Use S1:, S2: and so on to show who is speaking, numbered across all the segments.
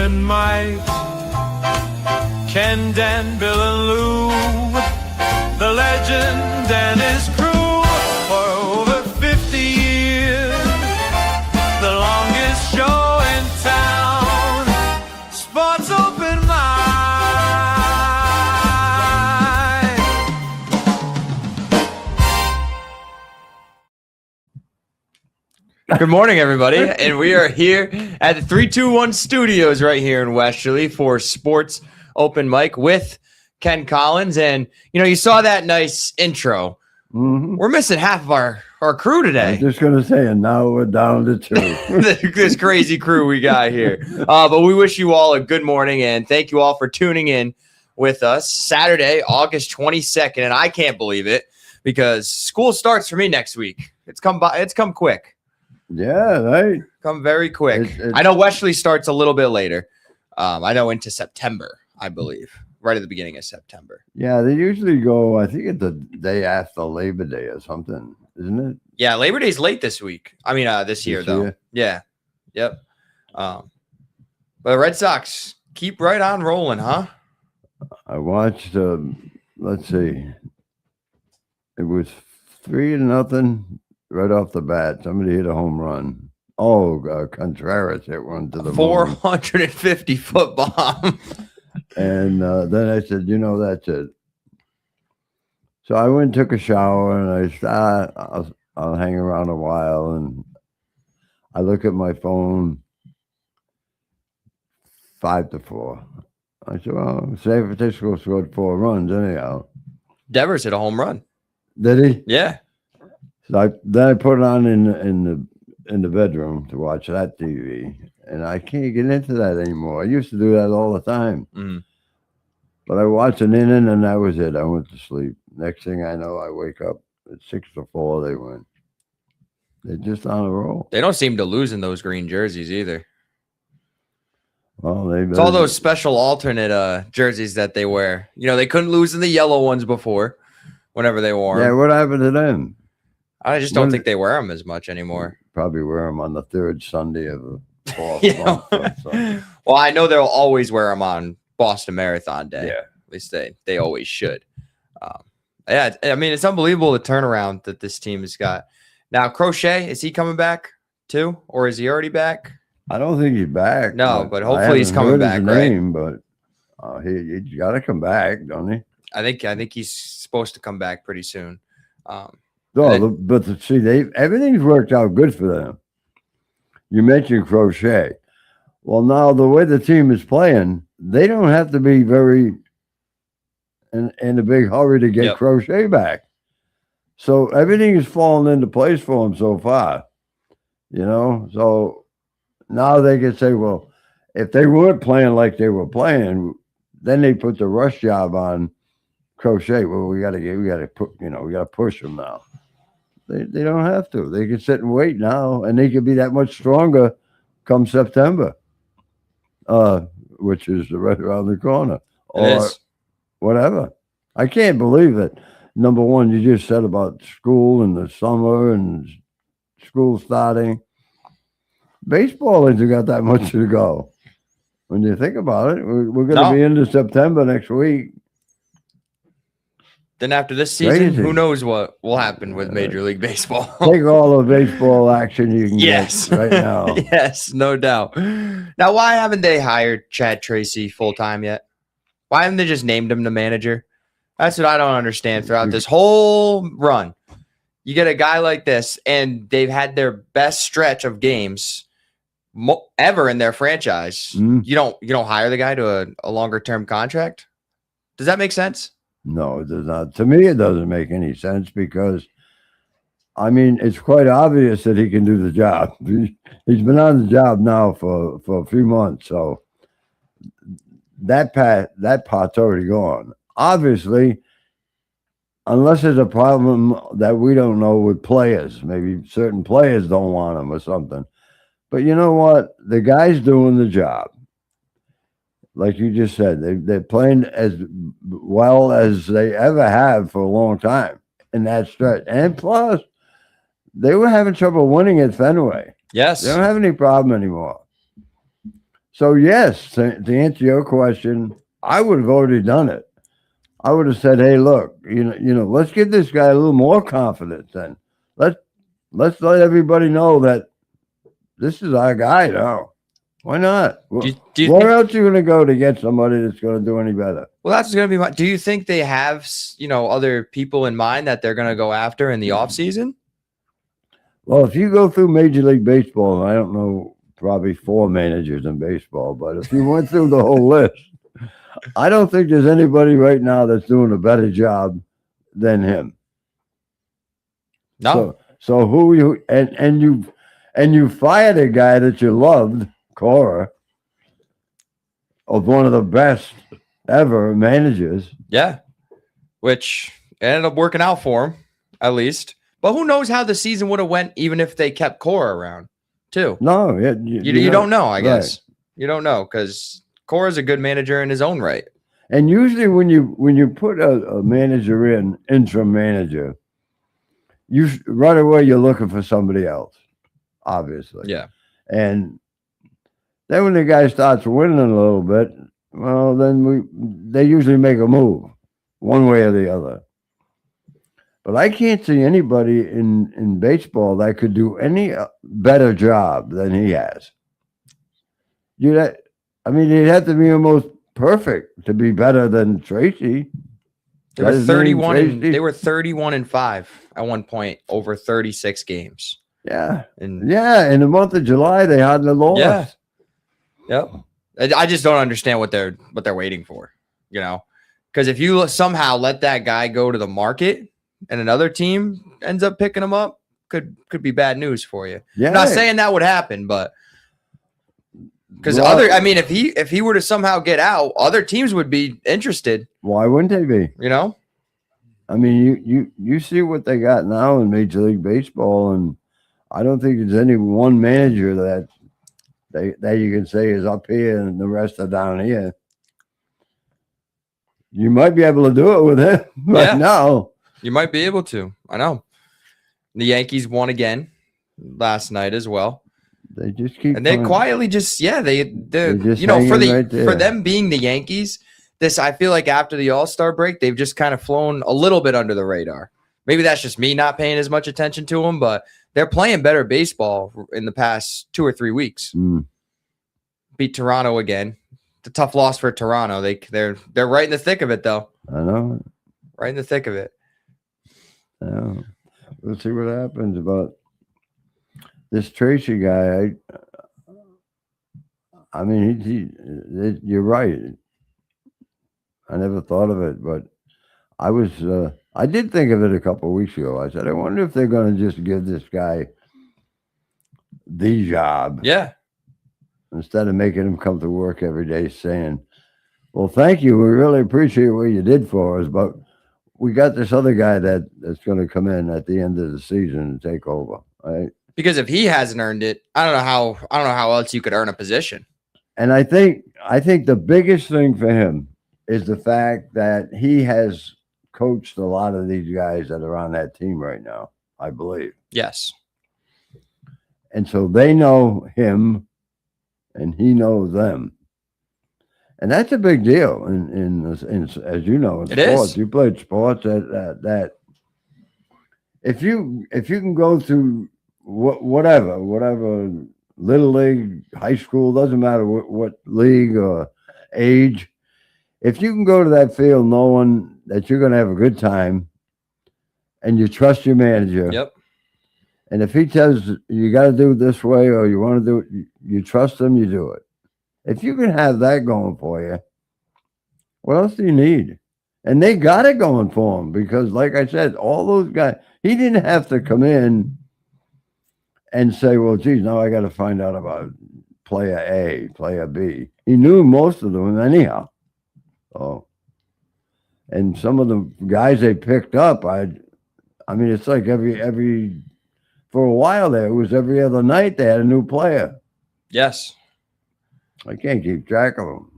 S1: and Mike, Ken, Dan, Bill, and Lou, the legend and his crew for over 50 years, the longest show in town, Sports Open Mic.
S2: Good morning, everybody, and we are here at the 321 Studios right here in Westerly for Sports Open Mic with Ken Collins. And, you know, you saw that nice intro.
S3: Mm-hmm.
S2: We're missing half of our crew
S3: I
S2: today.
S3: was just going to say, and now we're down to two.
S2: This crazy crew we got here. But we wish you all a good morning, and thank you all for tuning in with us. Saturday, August 22nd, and I can't believe it because school starts for me next week. It's come quick.
S3: Yeah, right.
S2: Come very quick. I know Westerly starts a little bit later. I know into September, I believe, right at the beginning of September.
S3: Yeah, they usually go, I think it's the day after Labor Day or something, isn't it?
S2: Yeah, Labor Day's late this week. I mean, this year, though.
S3: Year?
S2: Yeah. Yep. But Red Sox keep right on rolling, huh?
S3: I watched, let's see, it was 3-0 right off the bat. Somebody hit a home run. Oh, Contreras hit one to the
S2: 450-foot bomb.
S3: And then I said, that's it. So I went and took a shower, and I said, I'll hang around a while. And I look at my phone, 5-4. I said, well, San Francisco scored 4 runs anyhow.
S2: Devers hit a home run.
S3: Did he?
S2: Yeah.
S3: So then I put it on in the bedroom to watch that TV, and I can't get into that anymore. I used to do that all the time.
S2: Mm-hmm.
S3: But I watched an inning, and that was it. I went to sleep. Next thing I know, I wake up at 6-4. They win. They're just on a roll.
S2: They don't seem to lose in those green jerseys either.
S3: Well,
S2: it's all those special alternate jerseys that they wear. You know, they couldn't lose in the yellow ones before, whenever they wore them.
S3: Yeah, what happened to them?
S2: I just don't think they wear them as much anymore.
S3: Probably wear them on the third Sunday of the fourth month. So.
S2: Well, I know they'll always wear them on Boston Marathon Day.
S3: Yeah.
S2: At least they always should. Yeah, I mean, it's unbelievable the turnaround that this team has got. Now, Crochet, is he coming back too? Or is he already back?
S3: I don't think he's back.
S2: No, but hopefully he's coming back, right?
S3: But he's got to come back, don't he?
S2: I think he's supposed to come back pretty soon.
S3: But see, everything's worked out good for them. You mentioned Crochet. Well, now the way the team is playing, they don't have to be very in a big hurry to get Crochet back. So everything is falling into place for them so far. So now they can say, well, if they weren't playing like they were playing, then they put the rush job on Crochet. Well, we got to push them now. They don't have to. They can sit and wait now, and they could be that much stronger come September, which is right around the corner, or whatever. I can't believe it. Number one, you just said about school and the summer and school starting. Baseball hasn't got that much to go. When you think about it, we're going to be into September next week.
S2: Then after this season, who knows what will happen with Major League Baseball?
S3: Take all the baseball action you can get right now.
S2: Yes, no doubt. Now, why haven't they hired Chad Tracy full-time yet? Why haven't they just named him the manager? That's what I don't understand throughout this whole run. You get a guy like this, and they've had their best stretch of games ever in their franchise. You don't hire the guy to a longer-term contract? Does that make sense?
S3: No, it does not. To me, it doesn't make any sense because, I mean, it's quite obvious that he can do the job. He's been on the job now for a few months, so that part's already gone. Obviously, unless there's a problem that we don't know with players, maybe certain players don't want him or something. But you know what? The guy's doing the job. Like you just said, they're playing as well as they ever have for a long time in that stretch. And plus, they were having trouble winning at Fenway.
S2: Yes.
S3: They don't have any problem anymore. So yes, to answer your question, I would have already done it. I would have said, "Hey, look, let's give this guy a little more confidence. Then let's let everybody know that this is our guy now. Why not?
S2: Do you
S3: Where
S2: think,
S3: else are you going to go to get somebody that's going to do any better?"
S2: well, that's going to be my. Do you think they have, other people in mind that they're going to go after in the offseason?
S3: Well, if you go through Major League Baseball, and I don't know, probably 4 managers in baseball, but if you went through the whole list, I don't think there's anybody right now that's doing a better job than him.
S2: No.
S3: So who you fired a guy that you loved, Cora, of one of the best ever managers.
S2: Yeah. Which ended up working out for him, at least. But who knows how the season would have went even if they kept Cora around, too.
S3: No,
S2: You don't know, I guess. You don't know because Cora's a good manager in his own right.
S3: And usually when you put a manager in, interim manager, you right away you're looking for somebody else, obviously.
S2: Yeah.
S3: And then when the guy starts winning a little bit, well, then they usually make a move one way or the other. But I can't see anybody in baseball that could do any better job than he has. He'd have to be almost perfect to be better than Tracy.
S2: They were 31. They were 31-5 at one point over 36 games.
S3: Yeah,
S2: And
S3: in the month of July they hadn't lost.
S2: Yeah. Yep. I just don't understand what they're waiting for. Because if you somehow let that guy go to the market and another team ends up picking him up, could be bad news for you.
S3: Yeah,
S2: I'm not saying that would happen, but because if he were to somehow get out, other teams would be interested.
S3: Why wouldn't they be? I mean, you see what they got now in Major League Baseball, and I don't think there's any one manager that you can say is up here and the rest are down here. You might be able to do it with him right now.
S2: You might be able to. I know. The Yankees won again last night as well.
S3: They just keep
S2: and they quietly for them being the Yankees, I feel like after the All-Star break, they've just kind of flown a little bit under the radar. Maybe that's just me not paying as much attention to them, but they're playing better baseball in the past 2 or 3 weeks. Beat Toronto again. It's a tough loss for Toronto. They're right in the thick of it, though.
S3: I know.
S2: Right in the thick of it.
S3: Yeah. We'll see what happens about this Tracy guy. I mean, you're right. I never thought of it, but I did think of it a couple of weeks ago. I said, I wonder if they're going to just give this guy the job.
S2: Yeah.
S3: Instead of making him come to work every day saying, well, thank you. We really appreciate what you did for us, but we got this other guy that's going to come in at the end of the season and take over. Right?
S2: Because if he hasn't earned it, I don't know how else you could earn a position.
S3: And I think the biggest thing for him is the fact that he has coached a lot of these guys that are on that team right now, I believe.
S2: Yes.
S3: And so they know him and he knows them. And that's a big deal in as you know, in sports.
S2: Is.
S3: You played sports that if you can go through whatever little league, high school, doesn't matter what league or age, if you can go to that field knowing that you're going to have a good time and you trust your manager.
S2: Yep.
S3: And if he tells you got to do it this way or you want to do it, you trust him, you do it. If you can have that going for you, what else do you need? And they got it going for him because, like I said, all those guys, he didn't have to come in and say, well, geez, now I got to find out about player A, player B. He knew most of them anyhow. Oh, and some of the guys they picked up, I mean, it's like every for a while there, it was every other night they had a new player.
S2: Yes.
S3: I can't keep track of them.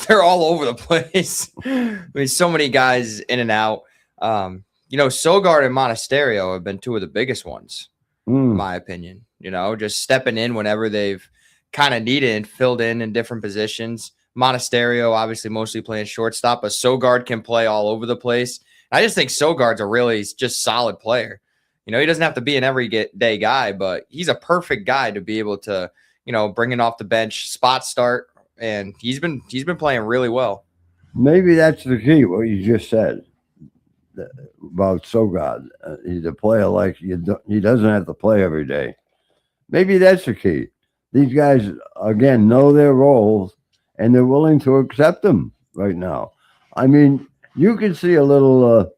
S2: They're all over the place. I mean, so many guys in and out. Sogard and Monasterio have been two of the biggest ones, in my opinion. Just stepping in whenever they've kind of needed and filled in different positions. Monasterio obviously mostly playing shortstop, but Sogard can play all over the place. I just think Sogard's a really just solid player. You know, he doesn't have to be an everyday guy, but he's a perfect guy to be able to, you know, bring it off the bench, spot start, and he's been playing really well.
S3: Maybe that's the key, what you just said about Sogard. He's a player like he doesn't have to play every day. Maybe that's the key. These guys, again, know their roles, and they're willing to accept them right now. I mean, you can see a little,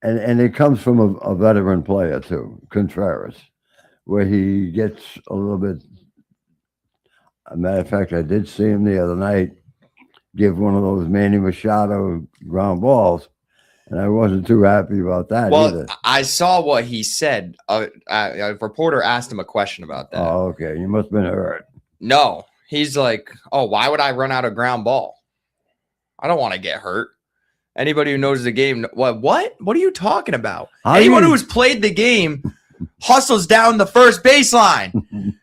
S3: and it comes from a veteran player too, Contreras, where he gets a little bit. A matter of fact, I did see him the other night give one of those Manny Machado ground balls, and I wasn't too happy about that either.
S2: I saw what he said. A reporter asked him a question about that.
S3: Oh, okay. You must have been hurt.
S2: No, he's like, oh, why would I run out of ground ball? I don't want to get hurt. Anybody who knows the game, what are you talking about? Anyone who's played the game hustles down the first baseline.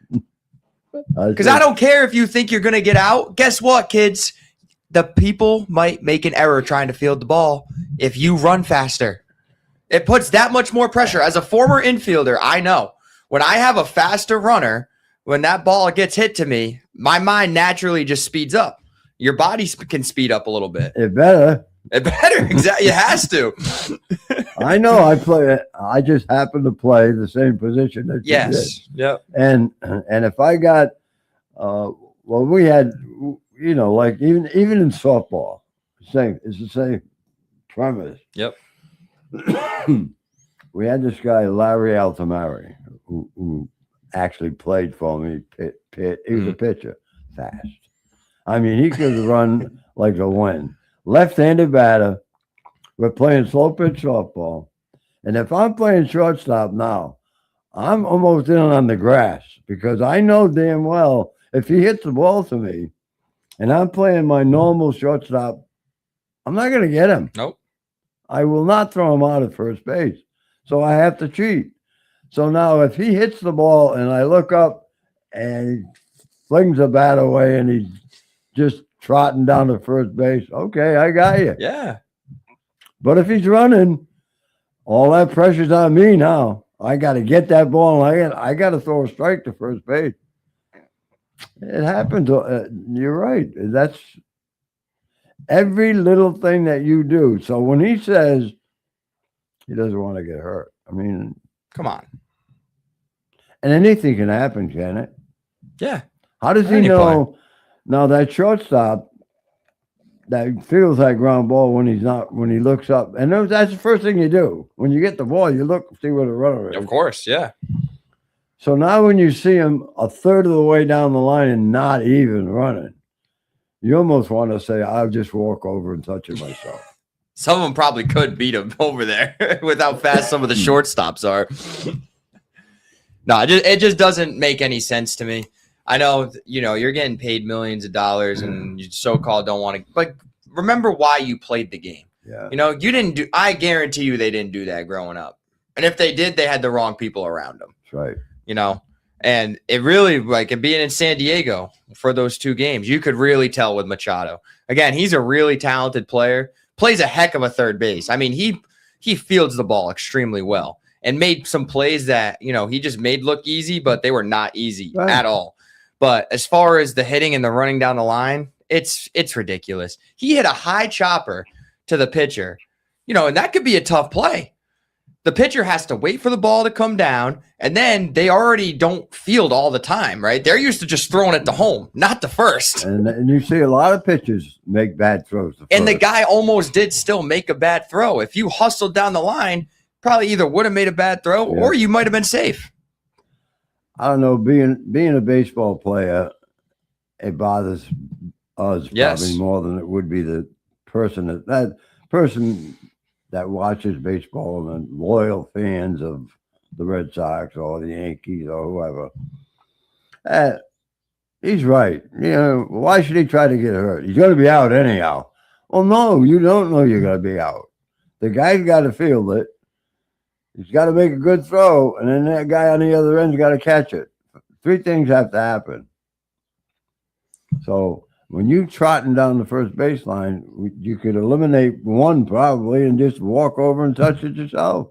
S2: Because I don't care if you think you're going to get out. Guess what, kids? The people might make an error trying to field the ball if you run faster. It puts that much more pressure. As a former infielder, I know when I have a faster runner, when that ball gets hit to me, my mind naturally just speeds up. Your body can speed up a little bit.
S3: It better.
S2: Exactly. It has to.
S3: I know. I just happen to play the same position that you did.
S2: Yep.
S3: And if I got, we had, you know, like even in softball, it's the same premise.
S2: Yep.
S3: We had this guy Larry Altamari who actually played for me. He was a pitcher, fast. I mean, he could run like a wind. Left-handed batter. We're playing slow pitch softball, and if I'm playing shortstop now, I'm almost in on the grass because I know damn well if he hits the ball to me, and I'm playing my normal shortstop, I'm not going to get him.
S2: Nope.
S3: I will not throw him out at first base, so I have to cheat. So now, if he hits the ball and I look up and he flings the bat away and he's just trotting down to first base, okay, I got you.
S2: Yeah.
S3: But if he's running, all that pressure's on me now. I got to get that ball, and I got to throw a strike to first base. It happens. You're right. That's every little thing that you do. So when he says he doesn't want to get hurt, I mean,
S2: come on.
S3: And anything can happen, can it?
S2: Yeah.
S3: How does he know? Now that shortstop that feels that ground ball when he looks up, and that's the first thing you do when you get the ball. You look, see where the runner is.
S2: Of course, yeah.
S3: So now when you see him a third of the way down the line and not even running, you almost want to say, "I'll just walk over and touch it myself."
S2: Some of them probably could beat him over there with how fast some of the shortstops are. No, it just doesn't make any sense to me. I know, you know, you're getting paid millions of dollars and you so-called don't want to, but remember why you played the game.
S3: Yeah.
S2: You know, I guarantee you they didn't do that growing up. And if they did, they had the wrong people around them.
S3: That's right.
S2: You know, and it really, like, being in San Diego for those 2 games, you could really tell with Machado. Again, he's a really talented player, plays a heck of a third base. I mean, he fields the ball extremely well and made some plays that, you know, he just made look easy, but they were not easy at all. But as far as the hitting and the running down the line, it's ridiculous. He hit a high chopper to the pitcher, you know, and that could be a tough play. The pitcher has to wait for the ball to come down, and then they already don't field all the time, right? They're used to just throwing it to home, not to first.
S3: And you see a lot of pitchers make bad throws.
S2: And the guy almost did still make a bad throw. If you hustled down the line, probably either would have made a bad throw or you might have been safe.
S3: I don't know. Being a baseball player, it bothers us probably more than it would be the person that person that watches baseball and loyal fans of the Red Sox or the Yankees or whoever. He's right. You know, why should he try to get hurt? He's going to be out anyhow. Well, no, you don't know you're going to be out. The guy's got to field it. He's got to make a good throw, and then that guy on the other end's got to catch it Three things have to happen. So when you trotting down the first baseline, you could eliminate one probably and just walk over and touch it yourself.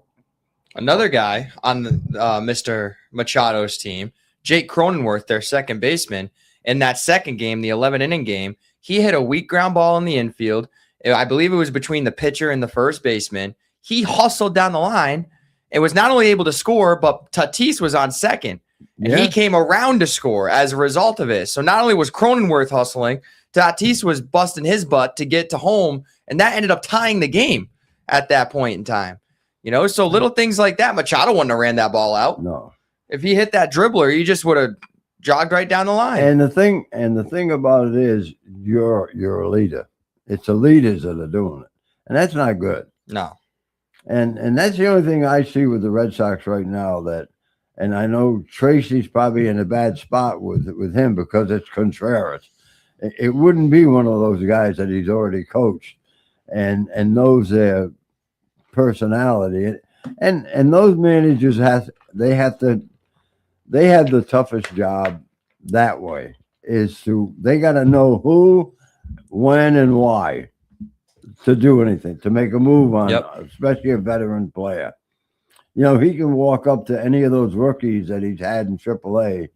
S2: Another guy on the, Mr. Machado's team, Jake Cronenworth, their second baseman, in that second game, the 11-inning game, he hit a weak ground ball in the infield. I believe it was between the pitcher and the first baseman. He hustled down the line and was not only able to score, but Tatis was on second. And he came around to score as a result of it. So not only was Cronenworth hustling, Tatis was busting his butt to get to home, and that ended up tying the game at that point in time. You know, so little things like that. Machado wouldn't have ran that ball out.
S3: No.
S2: If he hit that dribbler, he just would have jogged right down the line.
S3: And the thing about it is you're a leader. It's the leaders that are doing it. And that's not good.
S2: No.
S3: And that's the only thing I see with the Red Sox right now that, and I know Tracy's probably in a bad spot with him because it's Contreras. It wouldn't be one of those guys that he's already coached and knows their personality. And those managers have the toughest job that way they got to know who, when, and why to do anything, to make a move on, especially a veteran player. You know, he can walk up to any of those rookies that he's had in AAA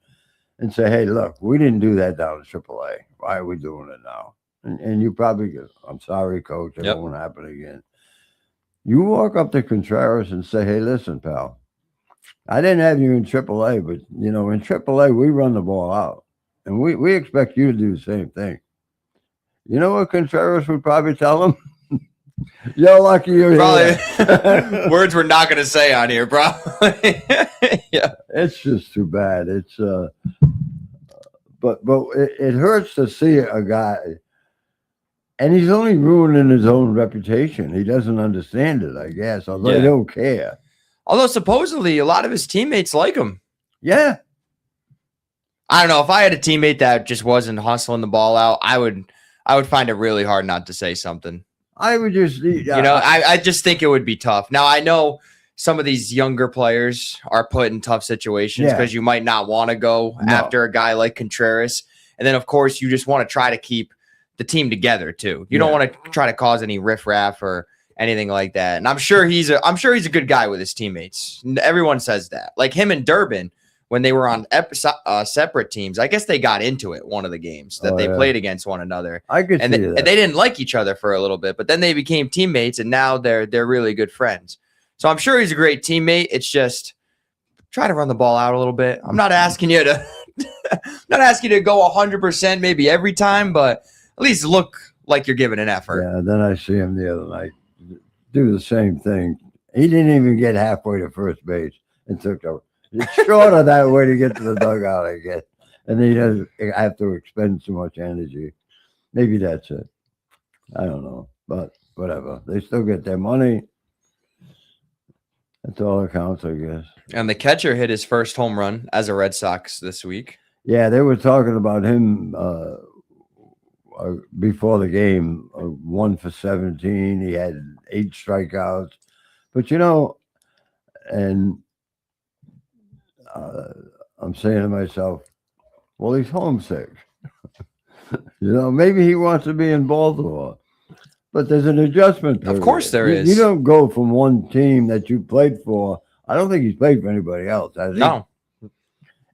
S3: and say, hey, look, we didn't do that down in AAA. Why are we doing it now? And you probably go, I'm sorry, coach. It won't happen again. You walk up to Contreras and say, hey, listen, pal, I didn't have you in AAA, but, you know, in AAA, we run the ball out. And we expect you to do the same thing. You know what Contreras would probably tell him? You're lucky you're
S2: here. Words we're not going to say on here, probably. Yeah.
S3: It's just too bad. It's but it hurts to see a guy, and he's only ruining his own reputation. He doesn't understand it, I guess, although they don't care.
S2: Although supposedly a lot of his teammates like him.
S3: Yeah.
S2: I don't know. If I had a teammate that just wasn't hustling the ball out, I would find it really hard not to say something.
S3: I would just,
S2: I just think it would be tough. Now, I know some of these younger players are put in tough situations because you might not want to go after a guy like Contreras. And then, of course, you just want to try to keep the team together, too. You don't want to try to cause any riffraff or anything like that. And I'm sure he's a good guy with his teammates. Everyone says that. Like him and Durbin, when they were on separate teams, I guess they got into it one of the games that they played against one another.
S3: I could see that.
S2: And they didn't like each other for a little bit, but then they became teammates, and now they're really good friends. So I'm sure he's a great teammate. It's just try to run the ball out a little bit. I'm not asking you to go 100% maybe every time, but at least look like you're giving an effort.
S3: Yeah. Then I see him the other night do the same thing. He didn't even get halfway to first base and took over. It's shorter that way to get to the dugout, I guess. And he doesn't have to expend so much energy. Maybe that's it. I don't know. But whatever. They still get their money. That's all that counts, I guess.
S2: And the catcher hit his first home run as a Red Sox this week.
S3: Yeah, they were talking about him before the game. 1 for 17. He had 8 strikeouts. But, you know, and I'm saying to myself, well, he's homesick. You know, maybe he wants to be in Baltimore. But there's an adjustment period.
S2: Of course there is.
S3: You don't go from one team that you played for. I don't think he's played for anybody else, has he?
S2: No.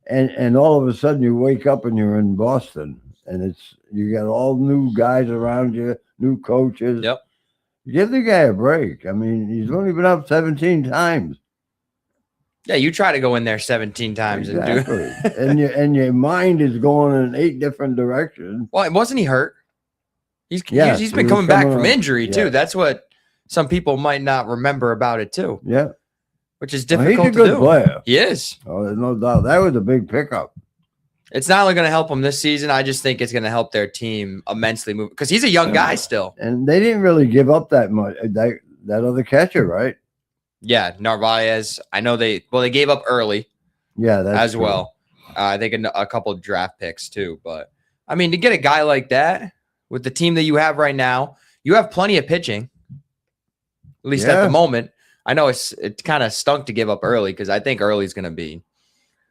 S3: And all of a sudden you wake up and you're in Boston, and you got all new guys around you, new coaches.
S2: Yep.
S3: Give the guy a break. I mean, he's only been up 17 times.
S2: Yeah, you try to go in there 17 times
S3: exactly.
S2: and do
S3: and your mind is going in 8 different directions.
S2: Well, wasn't he hurt? He's been coming back from injury too. That's what some people might not remember about it too.
S3: Yeah,
S2: which is difficult
S3: to do. He's a good player.
S2: He is.
S3: Oh, there's no doubt. That was a big pickup.
S2: It's not only going to help him this season. I just think it's going to help their team immensely move because he's a young guy still.
S3: And they didn't really give up that much. That other catcher, right?
S2: Yeah, Narvaez. I know they gave up early.
S3: Yeah, that's
S2: as
S3: true.
S2: well. I think a couple of draft picks too. But I mean, to get a guy like that with the team that you have right now, you have plenty of pitching. At least at the moment. I know it kind of stunk to give up early because I think early's going to be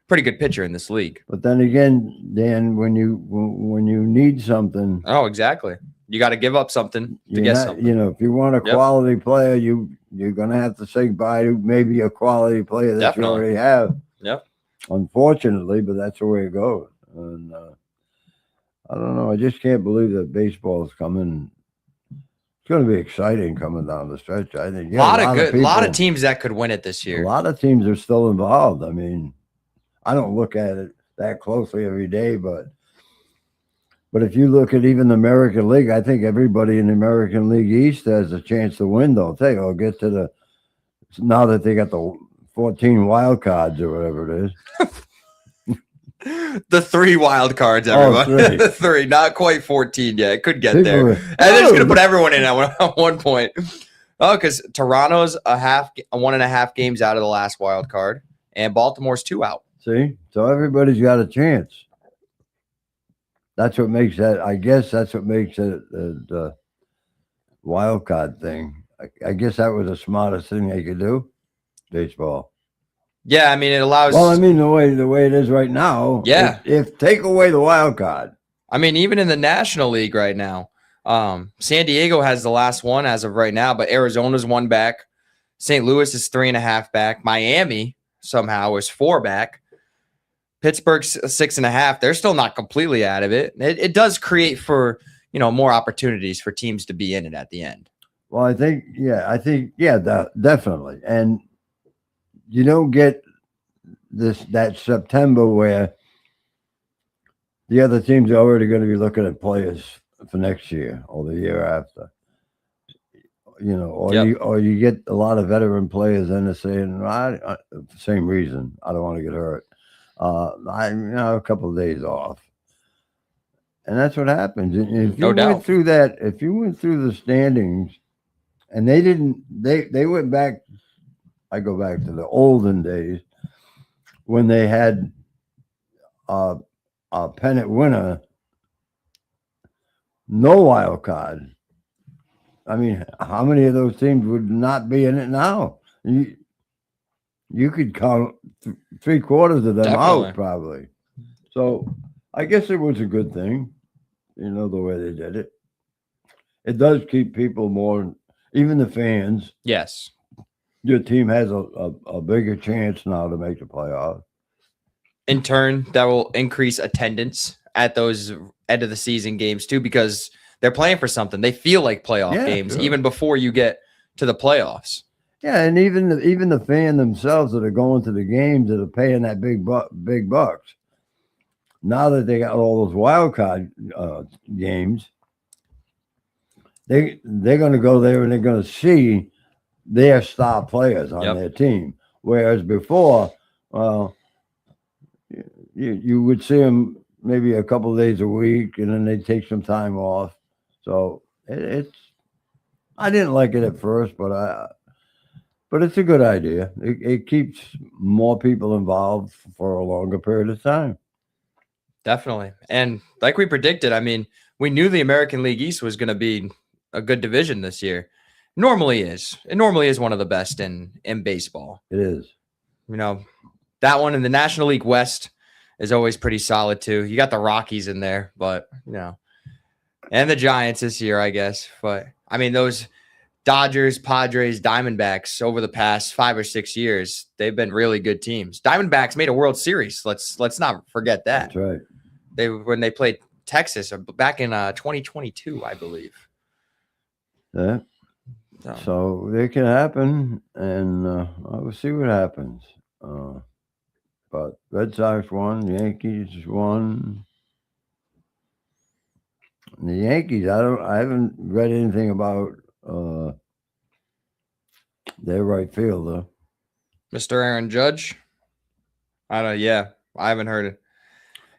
S2: pretty good pitcher in this league.
S3: But then again, Dan, when you need something,
S2: Oh, exactly. You got to give up something to get something.
S3: if you want a
S2: Yep.
S3: quality player, you're gonna have to say goodbye to maybe a quality player that
S2: Definitely.
S3: you already have.
S2: Yep.
S3: Unfortunately, but that's the way it goes. And I don't know. I just can't believe that baseball is coming. It's going to be exciting coming down the stretch. I think
S2: A lot of
S3: people,
S2: lot of teams that could win it this
S3: A
S2: year.
S3: lot of teams are still involved. I mean, I don't look at it that closely every day, but if you look at even the American League, I think everybody in the American League East has a chance to win, don't they? Or get to now that they got the 14 wild cards or whatever it is.
S2: The 3 wild cards,
S3: Oh,
S2: everyone.
S3: three.
S2: 3, not quite 14 yet. It could get
S3: People
S2: there.
S3: are-
S2: And they're just
S3: No.
S2: gonna put everyone in at one point. Oh, because Toronto's a 1.5 games out of the last wild card, and Baltimore's 2 out.
S3: See, so everybody's got a chance. That's what makes that. I guess that's what makes it the wild card thing. I guess that was the smartest thing they could do. Baseball.
S2: Yeah, I mean it allows.
S3: Well, I mean the way it is right now.
S2: Yeah.
S3: If take away the wild card.
S2: I mean, even in the National League right now, San Diego has the last one as of right now, but Arizona's 1 back. St. Louis is 3.5 back. Miami somehow is 4 back. Pittsburgh's 6.5. They're still not completely out of it. It does create for more opportunities for teams to be in it at the end.
S3: Well, I think definitely. And you don't get that September where the other teams are already going to be looking at players for next year or the year after. Or you get a lot of veteran players in and saying, same reason, I don't want to get hurt. A couple of days off. And that's what happens. If you went through that, if you went through the standings and they went back, I go back to the olden days when they had a pennant winner, no wild card. I mean, how many of those teams would not be in it now? You could count 3/4 of them
S2: Definitely.
S3: out probably. So I guess it was a good thing, the way they did it. It does keep people more, even the fans.
S2: Yes.
S3: Your team has a bigger chance now to make the playoffs.
S2: In turn, that will increase attendance at those end of the season games too, because they're playing for something. They feel like playoff games
S3: sure.
S2: even before you get to the playoffs.
S3: Yeah, and even the fan themselves that are going to the games that are paying that big bucks. Now that they got all those wild card games, they're going to go there and they're going to see their star players on their team. Whereas before, you would see them maybe a couple of days a week, and then they'd take some time off. So I didn't like it at first, but it's a good idea. It keeps more people involved for a longer period of time.
S2: Definitely. And like we predicted, I mean, we knew the American League East was going to be a good division this year. Normally is. It normally is one of the best in baseball.
S3: It is.
S2: That one in the National League West is always pretty solid too. You got the Rockies in there, but and the Giants this year, I guess. But I mean, those Dodgers, Padres, Diamondbacks over the past 5 or 6 years, they've been really good teams. Diamondbacks made a World Series. Let's not forget that.
S3: That's right.
S2: When they played Texas back in 2022, I believe.
S3: Yeah. So it can happen, and we'll see what happens. But Red Sox won, Yankees won. The Yankees, I haven't read anything about their right fielder.
S2: Mr. Aaron Judge. I haven't heard it.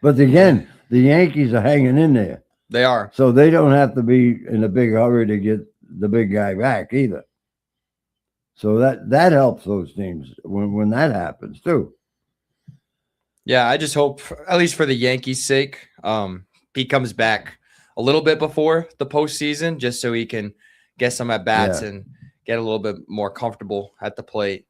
S3: But again, the Yankees are hanging in there.
S2: They are.
S3: So they don't have to be in a big hurry to get the big guy back either. So that helps those teams when that happens too.
S2: Yeah, I just hope, at least for the Yankees' sake, he comes back a little bit before the postseason, just so he can get some at bats and get a little bit more comfortable at the plate.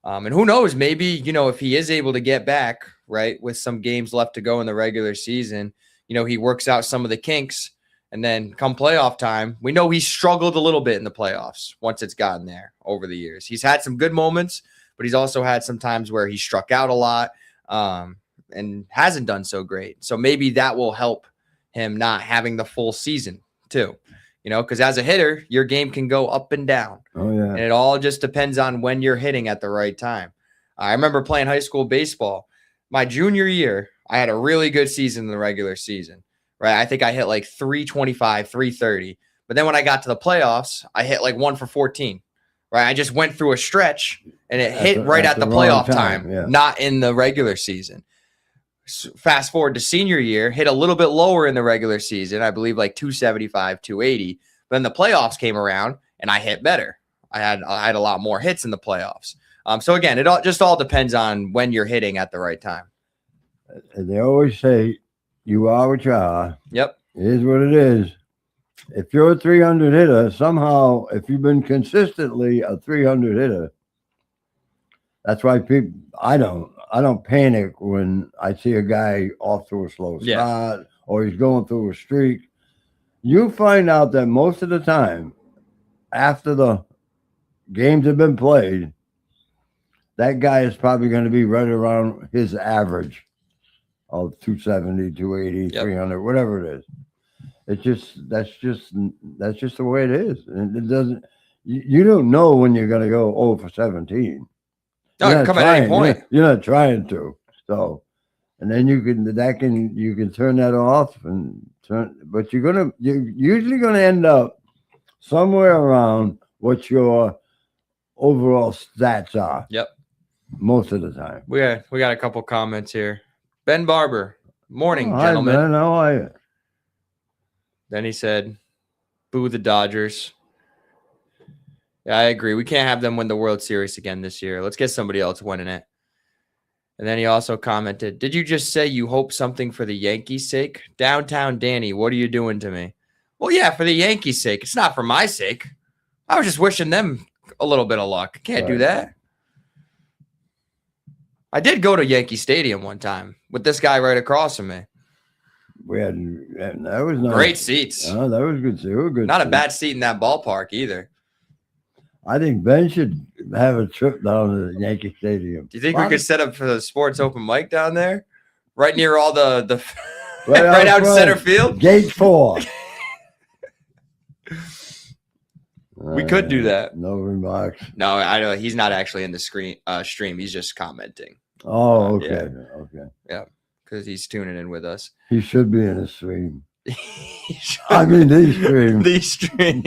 S2: And who knows, maybe if he is able to get back right? With some games left to go in the regular season, he works out some of the kinks, and then come playoff time, we know he's struggled a little bit in the playoffs once it's gotten there over the years. He's had some good moments, but he's also had some times where he struck out a lot and hasn't done so great. So maybe that will help him not having the full season too. Because as a hitter, your game can go up and down.
S3: Oh, yeah.
S2: And it all just depends on when you're hitting at the right time. I remember playing high school baseball. My junior year, I had a really good season in the regular season, right? I think I hit like 325, 330. But then when I got to the playoffs, I hit like 1 for 14, right? I just went through a stretch and it hit right at the playoff time, not in the regular season. Fast forward to senior year, hit a little bit lower in the regular season, I believe like 275, 280. But then the playoffs came around and I hit better. I had a lot more hits in the playoffs. So again, it all depends on when you're hitting at the right time.
S3: They always say, you are what you are.
S2: Yep.
S3: It is what it is. If you're a 300 hitter, somehow, if you've been consistently a 300 hitter, that's why I don't panic when I see a guy off to a slow start or he's going through a streak. You find out that most of the time, after the games have been played, that guy is probably going to be right around his average of 270, 280, 300, whatever it is. That's just the way it is. And it doesn't. You don't know when you're going to go 0 for 17.
S2: No, it can come at any point.
S3: You're not trying to. So, and then you can turn that off but you're usually gonna end up somewhere around what your overall stats are.
S2: Yep.
S3: Most of the time.
S2: We got a couple comments here. Ben Barber, morning,
S3: Hi,
S2: gentlemen.
S3: Ben, how are you?
S2: Then he said, boo the Dodgers. Yeah, I agree. We can't have them win the World Series again this year. Let's get somebody else winning it. And then he also commented, did you just say you hope something for the Yankees' sake? Downtown Danny, what are you doing to me? Well, yeah, for the Yankees' sake. It's not for my sake. I was just wishing them a little bit of luck. Can't do that. I did go to Yankee Stadium one time with this guy right across from me.
S3: That was nice.
S2: Great seats.
S3: Oh, that was good. They were good.
S2: Not a bad seat in that ballpark either.
S3: I think Ben should have a trip down to the Yankee Stadium.
S2: Do you think we could set up for the sports open mic down there? Right near all the right out in center field?
S3: Gate 4.
S2: We could do that.
S3: No remarks.
S2: No, I know he's not actually in the stream. He's just commenting.
S3: Oh, okay. Okay.
S2: Yeah, because he's tuning in with us.
S3: He should be in the stream. I mean, the stream.
S2: The stream.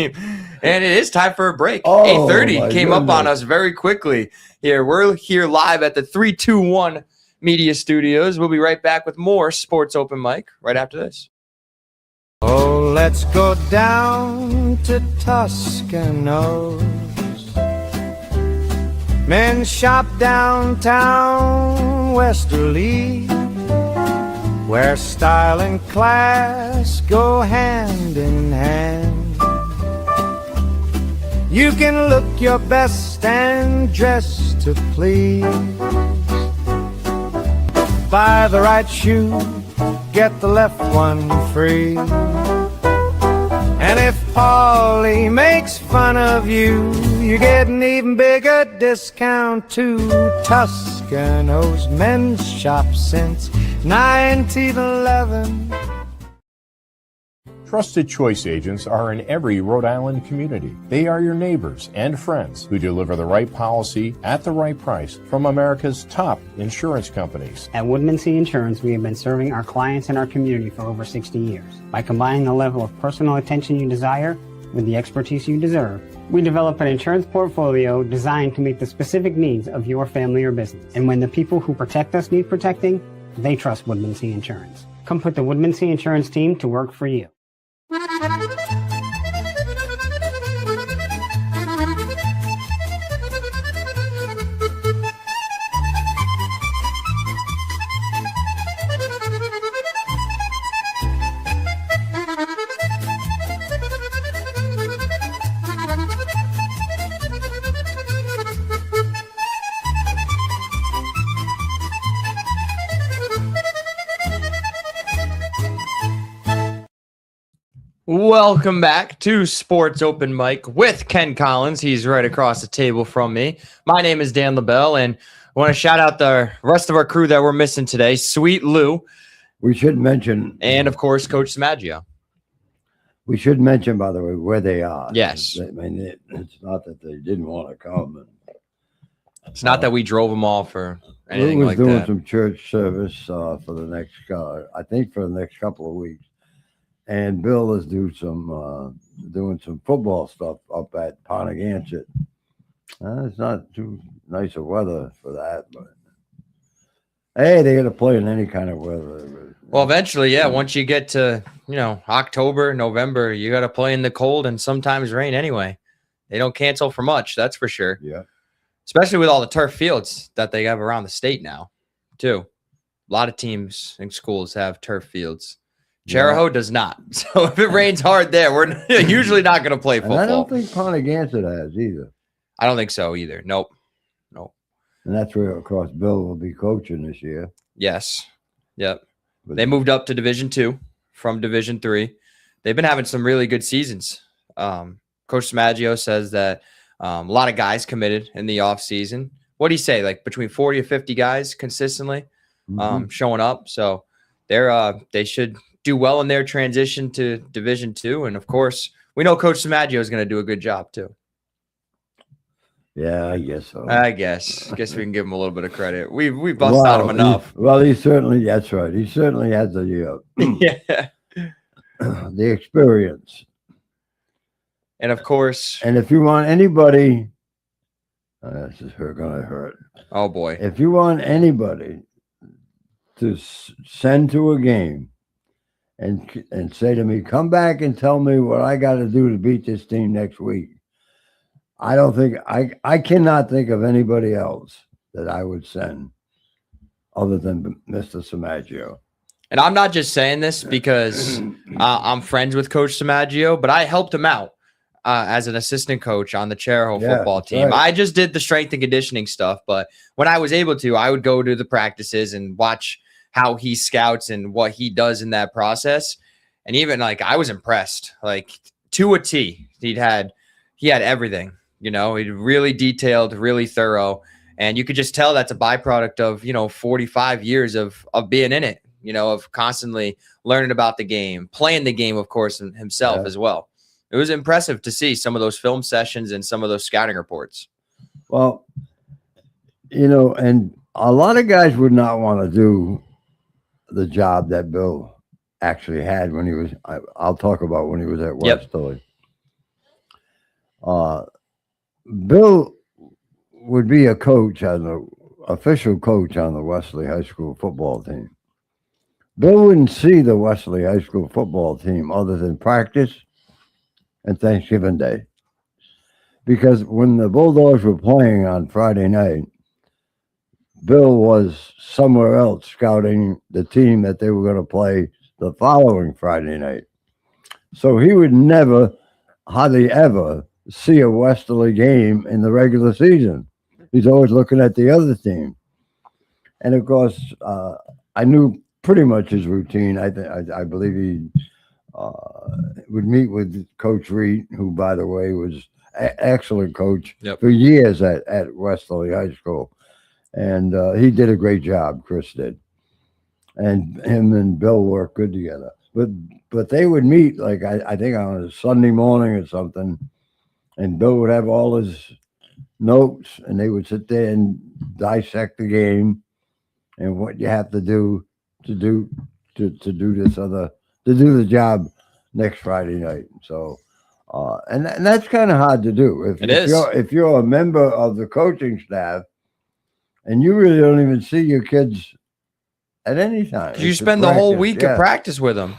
S2: And it is time for a break.
S3: Oh,
S2: 8:30 came up on us very quickly here. We're here live at the 321 Media Studios. We'll be right back with more Sports Open Mic right after this.
S1: Oh, let's go down to Toscanos. Men's shop downtown Westerly, where style and class go hand in hand. You can look your best and dress to please. Buy the right shoe, get the left one free. And if Paulie makes fun of you, you get an even bigger discount too. Toscano's Men's Shop since 1911.
S4: Trusted Choice agents are in every Rhode Island community. They are your neighbors and friends who deliver the right policy at the right price from America's top insurance companies.
S5: At Woodmansee Insurance, we have been serving our clients and our community for over 60 years. By combining the level of personal attention you desire with the expertise you deserve, we develop an insurance portfolio designed to meet the specific needs of your family or business. And when the people who protect us need protecting, they trust Woodmansee Insurance. Come put the Woodmansee Insurance team to work for you.
S2: Welcome back to Sports Open Mic with Ken Collins. He's right across the table from me. My name is Dan LaBelle, and I want to shout out the rest of our crew that we're missing today. Sweet Lou.
S3: We should mention,
S2: And, of course, Coach Samaggio.
S3: we should mention, by the way, where they are.
S2: Yes.
S3: I mean, it's not that they didn't want to come.
S2: It's not that we drove them off or anything
S3: Lou was
S2: like
S3: doing
S2: that.
S3: some church service for the next, I think, for the next couple of weeks. And Bill is doing some football stuff up at Pontiac. It's not too nice of weather for that, but hey, they got to play in any kind of weather.
S2: Well, eventually, yeah, once you get to, October, November, you got to play in the cold and sometimes rain anyway. They don't cancel for much, that's for sure.
S3: Yeah.
S2: Especially with all the turf fields that they have around the state now, too. A lot of teams and schools have turf fields. Charahoe does not. So if it rains hard there, we're usually not going to play football.
S3: And I don't think Pontiac has either.
S2: I don't think so either. Nope.
S3: And that's where, of course, Bill will be coaching this year.
S2: Yes. Yep.
S3: But
S2: They moved up to Division II from Division III. They've been having some really good seasons. Coach Samaggio says that a lot of guys committed in the offseason. What do you say? Like between 40 or 50 guys consistently showing up. So they should do well in their transition to Division II. And, of course, we know Coach Samaggio is going to do a good job, too.
S3: Yeah, I guess so.
S2: I guess we can give him a little bit of credit. We busted out him enough.
S3: He certainly, that's right. He certainly has the
S2: Yeah.
S3: the experience.
S2: And of course,
S3: And if you want anybody, this is going to hurt.
S2: oh boy.
S3: If you want anybody to send to a game and say to me, come back and tell me what I got to do to beat this team next week, I don't think I cannot think of anybody else that I would send other than Mr. Samaggio.
S2: And I'm not just saying this because I'm friends with Coach Samaggio, but I helped him out as an assistant coach on the Charahoe football team.
S3: right.
S2: I just did the strength and conditioning stuff, but when I was able to, I would go to the practices and watch how he scouts and what he does in that process. And even I was impressed, to a T. He had everything. He really detailed, really thorough. And you could just tell that's a byproduct of, 45 years of being in it, of constantly learning about the game, playing the game, of course, himself as well. It was impressive to see some of those film sessions and some of those scouting reports.
S3: Well, and a lot of guys would not want to do the job that Bill actually had when he was, I'll talk about when he was at Westerly. Bill would be a coach, official coach on the Westerly High School football team. Bill wouldn't see the Westerly High School football team other than practice and Thanksgiving Day. Because when the Bulldogs were playing on Friday night, Bill was somewhere else scouting the team that they were going to play the following Friday night. So he would never, hardly ever, see a Westerly game in the regular season. He's always looking at the other team. And of course, I knew pretty much his routine. I believe he would meet with Coach Reed, who, by the way, was an excellent coach for years at Westerly High School. And he did a great job, Chris did. And him and Bill worked good together. But they would meet, I think on a Sunday morning or something, and Bill would have all his notes, and they would sit there and dissect the game and what you have to do to do the job next Friday night. So, and that's kind of hard to do. If you're a member of the coaching staff, and you really don't even see your kids at any time.
S2: You spend the whole week of practice with them,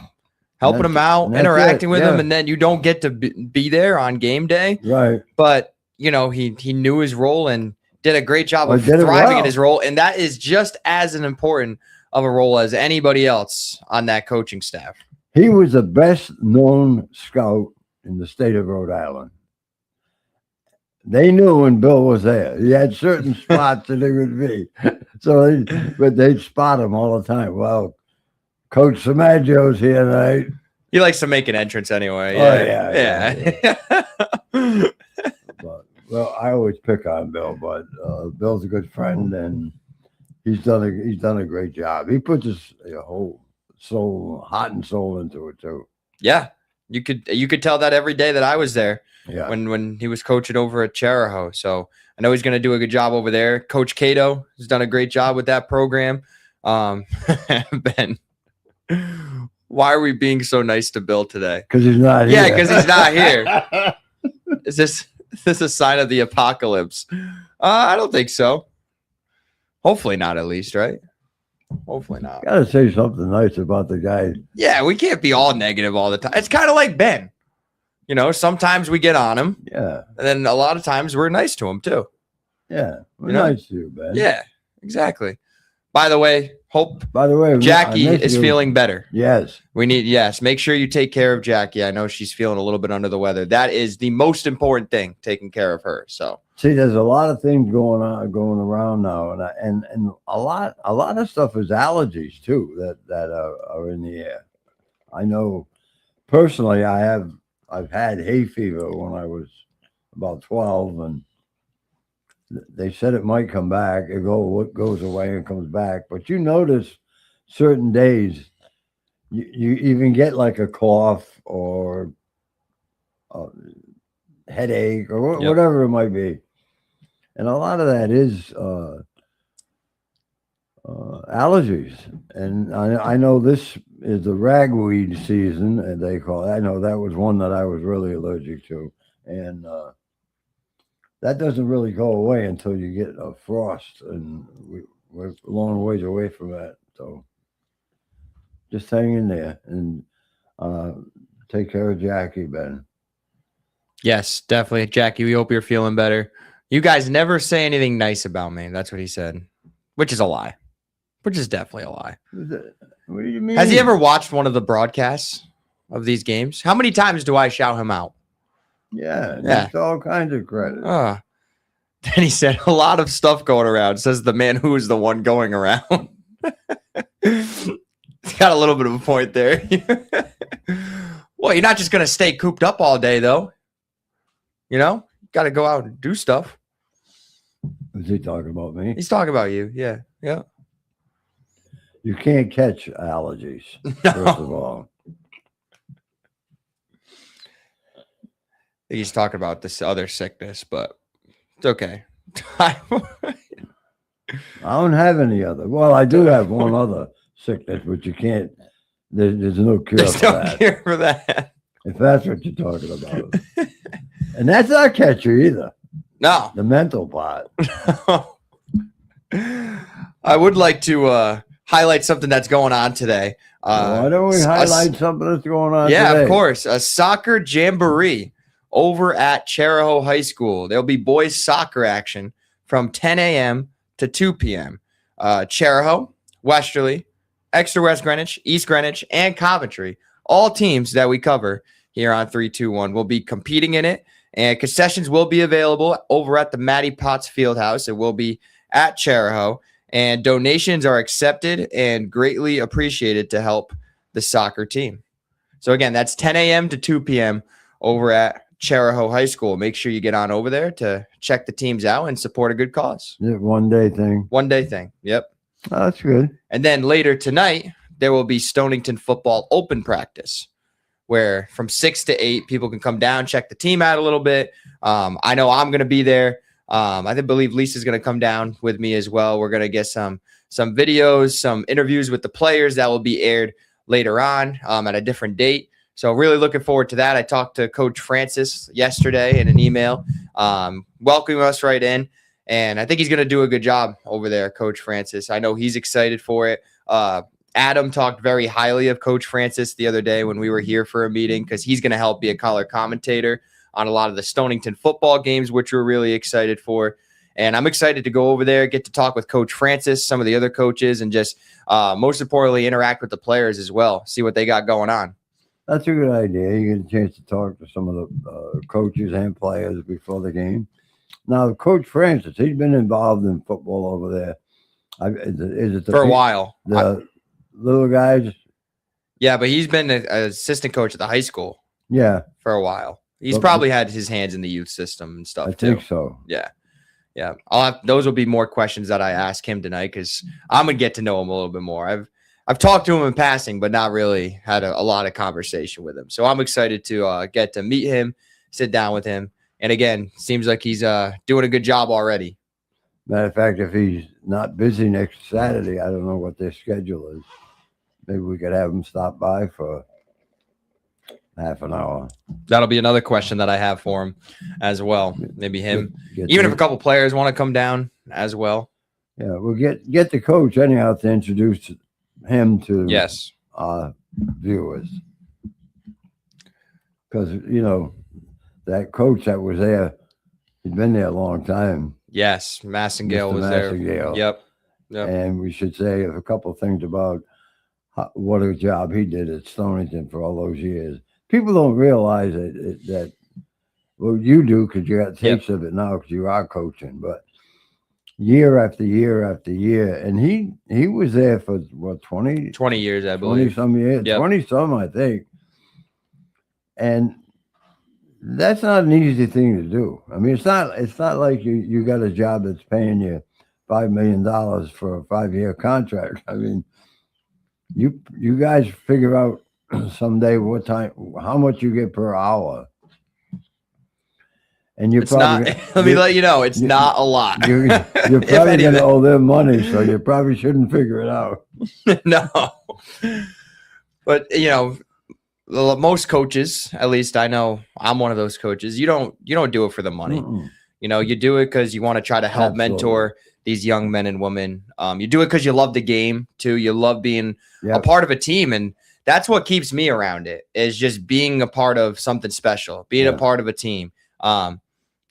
S2: helping them out, interacting with them, and then you don't get to be there on game day.
S3: Right.
S2: But, he knew his role and did a great job of thriving in his role. And that is just as an important of a role as anybody else on that coaching staff.
S3: He was the best known scout in the state of Rhode Island. They knew when Bill was there. He had certain spots that he would be. But they'd spot him all the time. Well, Coach Samaggio's here tonight.
S2: He likes to make an entrance anyway.
S3: Oh,
S2: Yeah.
S3: But, well, I always pick on Bill, but Bill's a good friend, and he's done a great job. He puts his whole soul, heart and soul into it too.
S2: Yeah. You could tell that every day that I was there.
S3: Yeah.
S2: When he was coaching over at Cheraho. So I know he's going to do a good job over there. Coach Cato has done a great job with that program. Ben, why are we being so nice to Bill today?
S3: Because he's not here.
S2: Yeah, because he's not here. Is this a sign of the apocalypse? I don't think so. Hopefully not, at least, right? Hopefully not.
S3: Gotta say something nice about the guy.
S2: Yeah, we can't be all negative all the time. It's kind of like Ben. You know, sometimes we get on him,
S3: Yeah.
S2: and then a lot of times we're nice to him too.
S3: Yeah. We're
S2: You know?
S3: nice to you, Ben.
S2: Yeah, exactly. By the way, hope
S3: By the way,
S2: Jackie
S3: I miss
S2: is
S3: you.
S2: feeling better.
S3: Yes.
S2: Yes, make sure you take care of Jackie. I know she's feeling a little bit under the weather. That is the most important thing, taking care of her. So
S3: See, there's a lot of things going around now, and a lot of stuff is allergies too that are in the air. I know personally, I've had hay fever when I was about 12, and they said it might come back. It goes away and comes back, but you notice certain days you even get like a cough or a headache or
S2: Yep.
S3: whatever it might be. And a lot of that is allergies. And I know this is the ragweed season, and they call it. I know that was one that I was really allergic to. And that doesn't really go away until you get a frost. And we're a long ways away from that. So just hang in there and take care of Jackie, Ben.
S2: yes, definitely, Jackie. We hope you're feeling better. You guys never say anything nice about me. That's what he said, which is a lie. Which is definitely a lie.
S3: What do you mean?
S2: Has he ever watched one of the broadcasts of these games? How many times do I shout him out?
S3: Yeah,
S2: Yeah.
S3: it's all kinds of credit.
S2: Then he said a lot of stuff going around. Says the man who is the one going around. He's got a little bit of a point there. Well, you're not just going to stay cooped up all day, though. You know, got to go out and do stuff.
S3: Is he talking about me?
S2: He's talking about you. Yeah. Yeah.
S3: You can't catch allergies, first of all.
S2: He's talking about this other sickness, but it's okay.
S3: I don't have any other. Well, I do have one other sickness, but you can't. There's no cure
S2: There's
S3: for
S2: no
S3: that.
S2: cure for that.
S3: If that's what you're talking about. And that's not catcher either.
S2: No.
S3: The mental part.
S2: I would like to highlight something that's going on today.
S3: Why don't we highlight something that's going on
S2: Yeah,
S3: today?
S2: of course. A soccer jamboree over at Cheraho High School. There'll be boys soccer action from 10 a.m. to 2 p.m. Cheraho, Westerly, Exeter West Greenwich, East Greenwich, and Coventry, all teams that we cover here on 321 will be competing in it, and concessions will be available over at the Matty Potts Fieldhouse. It will be at Cheraho, and donations are accepted and greatly appreciated to help the soccer team. So again, that's 10 a.m. to 2 p.m. over at Cheraho High School. Make sure you get on over there to check the teams out and support a good cause.
S3: Is it one day thing?
S2: One day thing. Yep.
S3: Oh, that's good.
S2: And then later tonight, there will be Stonington football open practice, where from 6 to 8, people can come down, check the team out a little bit. I know I'm going to be there. I believe Lisa's going to come down with me as well. We're going to get some videos, some interviews with the players that will be aired later on at a different date. So really looking forward to that. I talked to Coach Francis yesterday in an email, welcoming us right in. And I think he's going to do a good job over there, Coach Francis. I know he's excited for it. Adam talked very highly of Coach Francis the other day when we were here for a meeting, because he's going to help be a color commentator on a lot of the Stonington football games, which we're really excited for. And I'm excited to go over there, get to talk with Coach Francis, some of the other coaches, and just most importantly, interact with the players as well, see what they got going on.
S3: That's a good idea. You get a chance to talk to some of the coaches and players before the game. Now, Coach Francis, he's been involved in football over there. Is it
S2: For a while.
S3: The little guys
S2: Yeah, but he's been an assistant coach at the high school
S3: Yeah,
S2: for a while. He's
S3: But-
S2: probably had his hands in the youth system and stuff
S3: I
S2: too.
S3: think so.
S2: Yeah. Yeah. Those will be more questions that I ask him tonight because I'm gonna get to know him a little bit more. I've talked to him in passing, but not really had a lot of conversation with him. So I'm excited to get to meet him, sit down with him. And again, seems like he's doing a good job already.
S3: Matter of fact, if he's not busy next Saturday, I don't know what their schedule is. Maybe we could have him stop by for half an hour.
S2: That'll be another question that I have for him as well. Maybe him,
S3: Get
S2: even if
S3: the-
S2: a couple players want to come down as well.
S3: yeah, we'll get the coach anyhow to introduce him to
S2: Yes.
S3: our viewers. Because, that coach that was there, he'd been there a long time.
S2: Yes. Massengale
S3: Mr.
S2: was there.
S3: Massengale.
S2: Yep. Yep.
S3: And we should say a couple of things about what a job he did at Stonington for all those years. People don't realize that well, you do because you got taste of it now because you are coaching, but year after year after year, and he was there for what 20
S2: 20 years, I
S3: 20
S2: believe.
S3: some years,
S2: Yep.
S3: 20 some, I think. And that's not an easy thing to do. I mean, it's not like you got a job that's paying you $5 million for a 5-year contract. I mean, you guys figure out someday how much you get per hour. And you're
S2: It's not,
S3: probably
S2: let me let you know, it's not a lot.
S3: you're
S2: If
S3: probably going
S2: anything.
S3: to owe them money, so you probably shouldn't figure it out.
S2: No. But, most coaches, at least I know I'm one of those coaches, you don't do it for the money.
S3: Mm-mm.
S2: You do it because you want to try to help
S3: Absolutely.
S2: mentor these young men and women. You do it because you love the game too. You love being a
S3: Yep.
S2: part of a team. And that's what keeps me around it, is just being a part of something special, being a
S3: Yeah.
S2: part of a team.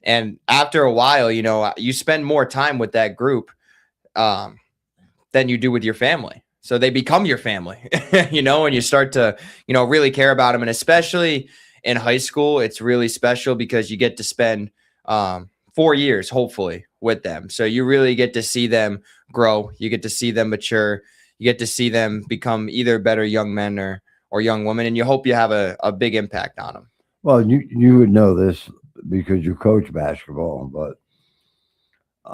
S2: And after a while, you spend more time with that group than you do with your family. So they become your family, and you start to, really care about them. And especially in high school, it's really special because you get to spend 4 years, hopefully, with them. So you really get to see them grow. You get to see them mature. You get to see them become either better young men or young women. And you hope you have a big impact on them.
S3: Well, you would know this because you coach basketball, but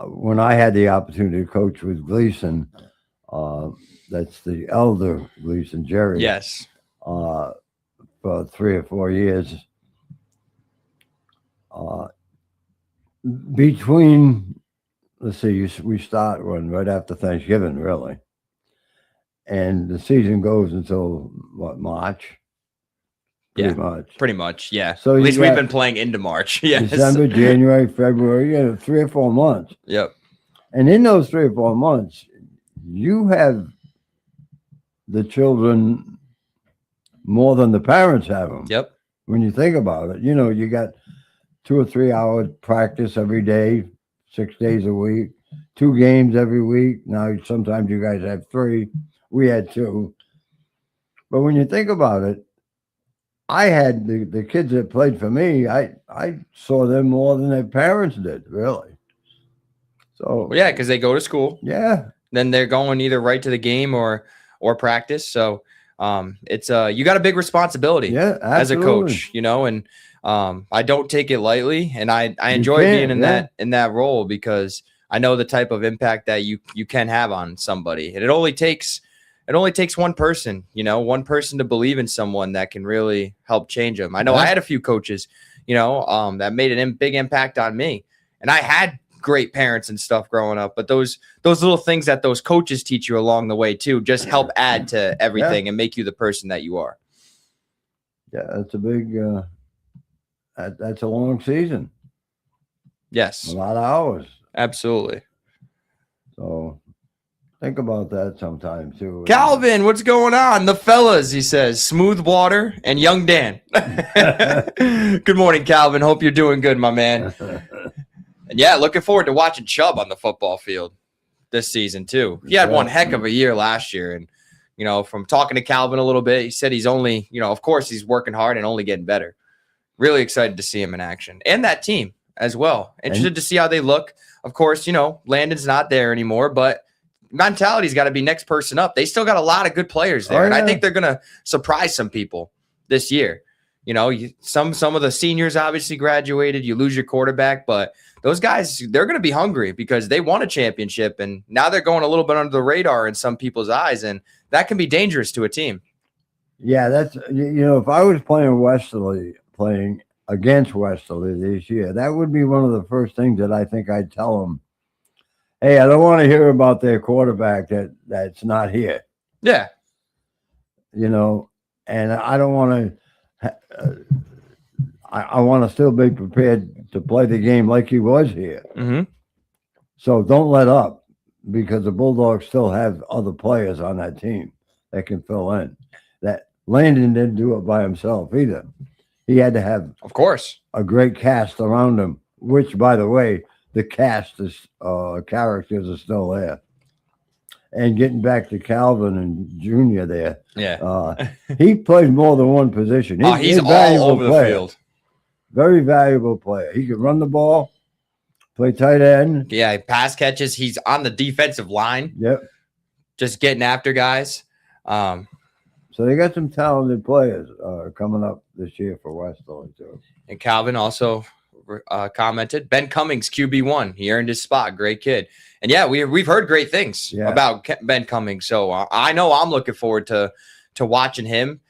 S3: when I had the opportunity to coach with Gleason, that's the elder Gleason, Jerry.
S2: Yes.
S3: For 3 or 4 years. Between, let's see, we start right after Thanksgiving, really. And the season goes until what, March?
S2: Yeah.
S3: Pretty much.
S2: Pretty much. Yeah.
S3: So
S2: At
S3: you
S2: least we've
S3: got
S2: been playing into March. Yes.
S3: December, January, February, 3 or 4 months.
S2: Yep.
S3: And in those 3 or 4 months, you have the children more than the parents have them.
S2: Yep.
S3: When you think about it, you got 2 or 3 hours practice every day, 6 days a week, 2 games every week. Now, sometimes you guys have 3. We had 2. But when you think about it, I had the kids that played for me, I saw them more than their parents did, really. So,
S2: Well, yeah, because they go to school,
S3: yeah.
S2: then they're going either right to the game or practice. So it's you got a big responsibility
S3: Yeah,
S2: as a
S3: absolutely.
S2: coach, and I don't take it lightly, and I enjoy
S3: can't,
S2: being in
S3: yeah.
S2: that role because I know the type of impact that you can have on somebody, and it only takes one person, one person to believe in someone that can really help change them. I know
S3: Yeah.
S2: I had a few coaches, that made a big impact on me, and I had great parents and stuff growing up, but those little things that those coaches teach you along the way too just help add to everything and make you the person that you are.
S3: Yeah, that's a big, that's a long season,
S2: Yes,
S3: a lot of hours.
S2: absolutely.
S3: So think about that sometime too.
S2: Calvin, what's going on? The fellas, he says, Smooth Water and Young Dan. Good morning, Calvin. Hope you're doing good, my man. And yeah, looking forward to watching Chubb on the football field this season too. He had one heck of a year last year. And, from talking to Calvin a little bit, he said he's only, of course he's working hard and only getting better. Really excited to see him in action and that team as well. Interested to see how they look. Of course, Landon's not there anymore, but mentality's got to be next person up. They still got a lot of good players there, and I
S3: yeah.
S2: think they're going to surprise some people this year. You know, some of the seniors obviously graduated. You lose your quarterback, but those guys, they're going to be hungry because they won a championship, and now they're going a little bit under the radar in some people's eyes, and that can be dangerous to a team.
S3: Yeah, that's, if I was playing against Westerly this year, that would be one of the first things that I think I'd tell them. Hey, I don't want to hear about their quarterback that's not here.
S2: Yeah.
S3: And I don't want to. I want to still be prepared to play the game like he was here.
S2: Mm-hmm.
S3: So don't let up, because the Bulldogs still have other players on that team that can fill in. That Landon didn't do it by himself either. He had to have,
S2: Of course,
S3: a great cast around him, which, by the way, the cast is characters are still there. And getting back to Calvin and Junior there,
S2: yeah.
S3: he plays more than one position.
S2: He's
S3: a
S2: all
S3: valuable
S2: over the
S3: player.
S2: field.
S3: Very valuable player. He can run the ball, play tight end.
S2: Yeah, pass catches. He's on the defensive line,
S3: Yep.
S2: just getting after guys.
S3: So they got some talented players coming up this year for Westerly too.
S2: And Calvin also commented, Ben Cummings, QB1. He earned his spot. Great kid. And yeah, we've heard great things about Ben Cummings. So I know I'm looking forward to watching him.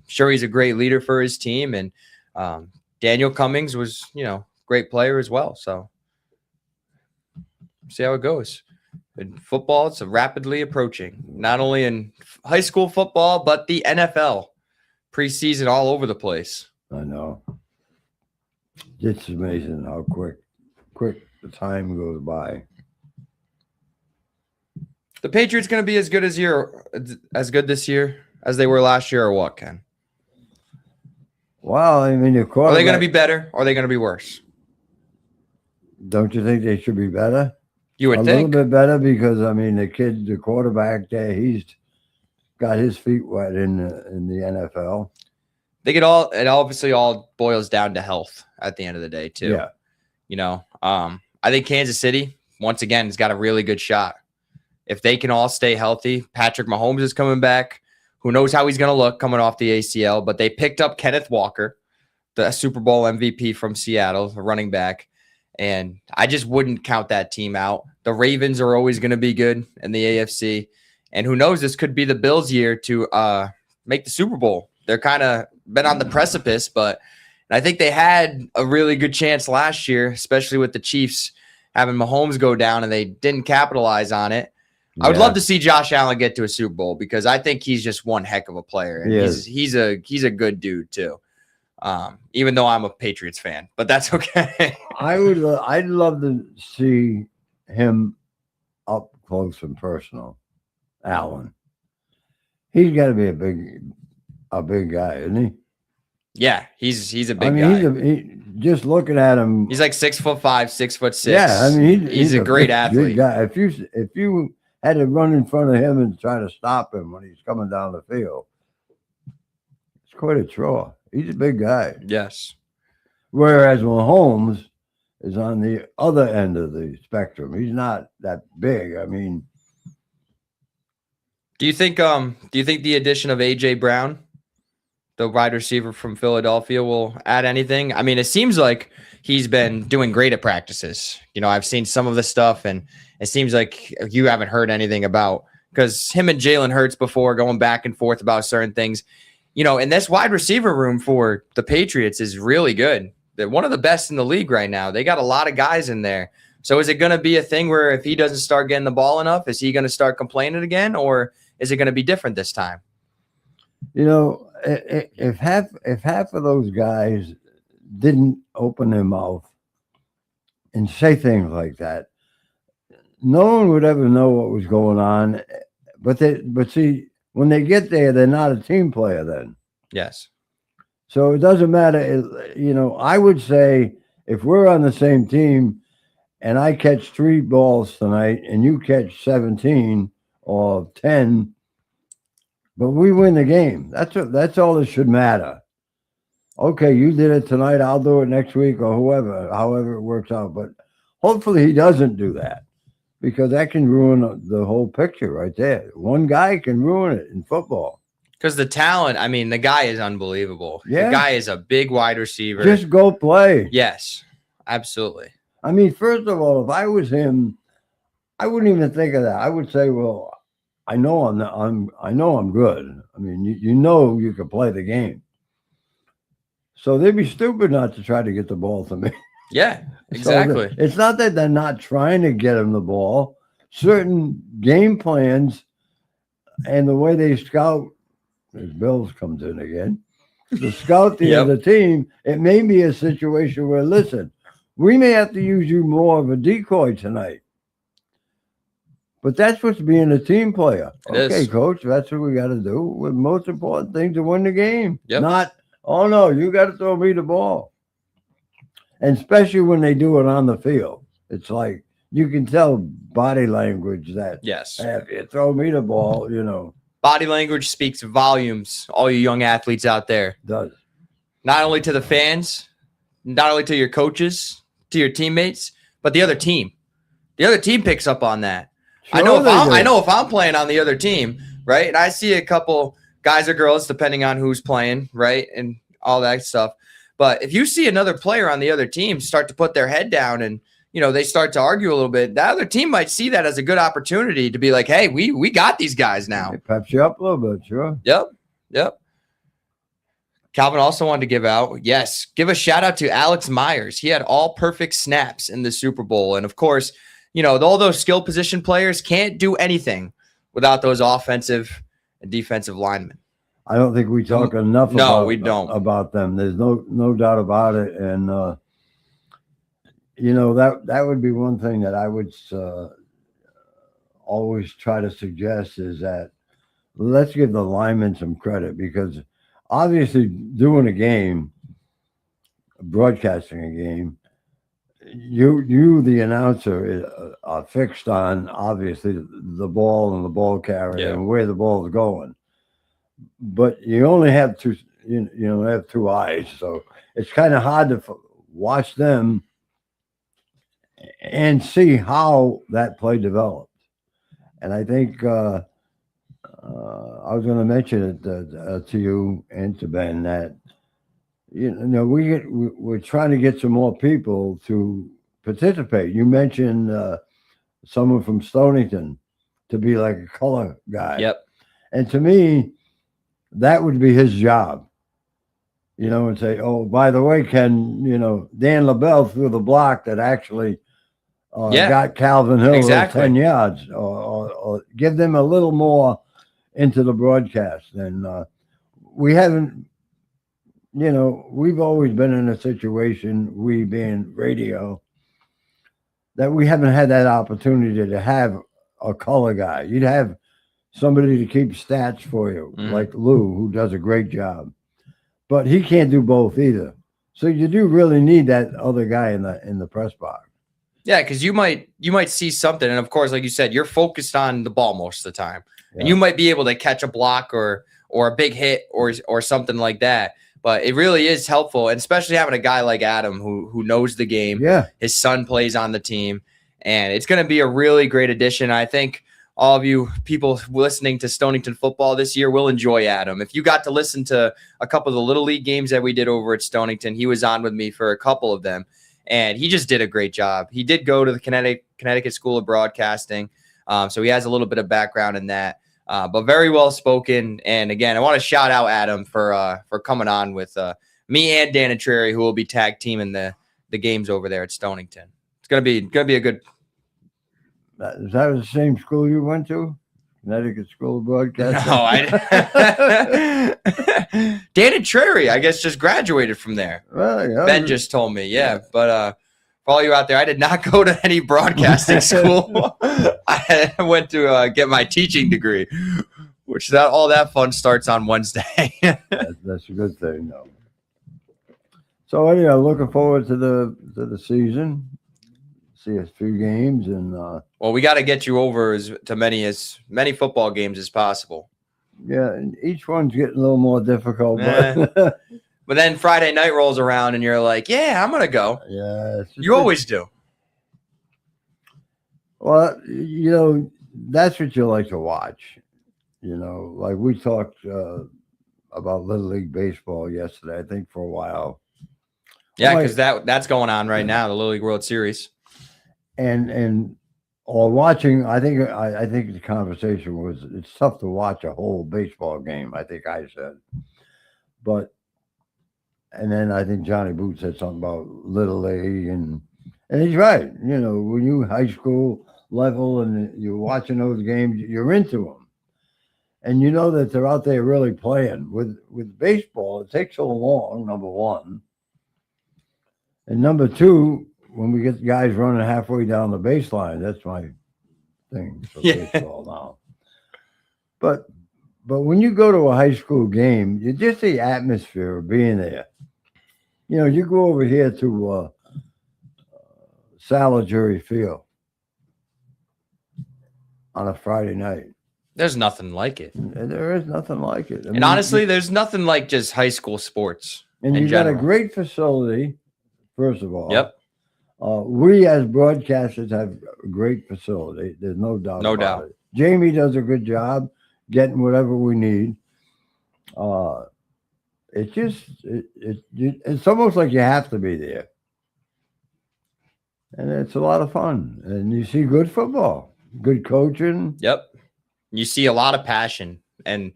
S2: Sure, he's a great leader for his team. And Daniel Cummings was, great player as well. So see how it goes. In football, it's rapidly approaching, not only in high school football, but the NFL. Preseason all over the place.
S3: I know. It's amazing how quick the time goes by.
S2: The Patriots going to be as good this year as they were last year, or what, Ken?
S3: Well, I mean,
S2: Are they going to be better, or are they going to be worse?
S3: Don't you think they should be better?
S2: You would
S3: a
S2: think.
S3: little bit better, because I mean, the quarterback there, he's got his feet wet in the NFL.
S2: It obviously all boils down to health at the end of the day, too.
S3: Yeah.
S2: I think Kansas City, once again, has got a really good shot. If they can all stay healthy, Patrick Mahomes is coming back. Who knows how he's going to look coming off the ACL, but they picked up Kenneth Walker, the Super Bowl MVP from Seattle, the running back. And I just wouldn't count that team out. The Ravens are always going to be good in the AFC. And who knows, this could be the Bills' year to make the Super Bowl. They're kind of been on the precipice, but I think they had a really good chance last year, especially with the Chiefs having Mahomes go down, and they didn't capitalize on it. I would love to see Josh Allen get to a Super Bowl, because I think he's just one heck of a player. And he's a good dude too. Even though I'm a Patriots fan, but that's okay.
S3: I'd love to see him up close and personal. Allen. He's got to be a big guy, isn't he?
S2: Yeah, he's a big guy.
S3: Just looking at him,
S2: he's like 6'5", 6'6".
S3: Yeah, I mean,
S2: he's a great athlete.
S3: Guy. If you had to run in front of him and try to stop him when he's coming down the field, it's quite a chore. He's a big guy.
S2: Yes.
S3: Whereas Mahomes is on the other end of the spectrum. He's not that big. I mean,
S2: do you think the addition of AJ Brown, the wide receiver from Philadelphia, will add anything? I mean, it seems like he's been doing great at practices. I've seen some of the stuff, and it seems like you haven't heard anything about, because him and Jalen Hurts before going back and forth about certain things. And this wide receiver room for the Patriots is really good. They're one of the best in the league right now. They got a lot of guys in there. So is it going to be a thing where if he doesn't start getting the ball enough, is he going to start complaining again, or is it going to be different this time?
S3: If half of those guys didn't open their mouth and say things like that, no one would ever know what was going on. But see, when they get there, they're not a team player then.
S2: Yes.
S3: So it doesn't matter. I would say if we're on the same team and I catch 3 balls tonight and you catch 17 or 10, but we win the game. That's all that should matter. Okay, you did it tonight. I'll do it next week, or however it works out. But hopefully he doesn't do that, because that can ruin the whole picture right there. One guy can ruin it in football.
S2: Because the talent, I mean, the guy is unbelievable.
S3: Yeah.
S2: The guy is a big wide receiver.
S3: Just go play.
S2: Yes, absolutely.
S3: I mean, first of all, if I was him, I wouldn't even think of that. I would say, well, I know I'm good. I mean, you know you can play the game. So they'd be stupid not to try to get the ball to me.
S2: Yeah,
S3: So
S2: exactly.
S3: it's not that they're not trying to get him the ball. Certain game plans and the way they scout, as Bills comes in again, to scout the
S2: Yep.
S3: other team, it may be a situation where, listen, we may have to use you more of a decoy tonight. But that's what's being a team player.
S2: It
S3: Okay,
S2: is.
S3: coach, that's what we got to do. The most important thing to win the game.
S2: Yep.
S3: Not, oh no, you got to throw me the ball. And especially when they do it on the field. It's like you can tell body language that
S2: Yes.
S3: hey, if you throw me the ball,
S2: Body language speaks volumes, all you young athletes out there.
S3: does.
S2: Not only to the fans, not only to your coaches, to your teammates, but the other team. The other team picks up on that. I know if I'm playing on the other team, right? And I see a couple guys or girls, depending on who's playing, right? And all that stuff. But if you see another player on the other team start to put their head down and, they start to argue a little bit, that other team might see that as a good opportunity to be like, hey, we got these guys now.
S3: It peps you up a little bit, sure.
S2: Yep. Calvin also wanted to give a shout out to Alex Myers. He had all perfect snaps in the Super Bowl. And of course, all those skill position players can't do anything without those offensive and defensive linemen.
S3: I don't think we talk enough
S2: we don't.
S3: about them. There's no doubt about it. And, that would be one thing that I would always try to suggest is that let's give the linemen some credit because obviously doing a game, broadcasting a game, you the announcer are fixed on obviously the ball and the ball carrier and where the ball is going. But you only have two eyes, so it's kind of hard to watch them and see how that play developed. And I think I was going to mention it to you and to Ben that we're trying to get some more people to participate. You mentioned someone from Stonington to be like a color guy.
S2: Yep.
S3: And to me, that would be his job. And say, oh, by the way, Ken, Dan LaBelle threw the block that actually got Calvin Hill 10 yards, or give them a little more into the broadcast. And we haven't, we've always been in a situation, we being radio, that we haven't had that opportunity to have a color guy. You'd have somebody to keep stats for you, like Lou, who does a great job. But he can't do both either. So you do really need that other guy in the press box.
S2: Yeah, because you might see something, and of course, like you said, you're focused on the ball most of the time, and you might be able to catch a block or a big hit or something like that. But it really is helpful, and especially having a guy like Adam who knows the game.
S3: Yeah,
S2: his son plays on the team, and it's going to be a really great addition. I think all of you people listening to Stonington football this year will enjoy Adam. If you got to listen to a couple of the Little League games that we did over at Stonington, he was on with me for a couple of them, and he just did a great job. He did go to the Connecticut School of Broadcasting, so he has a little bit of background in that, but very well spoken. And again, I want to shout out Adam for coming on with me and Dan and Trary, who will be tag teaming the games over there at Stonington. It's gonna be a good.
S3: Is that the same school you went to? Connecticut School of Broadcasting?
S2: No, Dan and Trary, I guess, just graduated from there.
S3: Well, yeah.
S2: Ben just told me, But for all you out there, I did not go to any broadcasting school. I went to get my teaching degree, which all that fun starts on Wednesday.
S3: That's a good thing, though. So anyway, looking forward to the season. See a few games and
S2: well, we got to get you over as many football games as possible.
S3: Yeah, and each one's getting a little more difficult. But,
S2: but then Friday night rolls around and you're like, yeah, I'm gonna go.
S3: Yeah,
S2: you always do.
S3: Well, you know, that's what you like to watch. You know, like we talked about Little League Baseball yesterday, I think for a while.
S2: Yeah,
S3: Like-
S2: because that's going on right now, the Little League World Series.
S3: And or watching, I think the conversation was it's tough to watch a whole baseball game, I think I said. And then I think Johnny Booth said something about Little League, and he's right. You know, when you high school level and you're watching those games, you're into them, and you know that they're out there really playing. With baseball, it takes so long. Number one, and number two, when we get guys running halfway down the baseline, that's my thing for
S2: Yeah.
S3: baseball now. But when you go to a high school game, you just the atmosphere of being there. You know, you go over here to Salaguri Field on a Friday night,
S2: There's nothing like it.
S3: and there is nothing like it. I mean,
S2: And honestly, there's nothing like just high school sports.
S3: and
S2: in
S3: you got a
S2: general.
S3: great facility, first of all.
S2: Yep.
S3: We as broadcasters have a great facility. There's no doubt.
S2: No
S3: about
S2: doubt.
S3: it. Jamie does a good job getting whatever we need. It's just it's almost like you have to be there, and it's a lot of fun. And you see good football, good coaching.
S2: Yep. You see a lot of passion and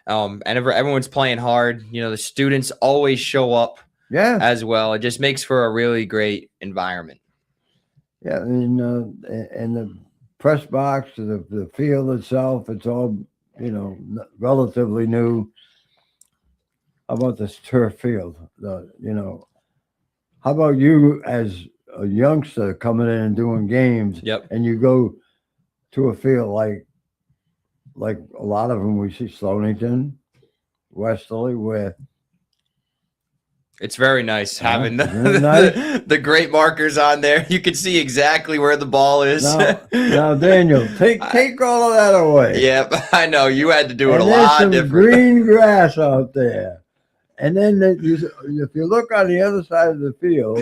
S2: everyone's playing hard. You know, the students always show up
S3: Yeah,
S2: as well. It just makes for a really great environment.
S3: yeah, and the press box, the field itself, it's all relatively new. How about this turf field? How about you as a youngster coming in and doing games,
S2: Yep.
S3: and you go to a field like a lot of them we see Stonington, Westerly, where
S2: It's very nice having the,
S3: very nice.
S2: the great markers on there. You can see exactly where the ball is.
S3: now Daniel, take all of that away.
S2: Yep, I know. You had to do it
S3: And
S2: a
S3: there's
S2: lot
S3: some
S2: different.
S3: green grass out there. And then if you look on the other side of the field,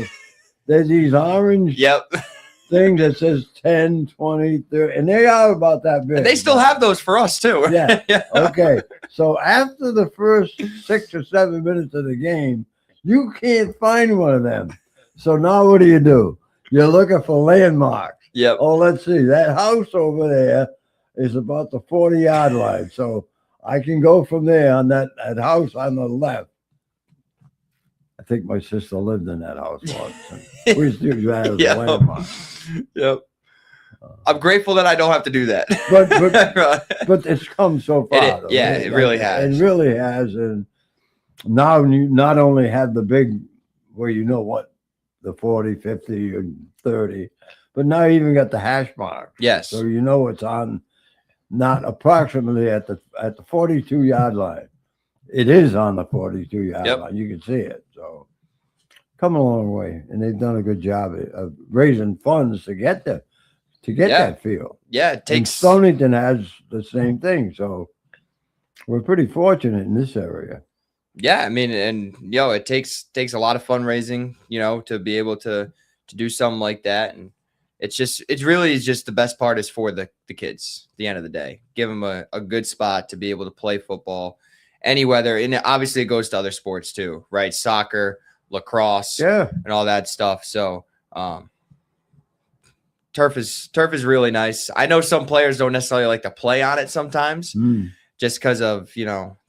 S3: there's these orange
S2: Yep.
S3: things that says 10, 20, 30, and they are about that big.
S2: And they still have those for us too.
S3: Yeah. Okay. So after the first 6 or 7 minutes of the game, you can't find one of them. So now what do? You're looking for landmarks.
S2: Yep.
S3: Oh, let's see. That house over there is about the 40-yard line. So I can go from there on that house on the left. I think my sister lived in that house once. And we used to use that as a
S2: Yep.
S3: landmark.
S2: Yep. I'm grateful that I don't have to do that.
S3: But it's come so far. Though.
S2: Yeah, it really has.
S3: It really has. And now you not only have the big, where you know what, the 40, 50, and 30, but now you even got the hash mark.
S2: Yes.
S3: So you know it's on, not approximately at the 42-yard line. It is on the 42-yard
S2: Yep.
S3: line. You can see it. So come a long way, and they've done a good job of raising funds to get there,
S2: Yeah.
S3: that field.
S2: Yeah, it
S3: And
S2: takes
S3: Stonington has the same thing. So we're pretty fortunate in this area.
S2: yeah, I mean, and it takes a lot of fundraising, to be able to do something like that. And it's really the best part is for the kids at the end of the day. Give them a good spot to be able to play football any weather. And obviously it goes to other sports too, right? Soccer, lacrosse,
S3: Yeah.
S2: and all that stuff. So turf is really nice. I know some players don't necessarily like to play on it sometimes just because of,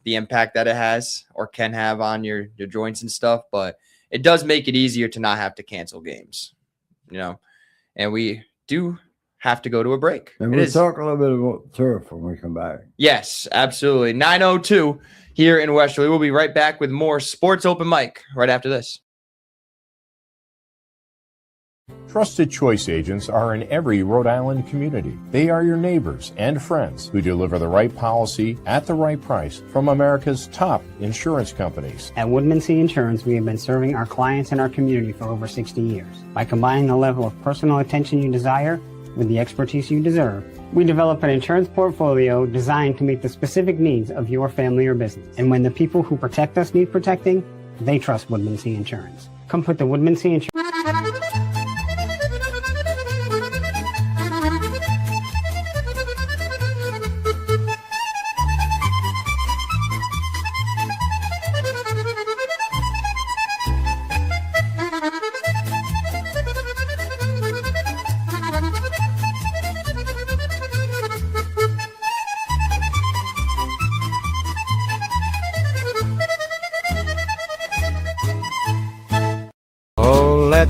S2: the impact that it has or can have on your joints and stuff. But it does make it easier to not have to cancel games, and we do have to go to a break.
S3: And
S2: It
S3: we'll
S2: is.
S3: talk a little bit about turf when we come back.
S2: Yes, absolutely. 9:02 here in Westerly. We'll be right back with more Sports Open Mic right after this.
S4: Trusted Choice agents are in every Rhode Island community. They are your neighbors and friends who deliver the right policy at the right price from America's top insurance companies.
S5: At Woodman C Insurance, we have been serving our clients and our community for over 60 years. By combining the level of personal attention you desire with the expertise you deserve, we develop an insurance portfolio designed to meet the specific needs of your family or business. And when the people who protect us need protecting, they trust Woodman C Insurance. Come put the Woodman C Insurance.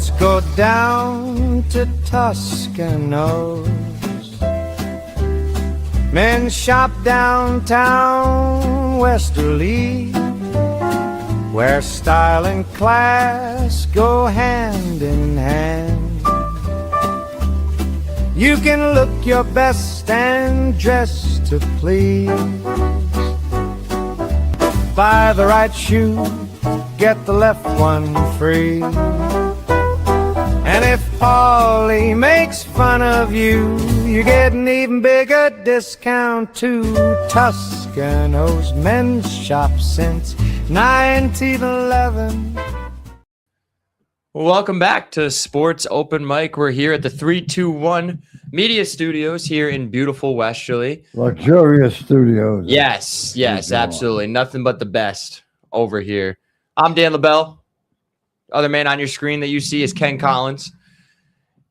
S1: Boats go down to Tuscanoes. Men shop downtown Westerly, where style and class go hand in hand. You can look your best and dress to please. Buy the right shoe, get the left one free. And if Paulie makes fun of you, you get an even bigger discount too. Tuscano's Men's Shop since 1911.
S2: Welcome back to Sports Open Mic. We're here at the 321 Media Studios here in beautiful Westerly.
S3: Luxurious studios.
S2: Yes, absolutely. Nothing but the best over here. I'm Dan LaBelle. Other man on your screen that you see is Ken Collins.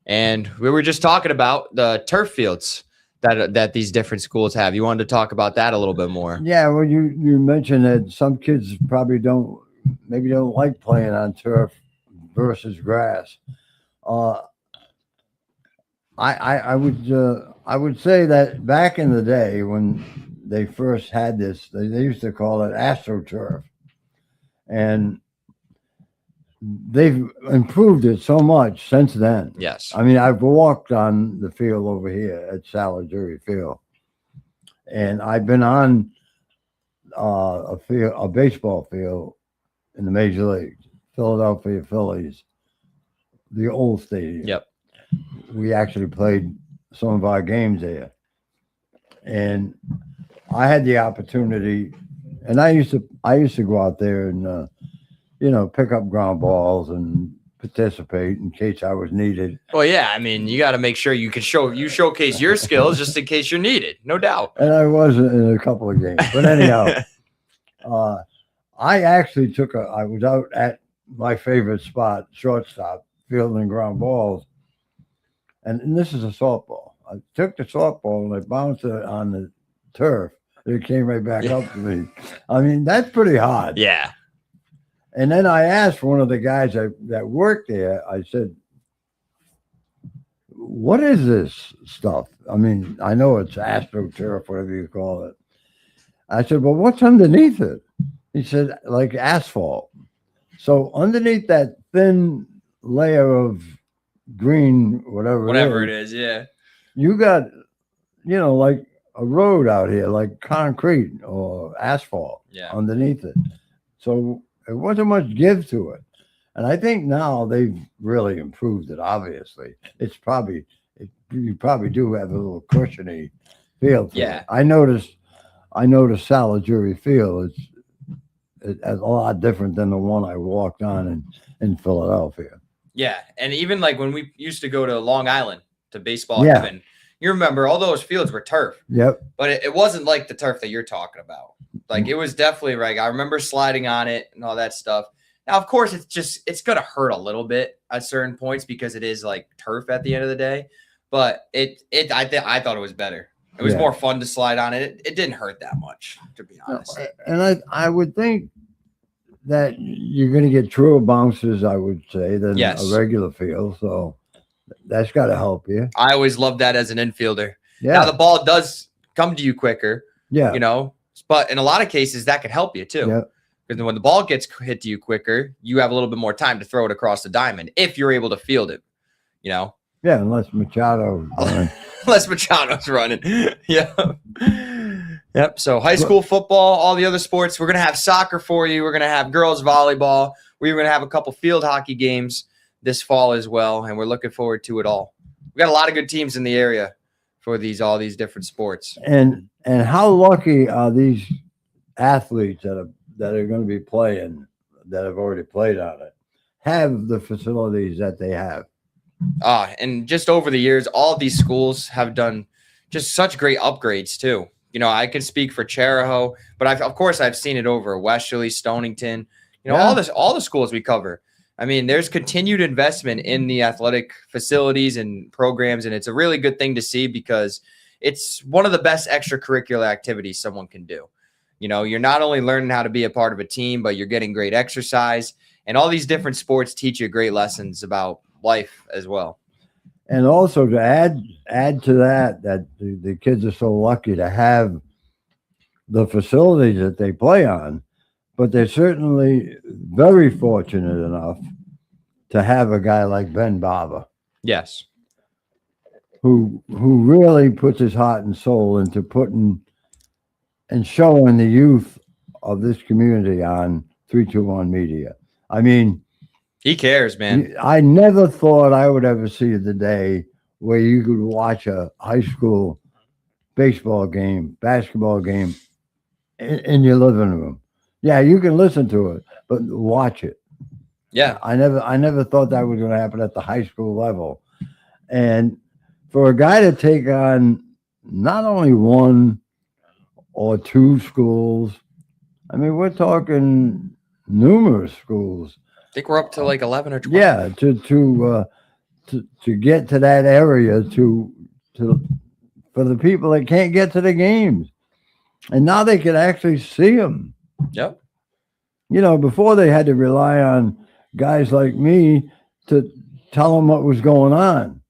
S2: And we were just talking about the turf fields that these different schools have. You wanted to talk about that a little bit more.
S3: Yeah, well, you mentioned that some kids probably don't like playing on turf versus grass. I would say that back in the day when they first had this, they used to call it AstroTurf, and they've improved it so much since then.
S2: Yes.
S3: I mean, I've walked on the field over here at Salazuri Field, and I've been on a baseball field in the major leagues, Philadelphia Phillies, the old stadium.
S2: Yep.
S3: We actually played some of our games there, and I had the opportunity, and I used to go out there and pick up ground balls and participate in case I was needed.
S2: Well, yeah, I mean, you got to make sure you showcase your skills just in case you're needed, no doubt.
S3: And I was in a couple of games, but anyhow, I actually I was out at my favorite spot, shortstop, fielding ground balls, and this is a softball. I took the softball and I bounced it on the turf. It came right back up to me. I mean, that's pretty hard.
S2: Yeah.
S3: And then I asked one of the guys that worked there, I said, what is this stuff? I mean, I know it's AstroTurf, whatever you call it. I said, well, what's underneath it? He said, like asphalt. So underneath that thin layer of green, whatever
S2: it is, yeah.
S3: you got, like a road out here, like concrete or asphalt underneath it. So there wasn't much give to it. And I think now they've really improved it, obviously. You probably do have a little cushiony feel to it. I noticed Salazuri Field it's a lot different than the one I walked on in Philadelphia.
S2: Yeah, and even like when we used to go to Long Island to baseball heaven, you remember all those fields were turf.
S3: Yep.
S2: But it wasn't like the turf that you're talking about. Like it was definitely like I remember sliding on it and all that stuff. Now, of course, it's gonna hurt a little bit at certain points because it is like turf at the end of the day. But I thought it was better. It was more fun to slide on it. It didn't hurt that much, to be honest.
S3: And I would think that you're going to get truer bounces, I would say, than a regular field. So that's got to help you.
S2: I always loved that as an infielder.
S3: Yeah.
S2: Now the ball does come to you quicker.
S3: Yeah.
S2: But in a lot of cases that could help you too.
S3: Yeah.
S2: Because when the ball gets hit to you quicker, you have a little bit more time to throw it across the diamond if you're able to field it.
S3: Yeah, unless Machado.
S2: Unless Machado's running. Yep. So high school football, all the other sports. We're going to have soccer for you. We're going to have girls volleyball. We're going to have a couple field hockey games this fall as well. And we're looking forward to it all. We got a lot of good teams in the area for all these different sports.
S3: And how lucky are these athletes that are going to be playing, that have already played on it, have the facilities that they have?
S2: And just over the years, all of these schools have done just such great upgrades too. I can speak for Charahoe, but of course I've seen it over Westerly, Stonington, all the schools we cover. I mean, there's continued investment in the athletic facilities and programs, and it's a really good thing to see because it's one of the best extracurricular activities someone can do. You're not only learning how to be a part of a team, but you're getting great exercise, and all these different sports teach you great lessons about life as well.
S3: And also to add to that the kids are so lucky to have the facilities that they play on, but they're certainly very fortunate enough to have a guy like Ben Barber,
S2: Yes.
S3: who really puts his heart and soul into putting and showing the youth of this community on 321 Media. I mean,
S2: He cares, man.
S3: I never thought I would ever see the day where you could watch a high school baseball game, basketball game in your living room. Yeah, you can listen to it, but watch it.
S2: Yeah.
S3: I never thought that was going to happen at the high school level. And for a guy to take on not only one or two schools, I mean, we're talking numerous schools.
S2: I think we're up to like 11 or 12.
S3: Yeah, to get to that area to for the people that can't get to the games, and now they can actually see them.
S2: Yep.
S3: You know, before they had to rely on guys like me to tell them what was going on.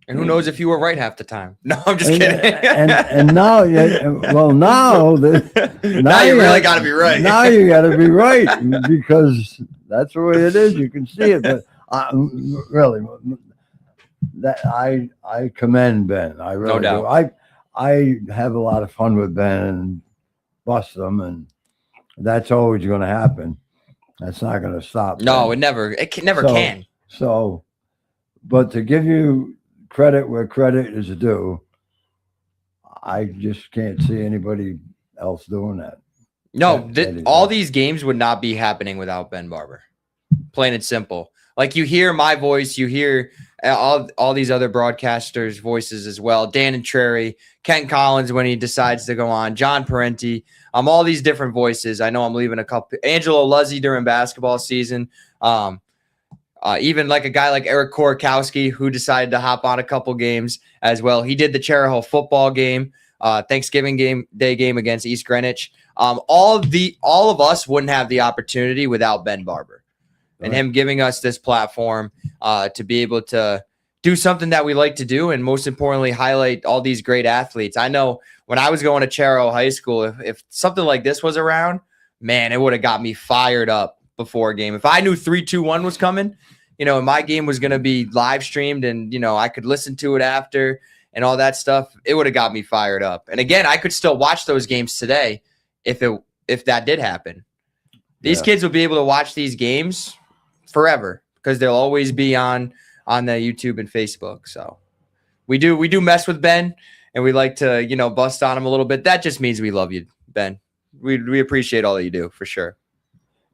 S2: And who knows if you were right half the time? No, I'm just
S3: And,
S2: kidding.
S3: and now, well, now
S2: now you really got to be right.
S3: Now you got to be right because that's the way it is. You can see it, but really, that I commend Ben. I really
S2: No doubt.
S3: do. I have a lot of fun with Ben and bust them, and that's always going to happen. That's not going to stop.
S2: No,
S3: Ben.
S2: it never
S3: So-
S2: can.
S3: So, but to give you credit where credit is due, I just can't see anybody else doing that.
S2: No,
S3: that is
S2: all
S3: it.
S2: these games would not be happening without Ben Barber. Plain and simple. Like you hear my voice, you hear all these other broadcasters' voices as well. Dan and Trary, Ken Collins when he decides to go on, John Parenti, all these different voices. I know I'm leaving a couple. Angelo Luzzi during basketball season. Even like a guy like Eric Korakowski who decided to hop on a couple games as well. He did the Charahoe football game, Thanksgiving Day game against East Greenwich. All of us wouldn't have the opportunity without Ben Barber and him giving us this platform to be able to do something that we like to do, and most importantly, highlight all these great athletes. I know when I was going to Charahoe High School, if something like this was around, man, it would have got me fired up before a game. If I knew 3-2-1 was coming, and my game was going to be live streamed and, I could listen to it after and all that stuff, it would have got me fired up. And again, I could still watch those games today if that did happen. These kids will be able to watch these games forever because they'll always be on the YouTube and Facebook. So we do mess with Ben, and we like to, bust on him a little bit. That just means we love you, Ben. We appreciate all that you do for sure.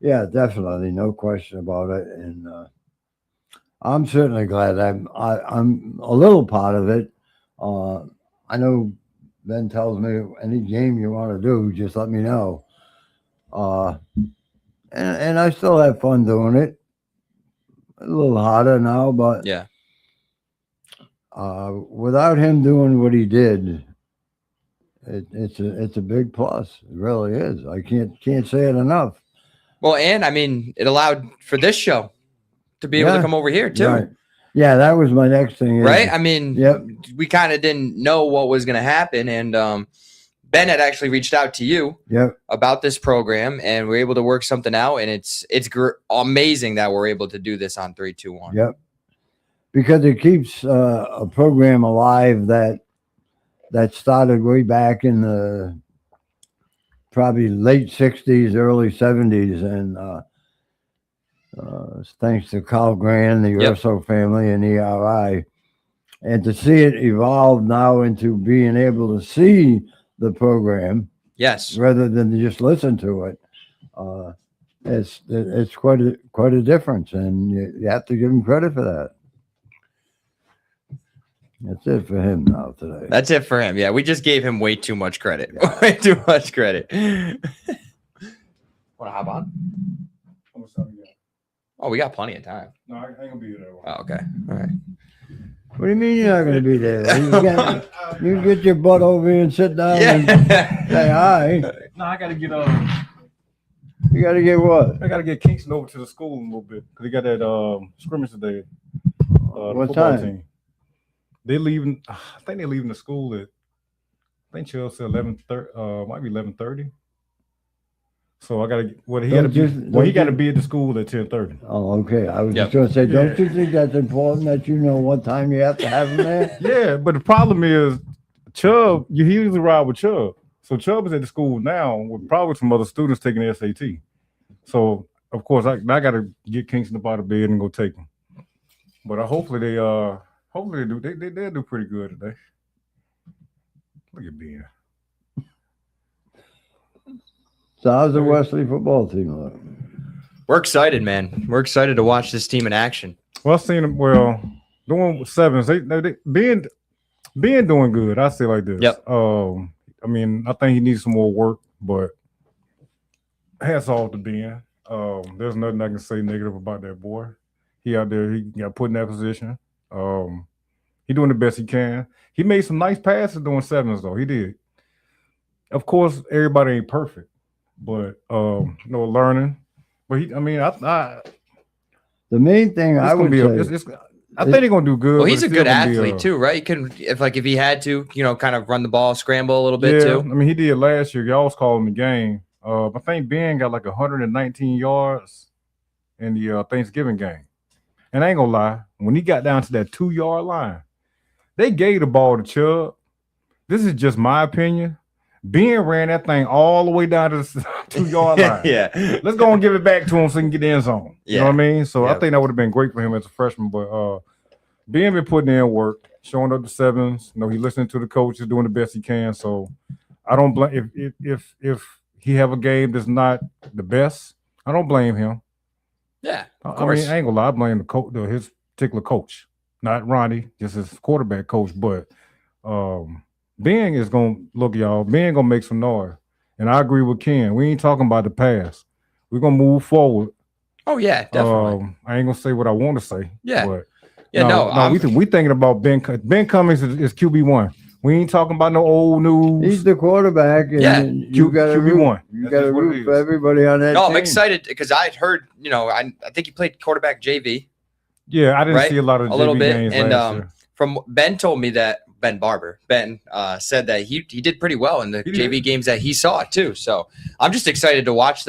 S3: Yeah, definitely, no question about it. And I'm certainly glad I'm a little part of it. I know Ben tells me any game you want to do, just let me know. And I still have fun doing it. A little harder now, but
S2: Yeah.
S3: without him doing what he did, it's a big plus. It really is. I can't say it enough.
S2: Well, and I mean, it allowed for this show to be able to
S3: Yeah.
S2: come over here too.
S3: Right. Yeah, that was my next thing.
S2: Right? I mean,
S3: Yep.
S2: we kind of didn't know what was going to happen. And Ben had actually reached out to you
S3: Yep.
S2: about this program, and we're able to work something out. And it's amazing that we're able to do this on 3-2-1.
S3: Yep. Because it keeps a program alive that started way back in the probably late 60s, early 70s. And thanks to Carl Grand, the
S2: Yep.
S3: Urso family, and ERI. And to see it evolve now into being able to see the program
S2: Yes.
S3: rather than just listen to it, it's quite a difference, and you have to give him credit for that. That's it for him now today.
S2: That's it for him. Yeah, we just gave him way too much credit. Way too much credit. Want to hop on?
S6: How much time you got?
S2: Oh, we got plenty of time.
S6: No, I ain't gonna be there.
S2: Oh, okay. All right.
S3: What do you mean you're not going to be there? You get your butt over here and sit down and
S2: Yeah.
S3: say hi.
S6: No, I gotta get
S3: You got to get what?
S6: I gotta get Kingston over to the school a little bit because they got that scrimmage today. The
S3: What
S6: football
S3: time?
S6: team. They leaving. I think they're leaving the school at. I think Chubb said 11:30. Might be 11:30. So I gotta. Well, he
S3: Don't
S6: gotta be.
S3: just-
S6: Well, he
S3: don't
S6: gotta
S3: just-
S6: be at the school at 10:30.
S3: Oh, okay. I was
S2: Yep.
S3: just going to say, don't
S6: Yeah.
S3: you think that's important that you know what time you have to have him there?
S6: Yeah, but the problem is, Chubb. He usually ride with Chubb. So Chubb is at the school now with probably some other students taking the SAT. So of course I gotta get Kingston up out of bed and go take him. But hopefully they do they'll do pretty good today. Look at Ben.
S3: So how's the Wesley football team look?
S2: We're excited, man. We're excited to watch this team in action.
S6: Well, I've seen them. Well, doing sevens. They being doing good. I say like this.
S2: Yep.
S6: I mean, I think he needs some more work, but hats off to Ben. There's nothing I can say negative about that boy. He out there. He got put in that position. He doing the best he can. He made some nice passes doing sevens though. He did. Of course, everybody ain't perfect, but learning. But I
S3: The main thing I would say,
S6: I think they're gonna do good.
S2: Well,
S6: but
S2: he's a
S6: it's
S2: good
S6: still gonna be
S2: athlete too, right? He can, if he had to, kind of run the ball, scramble a little bit
S6: yeah,
S2: too.
S6: I mean, he did last year. Y'all was calling the game. I think Ben got like 119 yards in the Thanksgiving game. And I ain't gonna lie, when he got down to that 2-yard line, they gave the ball to Chubb. This is just my opinion. Ben ran that thing all the way down to the 2-yard line.
S2: Yeah.
S6: Let's go and give it back to him so he can get the end zone. You know
S2: Yeah.
S6: what I mean? So
S2: Yeah.
S6: I think that would have been great for him as a freshman. But Ben been putting in work, showing up the sevens. He listening to the coaches, doing the best he can. So I don't blame if he have a game that's not the best. I don't blame him.
S2: Yeah. Of
S6: I
S2: course.
S6: mean, I ain't gonna lie, I blame the coach, his particular coach, not Ronnie, just his quarterback coach. But Ben is gonna look, y'all. Ben gonna make some noise, and I agree with Ken. We ain't talking about the past. We're gonna move forward.
S2: Oh yeah, definitely.
S6: I ain't gonna say what I want to say.
S2: Yeah.
S6: But
S2: Yeah, no,
S6: we thinking about Ben. Ben Cummings is QB1. We ain't talking about no old news.
S3: he's the quarterback, and
S2: Yeah.
S3: you got to
S6: QB1.
S3: You
S6: That's
S3: got to
S6: just what it
S3: root for
S6: is.
S3: everybody on that
S2: No, I'm
S3: team.
S2: excited because I'd heard, I think he played quarterback JV
S6: Yeah, I didn't
S2: Right?
S6: see a lot of
S2: a little
S6: JV
S2: bit,
S6: games
S2: and
S6: last year.
S2: from Ben told me that Ben Barber said that he did pretty well in the
S6: He did.
S2: JV games that he saw too. So I'm just excited to watch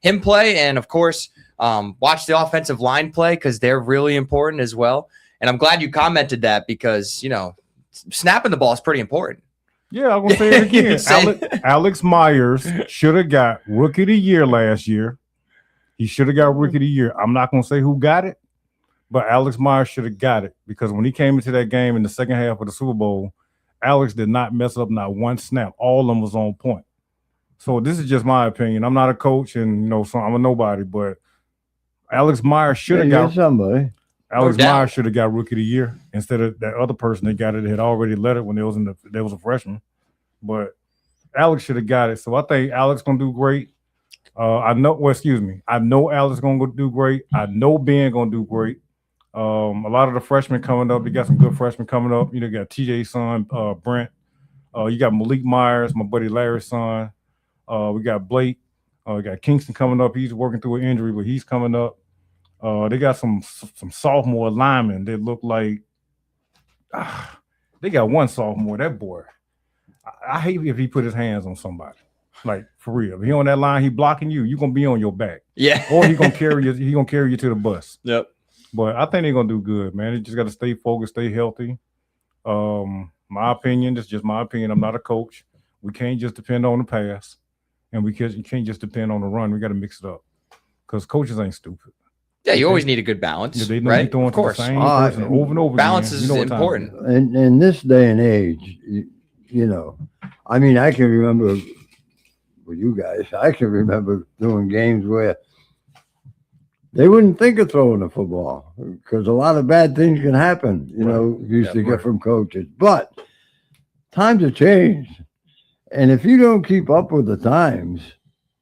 S2: him play, and of course watch the offensive line play because they're really important as well. And I'm glad you commented that because snapping the ball is pretty important.
S6: Yeah, I'm gonna say it again.
S2: Say-
S6: Alex Myers should have got Rookie of the Year last year. He should have got Rookie of the Year. I'm not gonna say who got it, but Alex Myers should have got it because when he came into that game in the second half of the Super Bowl, Alex did not mess up not one snap. All of them was on point. So this is just my opinion. I'm not a coach, and so I'm a nobody, but Alex Myers should have
S3: you're
S6: got
S3: somebody.
S6: Alex
S2: No doubt.
S6: Myers should have got Rookie of the Year instead of that other person that got it had already led it when they was a freshman. But Alex should have got it. So I think Alex gonna do great. I know Alex gonna go do great. I know Ben gonna do great. A lot of the freshmen coming up, they got some good freshmen coming up. You got TJ's son, Brent. You got Malik Myers, my buddy Larry's son. We got Blake. We got Kingston coming up. He's working through an injury, but he's coming up. They got some sophomore linemen that look like they got one sophomore. That boy, I hate if he put his hands on somebody. Like for real, if he on that line, he blocking you. You gonna be on your back,
S2: Yeah.
S6: or he gonna carry you. He gonna carry you to the bus.
S2: Yep.
S6: But I think they're gonna do good, man. They just got to stay focused, stay healthy. My opinion, this is just my opinion. I'm not a coach. We can't just depend on the pass, and you can't just depend on the run. We got to mix it up because coaches ain't stupid.
S2: Yeah, you always need a good balance,
S6: Yeah, they know
S2: right?
S6: you're throwing
S2: Of
S6: to the
S2: course.
S6: same person over and over
S2: Balance
S6: again.
S2: is
S6: You know what time it
S2: important.
S3: In this day and age, I mean, I can remember with you guys, I can remember doing games where they wouldn't think of throwing the football because a lot of bad things can happen, used to get from coaches. But times have changed. And if you don't keep up with the times,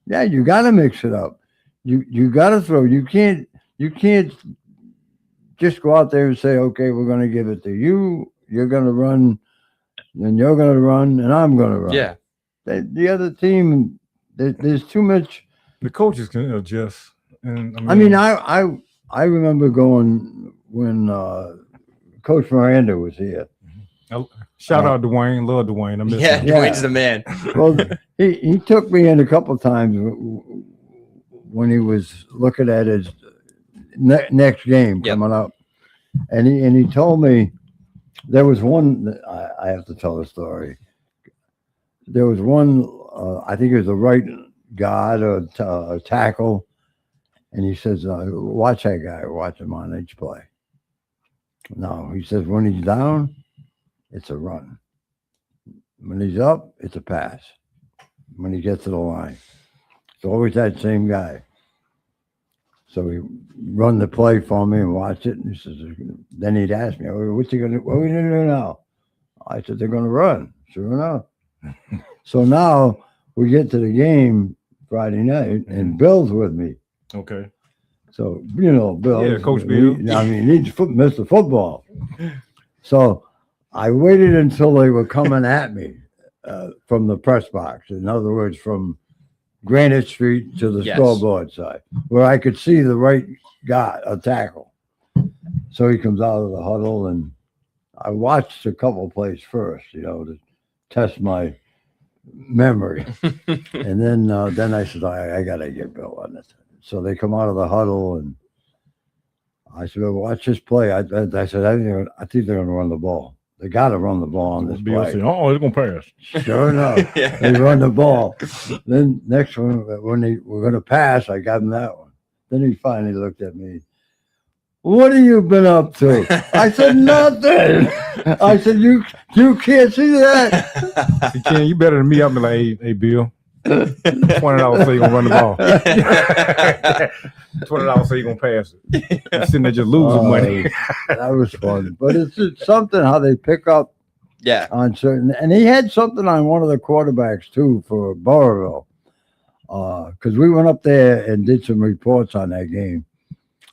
S3: yeah, you got to mix it up. You got to throw. You can't just go out there and say, okay, we're going to give it to you. You're going to run, and you're going to run, and I'm going to run.
S2: Yeah.
S3: The other team, there's too much.
S6: The coaches can adjust. And
S3: I remember going when Coach Miranda was here.
S6: Shout out Dwayne, love Dwayne. I miss
S2: Yeah,
S6: him.
S3: Yeah.
S2: Dwayne's the man.
S3: Well, he took me in a couple times when he was looking at his next game
S2: Yep.
S3: coming up, and he told me there was one. I have to tell the story. There was one. I think it was a right guard or a tackle, and he says, "Watch that guy. Watch him on each play." No, he says when he's down, it's a run. When he's up, it's a pass. When he gets to the line, it's always that same guy. So he run the play for me and watch it. And he says, then he'd ask me, "Oh, what's he gonna? What are we gonna do now?" I said, "They're gonna run." Sure enough. So now we get to the game Friday night, and Bill's with me.
S6: Okay.
S3: So Bill.
S6: Yeah, Coach Bill.
S3: I mean, he's Mr. Football. So I waited until they were coming at me from the press box. In other words, from Granite Street to the
S2: Yes.
S3: scoreboard side, where I could see the right guy, a tackle. So he comes out of the huddle, and I watched a couple plays first, to test my memory. And then I said, I got to get Bill on this. So they come out of the huddle, and I said, "Well, watch this play." I said, I think they're going to run the ball. They got to run the ball on this
S6: Bill
S3: play.
S6: said, "Oh, it's gonna pass."
S3: Sure enough, they run the ball. Then next one, when they were going to pass, I got him that one. Then he finally looked at me. "What have you been up to?" I said, "Nothing." I said, "You can't see that."
S6: See, Ken, you better than me. I'll be like, hey Bill, $20 so you gonna run the ball. $20 so you gonna pass it. You're sitting there just losing money.
S3: That was fun. But it's just something how they pick up
S2: Yeah.
S3: on certain, and he had something on one of the quarterbacks too for Burrville, because we went up there and did some reports on that game,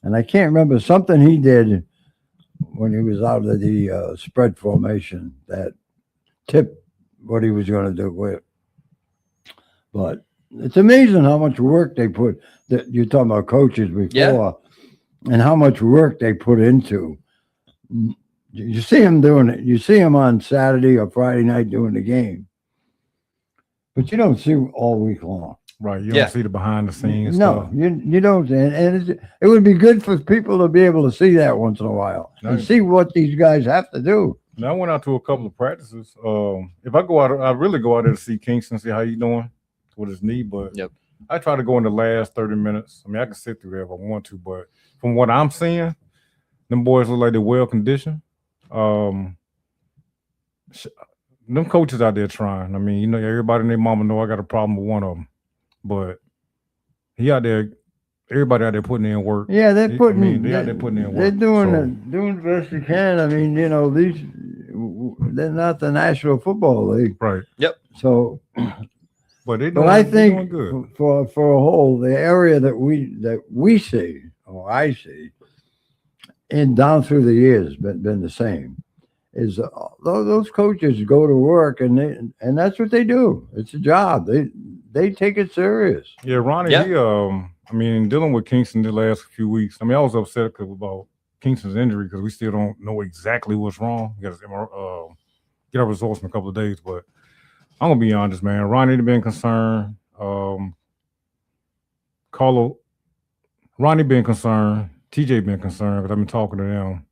S3: and I can't remember something he did when he was out of the spread formation that tipped what he was going to do with. But it's amazing how much work they put. That you're talking about coaches before,
S2: Yeah.
S3: and how much work they put into. You see him doing it. You see him on Saturday or Friday night doing the game, but you don't see him all week long.
S6: Right. You
S2: Yeah.
S6: don't see the behind the scenes
S3: No,
S6: stuff.
S3: you don't. And it would be good for people to be able to see that once in a while and
S6: Right.
S3: see what these guys have to do.
S6: Now I went out to a couple of practices. If I go out, I really go out there to see Kingston, see how he's doing with his knee. But
S2: Yep.
S6: I try to go in the last 30 minutes. I mean, I can sit through there if I want to, but from what I'm seeing, them boys look like they're well conditioned. Them coaches out there trying. I mean, everybody and their mama know I got a problem with one of them, but he out there. Everybody out there putting in work.
S3: Yeah, they're
S6: I
S3: putting.
S6: mean, they out there putting in work.
S3: They're doing
S6: so-
S3: doing the best they can. I mean, they're not the National Football League,
S6: right.
S3: so.
S6: But they doing,
S3: But I
S6: they doing
S3: think
S6: good.
S3: for a whole, the area that we see, or I see, and down through the years been the same, is those coaches go to work and that's what they do. It's a job. They take it serious.
S6: Yeah, Ronnie.
S2: Yeah.
S6: He, I mean, dealing with Kingston the last few weeks. I mean, I was upset about Kingston's injury because we still don't know exactly what's wrong. We got to get our results in a couple of days, but I'm gonna be honest, man. Ronnie been concerned. Ronnie been concerned. TJ been concerned because I've been talking to them.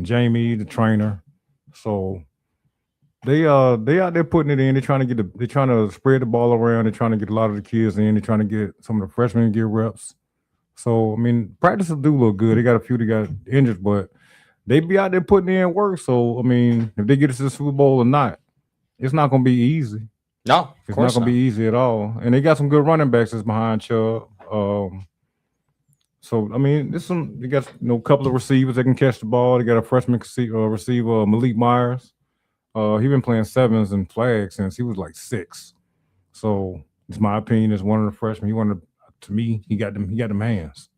S6: Jamie, the trainer. So they out there putting it in. They're trying to spread the ball around. They're trying to get a lot of the kids in. They're trying to get some of the freshmen to get reps. So I mean, practices do look good. They got a few that got injured, but they be out there putting in work. So I mean, if they get us to the Super Bowl or not, it's not going to be easy.
S2: No, of
S6: It's not
S2: course
S6: going to be easy at all. And they got some good running backs that's behind Chubb. So I mean, they got a couple of receivers that can catch the ball. They got a freshman receiver, Malik Myers. He been playing sevens and flags since he was like 6. So it's my opinion as one of the freshmen. To me, he got them hands.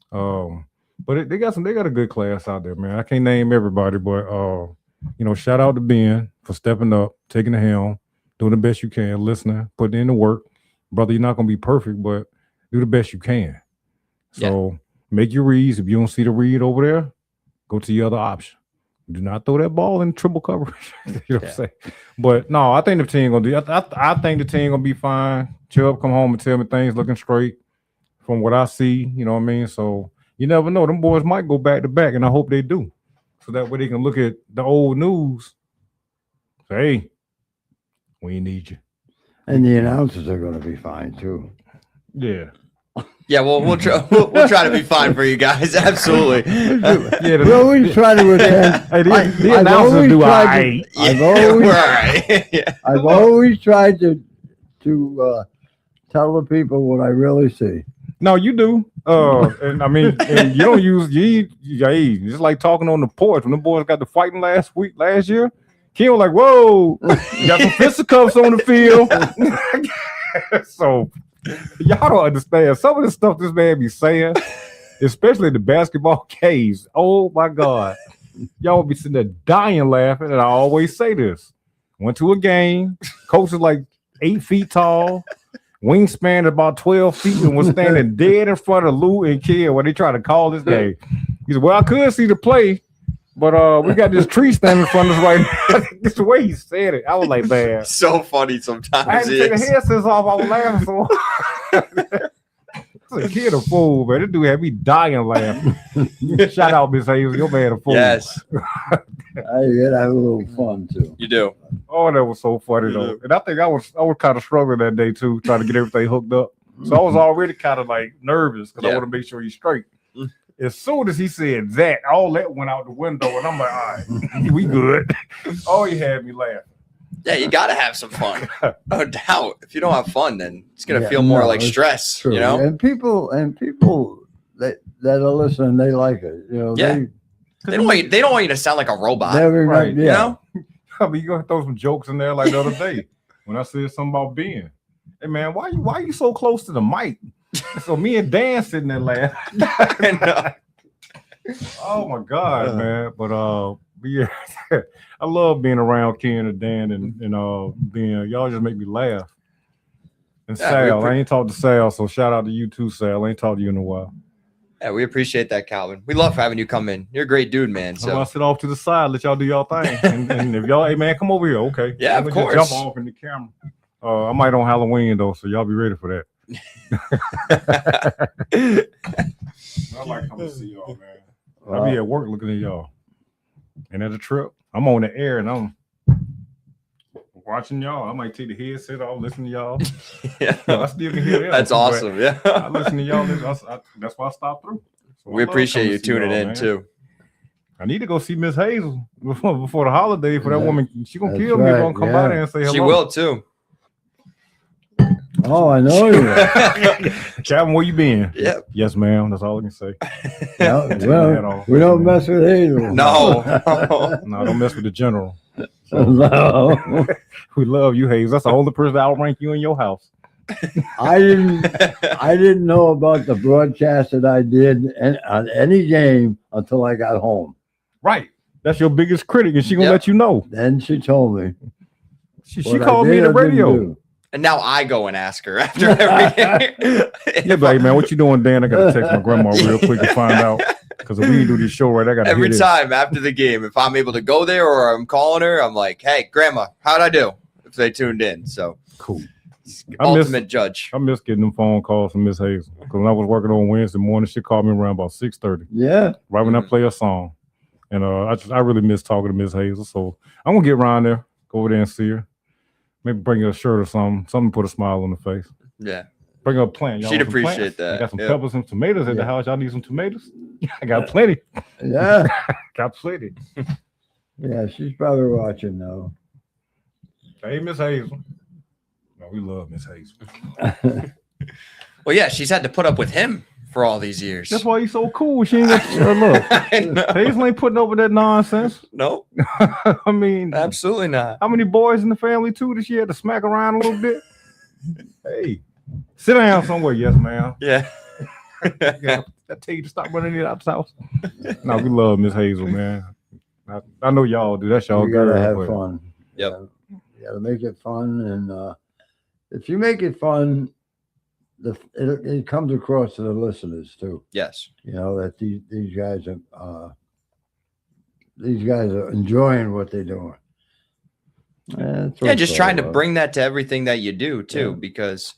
S6: But they got a good class out there, man. I can't name everybody, but shout out to Ben for stepping up, taking the helm, doing the best you can, listening, putting in the work. Brother, you're not gonna be perfect, but do the best you can. So make your reads. If you don't see the read over there, go to your other option. Do not throw that ball in triple coverage. You know what I'm saying? But no, I think the team gonna do. I think the team gonna be fine. Chubb come home and tell me things looking straight from what I see. You know what I mean? So you never know. Them boys might go back to back, and I hope they do. So that way they can look at the old news. Say, hey, we need you.
S3: And the announcers are going to be fine too.
S6: Yeah.
S2: Yeah, well, we'll try to be fine for you guys. Absolutely.
S6: Yeah.
S3: We always try to attend.
S6: Hey, the
S3: I've
S6: announcers
S3: always
S6: do
S3: tried to-
S6: right.
S3: I've
S2: Yeah,
S3: always-
S2: we're all right. Yeah.
S3: I've always tried to tell the people what I really see.
S6: No, you do. And I mean, and you don't use you just like talking on the porch when the boys got the fighting last year. Kim was like, "Whoa, you got some fisticuffs on the field." So y'all don't understand some of the stuff this man be saying, especially the basketball caves. Oh my God, y'all be sitting there dying laughing. And I always say this: went to a game, coach is like 8 feet tall. Wingspan about 12 feet and was standing dead in front of Lou and Kidd when they tried to call this game. He said, well, I could see the play, but we got this tree standing in front of us right now. That's the way he said it. I was like, man.
S2: So funny
S6: I had
S2: sometimes.
S6: to take the headsets off. I was laughing so hard. This kid a fool, man. This dude had me dying laughing. Shout out, Miss Hazel. Your man a fool.
S2: Yes,
S3: I get have a little fun too.
S2: you do.
S6: Oh, that was so funny though. And I think I was kind of struggling that day too, trying to get everything hooked up. So I was already kind of like nervous because I
S2: Yeah.
S6: want to make sure he's straight. As soon as he said that, all that went out the window, and I'm like, all right, we good. Oh, he had me laughing.
S2: Yeah, you got to have some fun. No doubt. If you don't have fun, then it's gonna
S3: Yeah,
S2: feel more
S3: no,
S2: like
S3: it's
S2: stress.
S3: True.
S2: You know?
S3: And people that are listening, they like it. You know,
S2: Yeah. They don't want you to sound like a robot.
S3: they're
S6: Right,
S3: yeah.
S2: You know?
S6: I mean, you gonna throw some jokes in there like the other day when I said something about Ben. Hey man, why you so close to the mic? So me and Dan sitting there laughing.
S2: I know.
S6: Oh my God, man! But yeah, I love being around Ken and Dan and Ben. Y'all just make me laugh. And
S2: Yeah,
S6: Sal, I ain't talked to Sal, so shout out to you too, Sal. I ain't talked to you in a while.
S2: Yeah, we appreciate that, Calvin. We love having you come in. You're a great dude, man.
S6: So I
S2: So
S6: sit off to the side, let y'all do y'all thing, and if y'all, hey man, come over here, okay?
S2: Yeah,
S6: Let
S2: of
S6: me just
S2: course.
S6: jump off in the camera. I might on Halloween though, so y'all be ready for that. I like coming to see y'all, man. I'll be at work looking at y'all. And at a trip, I'm on the air and I'm watching y'all. I might take the headset off, listen to y'all.
S2: yeah.
S6: I still can hear them.
S2: That's
S6: but
S2: awesome. Yeah.
S6: I listen to y'all. That's why I stopped through. So
S2: We
S6: I love
S2: appreciate
S6: coming
S2: you
S6: to see
S2: tuning
S6: y'all,
S2: in
S6: man.
S2: too.
S6: I need to go see Miss Hazel before the holiday for that
S3: Yeah.
S6: woman. She gonna
S3: That's
S6: kill me if I
S3: right,
S6: don't come
S3: yeah.
S6: by there and say hello.
S2: She will too.
S3: Oh, I know you.
S6: Calvin, where you been?
S2: Yep.
S6: Yes, ma'am. That's all I can say.
S3: Yeah,
S6: Take my
S3: well,
S6: hat off.
S3: we don't mess with Hazel.
S2: No.
S6: No, don't mess with the general.
S3: No.
S6: We love you, Hayes. That's the only person that outrank you in your house.
S3: I didn't know about the broadcast that I did on any game until I got home.
S6: Right. That's your biggest critic, and she gonna
S2: Yep.
S6: let you know.
S3: Then she told me.
S6: She
S3: what I
S6: called me
S3: did,
S6: the
S3: I didn't
S6: radio.
S3: do.
S2: And now I go and ask her after every game.
S6: Yeah, but hey, man, what you doing, Dan? I gotta text my grandma real quick to find out. Because if we didn't do this show right, I gotta
S2: Every
S6: hear this.
S2: time after the game, if I'm able to go there or I'm calling her, I'm like, "Hey, Grandma, how'd I do?" If they tuned in, so
S6: Cool.
S2: ultimate judge.
S6: I miss getting them phone calls from Miss Hazel. Because when I was working on Wednesday morning, she called me around about 6:30,
S3: Yeah.
S6: right when I play a song. And I really miss talking to Miss Hazel. So I'm gonna get around there, go over there and see her. Maybe bring her a shirt or something to put a smile on the face.
S2: Yeah,
S6: Bring her a plant. Y'all
S2: She'd
S6: want some plants?
S2: appreciate that.
S6: I got some
S2: Yeah.
S6: peppers and tomatoes at the
S3: Yeah.
S6: house. Y'all need some tomatoes? I got plenty.
S3: Yeah.
S6: Got plenty.
S3: Yeah. She's probably watching now.
S6: Hey, Miss Hazel. No, we love Miss Hazel.
S2: well, yeah, she's had to put up with him for all these years.
S6: That's why he's so cool. She ain't got look.
S2: I know.
S6: Hazel ain't putting over that nonsense.
S2: No,
S6: I mean,
S2: absolutely not.
S6: how many boys in the family too that she had to smack around a little bit? Hey, sit down somewhere. Yes, ma'am.
S2: Yeah.
S6: I tell you to stop running it out the house. No, we love Miss Hazel, man. I know y'all do. That's y'all
S3: You gotta
S6: girl,
S3: have
S6: but
S3: fun.
S2: Yep.
S3: You gotta make it fun, and if you make it fun, it comes across to the listeners too.
S2: Yes.
S3: You know that these guys these guys are enjoying what they're doing. That's what
S2: Yeah,
S3: it's
S2: just
S3: all
S2: trying to
S3: about.
S2: bring that to everything that you do too,
S3: Yeah.
S2: because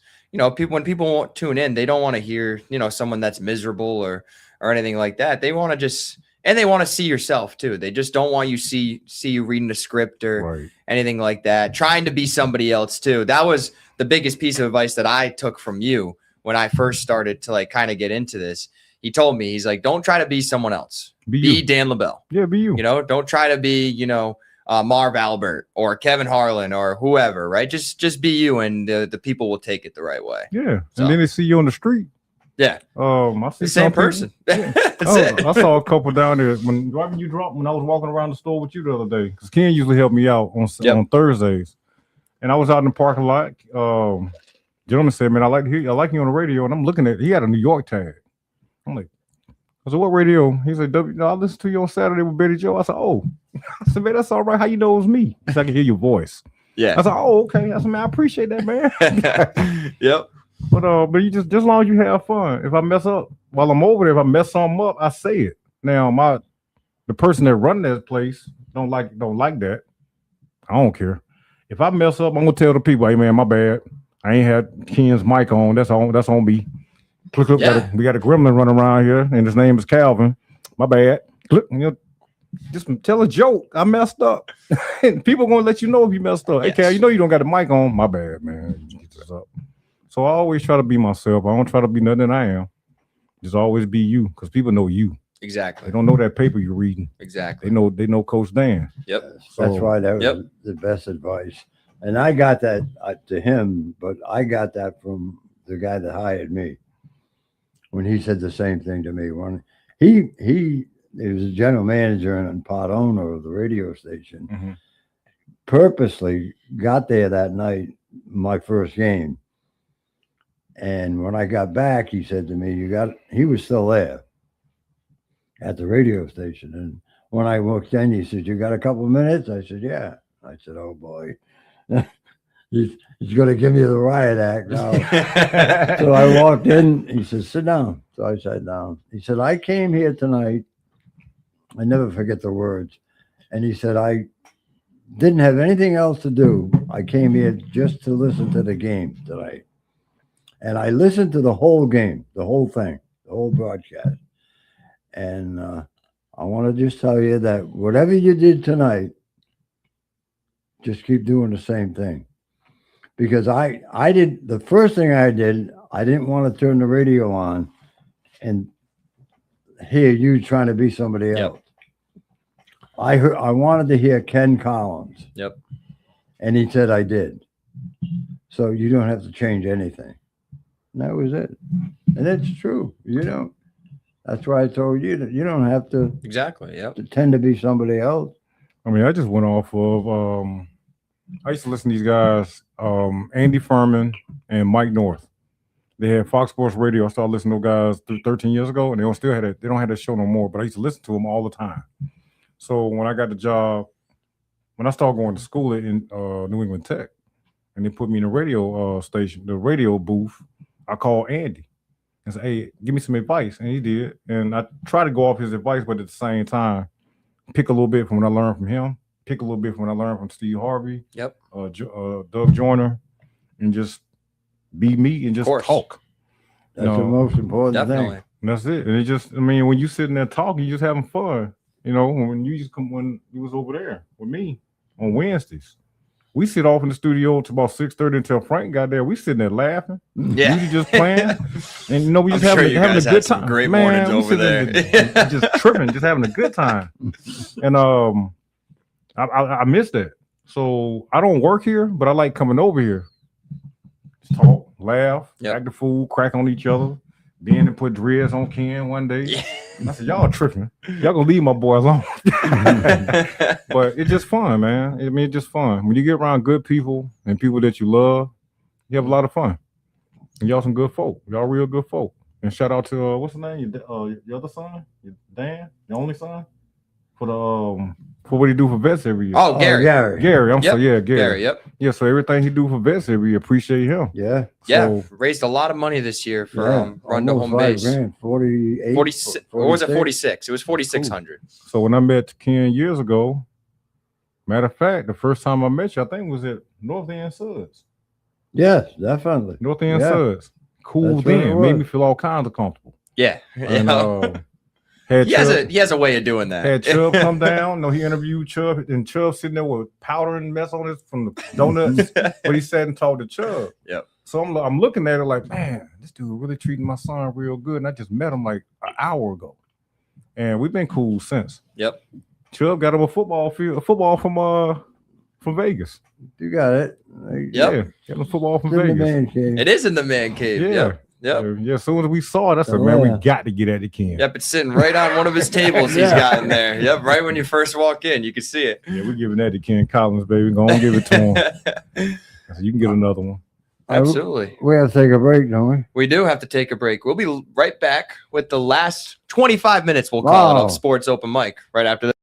S2: people when people won't tune in, they don't want to hear someone that's miserable or anything like that. They want to they want to see yourself too. They just don't want you see you reading a script or
S6: Right.
S2: anything like that. Trying to be somebody else too. That was the biggest piece of advice that I took from you when I first started to like kind of get into this. He told me, he's like, don't try to be someone else.
S6: Be
S2: Be
S6: you.
S2: Dan LaBelle.
S6: Yeah, be you.
S2: Don't try to be Marv Albert or Kevin Harlan or whoever, right? Just be you, and the people will take it the right way.
S6: Yeah.
S2: So-
S6: And then they see you on the street.
S2: Yeah,
S6: I see
S2: the same
S6: some people-
S2: person.
S6: Yeah.
S2: That's it.
S6: I saw a couple down there when I was walking around the store with you the other day, because Ken usually helped me out on Thursdays, and I was out in the parking lot. Gentleman said, "Man, I like you on the radio," and I'm looking at. He had a New York tag. I'm like, I said, "What radio?" He said, I listened to you on Saturday with Betty Joe. I said, "Oh," I said, "Man, that's all right. How you know it was me?" Because I can hear your voice.
S2: Yeah.
S6: I said, "Oh, okay." I said, "Man, I appreciate that, man."
S2: Yep.
S6: But you just as long as you have fun. If I mess up while I'm over there, if I mess something up, I say it. Now the person that run that place don't like that. I don't care. If I mess up, I'm gonna tell the people, "Hey man, my bad. I ain't had Ken's mic on. That's on me. Click,
S2: Yeah.
S6: we got a gremlin running around here, and his name is Calvin. My bad. Click, just tell a joke. I messed up. And people gonna let you know if you messed up.
S2: Yes.
S6: Hey, Cal, you don't got the mic on. My bad, man. Get this up." So I always try to be myself. I don't try to be nothing than I am. Just always be you, because people know you.
S2: Exactly.
S6: They don't know that paper you're reading.
S2: Exactly.
S6: They know Coach Dan.
S2: Yep.
S3: That's
S6: So-
S3: why that was
S2: Yep.
S3: the best advice. And I got that to him, but I got that from the guy that hired me when he said the same thing to me. When he was a general manager and part owner of the radio station,
S6: Mhm.
S3: purposely got there that night, my first game. And when I got back, he said to me, he was still there at the radio station. And when I walked in, he said, "You got a couple of minutes?" I said, "Yeah." I said, "Oh boy, he's going to give me the riot act now." So I walked in. He said, "Sit down." So I sat down. He said, "I came here tonight." I never forget the words. And he said, "I didn't have anything else to do. I came here just to listen to the game tonight." And I listened to the whole game, the whole thing, the whole broadcast. And I want to just tell you that whatever you did tonight, just keep doing the same thing. Because the first thing I didn't want to turn the radio on and hear you trying to be somebody
S2: Yep.
S3: else. I wanted to hear Ken Collins.
S2: Yep.
S3: And he said I did. So you don't have to change anything. And that was it. And it's true. That's why I told you that you don't have to
S2: Exactly. Yep.
S3: pretend to be somebody else.
S6: I mean, I just went off of I used to listen to these guys, Andy Furman and Mike North. They had Fox Sports Radio. I started listening to those guys 13 years ago, and they don't have that show no more, but I used to listen to them all the time. So when I got the job, when I started going to school in New England Tech, and they put me in the radio station, the radio booth, I called Andy and said, "Hey, give me some advice." And he did. And I tried to go off his advice, but at the same time, pick a little bit from what I learned from him, pick a little bit from what I learned from Steve Harvey,
S2: Yep.
S6: Doug Joyner, and just be me and just
S2: course.
S6: talk.
S3: That's
S6: No,
S3: the most important
S2: Definitely.
S3: thing.
S6: And that's it. And it just, I mean, when you sitting there talking, you just having fun. When you was over there with me on Wednesdays, we sit off in the studio till about 6:30 until Frank got there. We sitting there laughing,
S2: Yeah.
S6: we just playing, and we
S2: I'm
S6: just
S2: sure
S6: having,
S2: you
S6: having
S2: guys
S6: a
S2: had
S6: good
S2: some
S6: time.
S2: great
S6: Man,
S2: mornings
S6: we
S2: over
S6: sitting there just tripping, just having a good time. And I miss that. So I don't work here, but I like coming over here. Just talk, laugh,
S2: Yep.
S6: act the fool, crack on each other. Then to put dreads on Ken one day.
S2: Yeah.
S6: I said, "Y'all tripping. Y'all gonna leave my boy alone." But it's just fun, man. I mean, it's just fun. When you get around good people and people that you love, you have a lot of fun. And y'all some good folk. Y'all real good folk. And shout out to what's his name? Your other son? Dan? Your only son? for the for what he do for vets every year.
S2: Oh, Gary.
S6: Gary, I'm
S2: Yep.
S6: sorry, yeah, Gary.
S2: Gary, yep.
S6: Yeah, so everything he do for vets every year, appreciate him.
S3: Yeah.
S2: Yeah,
S6: So,
S2: raised a lot of money this year for
S3: Yeah,
S2: run to
S3: almost
S2: home
S3: 5
S2: base.
S3: grand, 48.
S2: 46, or was it
S3: 46?
S2: 46? It was 4,600.
S6: so when I met Ken years ago, matter of fact, the first time I met you, I think was at North End Suds.
S3: Yes, definitely.
S6: North End
S3: Yeah.
S6: Suds. Cool
S3: That's what it
S6: then. Made
S3: was.
S6: me feel all kinds of comfortable.
S2: Yeah.
S6: And
S2: Yeah.
S6: had
S2: he has a way of doing that.
S6: Had Chubb come down. No, he interviewed Chubb, and Chubb sitting there with powder and mess on his from the donuts. But he sat and talked to Chubb.
S2: Yep.
S6: So I'm looking at it like, man, this dude really treating my son real good. And I just met him like an hour ago, and we've been cool since.
S2: Yep.
S6: Chubb got him a football from Vegas.
S3: You got it.
S2: Yep.
S6: Yeah, got him football from
S3: It's in the
S6: Vegas.
S3: man cave.
S2: It is in the man cave.
S6: Yeah.
S2: Yep. Yep.
S6: Yeah, as soon as we saw it, I said, man, we
S3: Yeah.
S6: got to get at the Ken.
S2: Yep. It's sitting right on one of his tables he's
S3: Yeah.
S2: got in there. Yep. Right when you first walk in, you can see it.
S6: Yeah, we're giving that to Ken Collins, baby. Go on, give it to him. I said, you can get another one.
S2: Absolutely.
S3: We have to take a break, don't we?
S2: We do have to take a break. We'll be right back with the last 25 minutes, we'll call it,
S3: Wow.
S2: of Sports Open Mic right after this.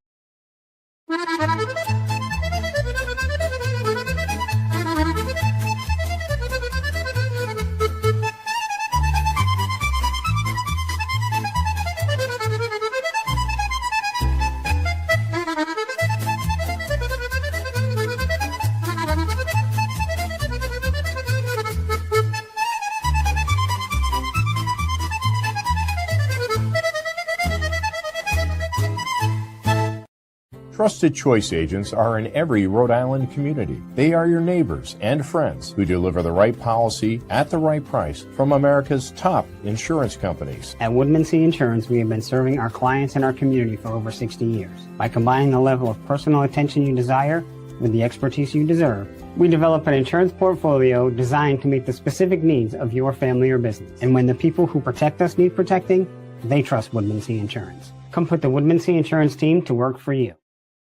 S4: Trusted Choice agents are in every Rhode Island community. They are your neighbors and friends who deliver the right policy at the right price from America's top insurance companies.
S5: At Woodmansee Insurance, we have been serving our clients and our community for over 60 years. By combining the level of personal attention you desire with the expertise you deserve, we develop an insurance portfolio designed to meet the specific needs of your family or business. And when the people who protect us need protecting, they trust Woodmansee Insurance. Come put the Woodmansee Insurance team to work for you.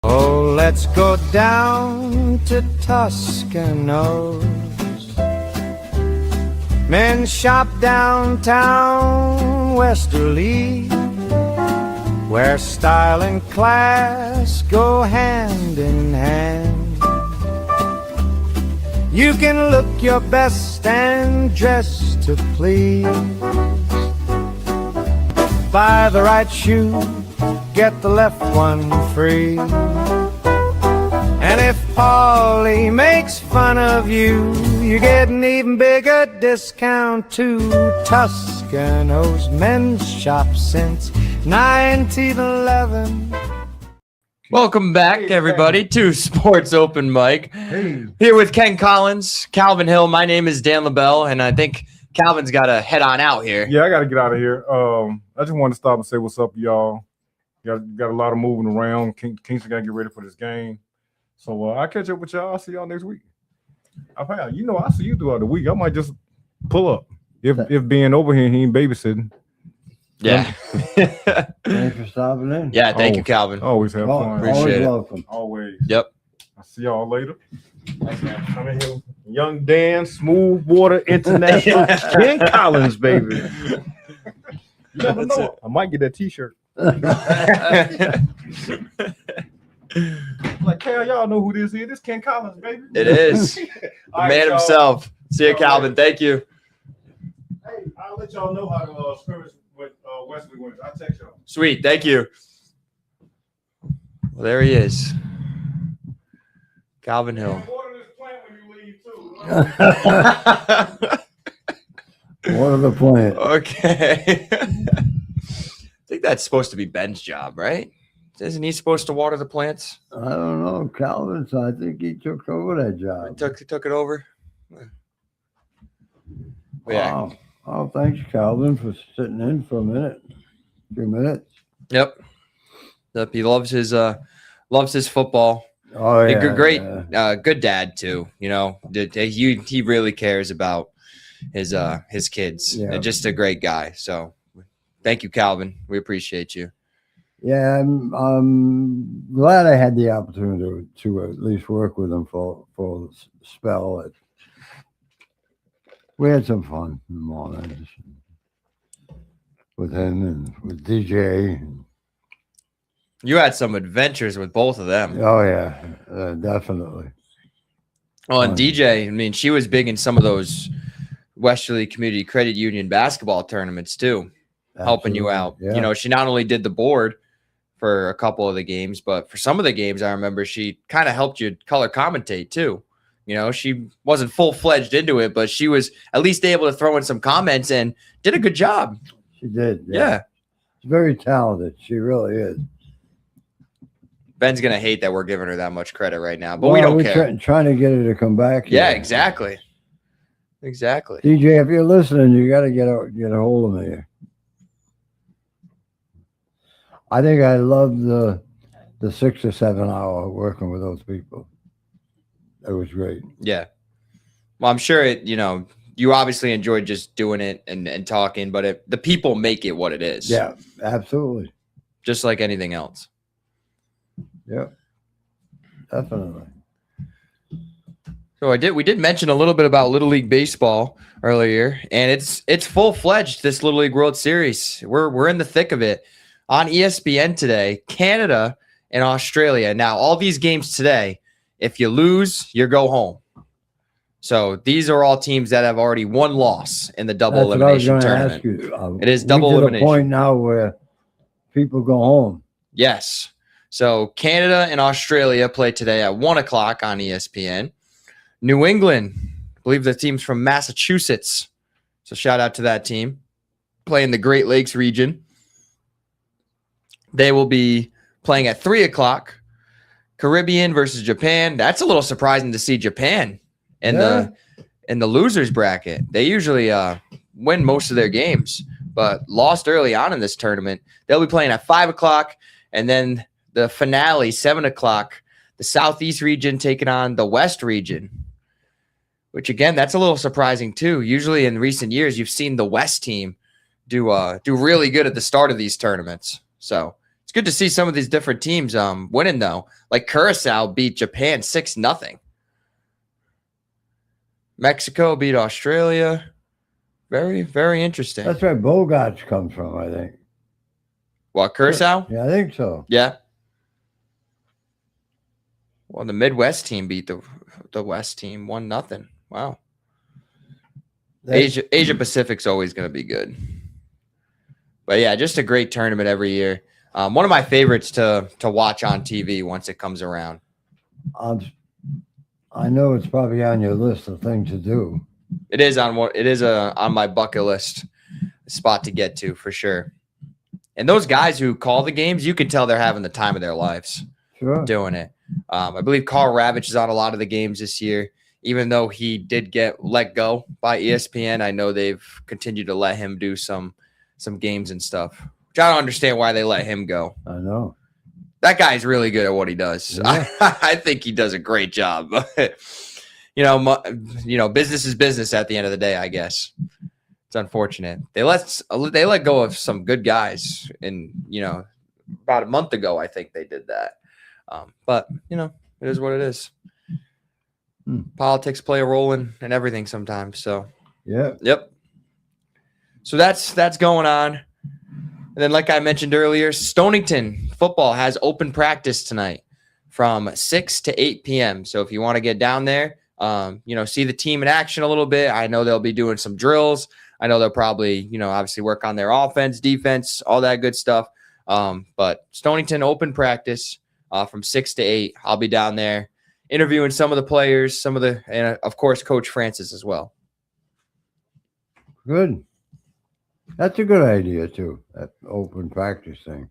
S1: Oh, let's go down to Toscanos. Men shop downtown Westerly, where style and class go hand in hand. You can look your best and dress to please. Buy the right shoe, get the left one free. And if Paulie makes fun of you, you get an even bigger discount too. Toscano's men's shop since 1911.
S2: Welcome back, everybody, to Sports Open Mic.
S6: Hey.
S2: Here with Ken Collins, Calvin Hill. My name is Dan LaBelle, and I think Calvin's got to head on out here.
S6: Yeah, I got to get out of here. I just want to stop and say what's up, y'all. Got a lot of moving around. Kingston got to get ready for this game. So I'll catch up with y'all. I'll see y'all next week. I see you throughout the week. I might just pull up. If being over here, he ain't babysitting.
S2: Yeah.
S3: Thanks for stopping in.
S2: Yeah, thank you, Calvin.
S6: Always have fun.
S2: Appreciate
S3: Always
S2: it.
S3: welcome.
S6: Always.
S2: Yep.
S6: I'll see y'all later. I'm in here. Young Dan, Smooth Water International, Ken Collins, baby. You never
S2: That's
S6: know. I might get that T-shirt. Like, Cal, y'all know who this is. This Ken Collins, baby.
S2: It is. The
S6: All right,
S2: man
S6: y'all.
S2: himself. See you,
S6: All
S2: Calvin.
S6: right.
S2: Thank you.
S6: Hey, I'll let y'all know how to scrimmage with Wesley wins. I'll text y'all.
S2: Sweet. Thank you. Well, there he is. Calvin Hill.
S6: Water this plant when you leave, too.
S3: What are the plans?
S2: Okay. I think that's supposed to be Ben's job, right? Isn't he supposed to water the plants?
S3: I don't know. Calvin, I think he took over that job.
S2: He took it over. Yeah.
S3: Wow. Oh, thanks, Calvin, for sitting in for a minute. 2 minutes.
S2: Yep. He loves his football.
S3: Oh, yeah.
S2: Great,
S3: yeah.
S2: good dad too. You know, he really cares about his kids.
S3: Yeah.
S2: And just a great guy. So, thank you, Calvin. We appreciate you.
S3: Yeah, I'm glad I had the opportunity to at least work with him for a spell. We had some fun in the mornings with him and with DJ.
S2: You had some adventures with both of them.
S3: Oh yeah, definitely.
S2: Well, and DJ, I mean, she was big in some of those Westerly Community Credit Union basketball tournaments too, helping you out.
S3: Yeah.
S2: You know, she not only did the board for a couple of the games, but for some of the games, I remember she kind of helped you color commentate too. You know, she wasn't full-fledged into it, but she was at least able to throw in some comments and did a good job.
S3: She did.
S2: Yeah.
S3: She's very talented. She really is.
S2: Ben's going to hate that we're giving her that much credit right now, but we don't care.
S3: Trying to get her to come back.
S2: Yeah,
S3: here.
S2: exactly. Exactly.
S3: DJ, if you're listening, you got to get a hold of me. I think I love the 6 or 7 hour working with those people. It was great.
S2: Yeah. Well, I'm sure you obviously enjoyed just doing it and talking, but the people make it what it is.
S3: Yeah, absolutely.
S2: Just like anything else.
S3: Yep. Definitely.
S2: So we did mention a little bit about Little League Baseball earlier, and it's full-fledged, this Little League World Series. We're in the thick of it. On ESPN today, Canada and Australia. Now, all these games today, if you lose, you go home. So these are all teams that have already one loss in the double elimination tournament.
S3: Ask you.
S2: It is double elimination.
S3: To the point now where people go home.
S2: Yes. So Canada and Australia play today at 1 o'clock on ESPN. New England, I believe the team's from Massachusetts. So shout out to that team. Play in the Great Lakes region. They will be playing at 3 o'clock. Caribbean versus Japan. That's a little surprising to see Japan in the losers bracket. They usually win most of their games, but lost early on in this tournament. They'll be playing at 5 o'clock, and then the finale, 7 o'clock, the Southeast region taking on the West region, which, again, that's a little surprising too. Usually in recent years, you've seen the West team do really good at the start of these tournaments. So it's good to see some of these different teams winning, though. Like Curacao beat Japan 6-0. Mexico beat Australia. Very, very interesting.
S3: That's where Bogarts comes from, I think.
S2: What, Curacao?
S3: Yeah, I think so.
S2: Yeah. Well, the Midwest team beat the West team 1-0. Wow. Asia Pacific's always going to be good. But yeah, just a great tournament every year. One of my favorites to watch on TV once it comes around.
S3: I know it's probably on your list of things to do.
S2: It is on my bucket list spot to get to for sure. And those guys who call the games, you can tell they're having the time of their lives doing it. I believe Carl Ravitch is on a lot of the games this year. Even though he did get let go by ESPN, I know they've continued to let him do some games and stuff, which I don't understand why they let him go.
S3: I know.
S2: That guy's really good at what he does.
S3: Yeah.
S2: I think he does a great job. Business is business at the end of the day, I guess. It's unfortunate. They let go of some good guys about a month ago, I think they did that. But it is what it is. Politics play a role in everything sometimes. So
S3: yeah.
S2: Yep. So that's going on. And then, like I mentioned earlier, Stonington football has open practice tonight from 6 to 8 p.m. So if you want to get down there, see the team in action a little bit. I know they'll be doing some drills. I know they'll probably, obviously work on their offense, defense, all that good stuff. But Stonington open practice from 6 to 8. I'll be down there interviewing some of the players, and of course, Coach Francis as well.
S3: Good. That's a good idea too. That open practice thing.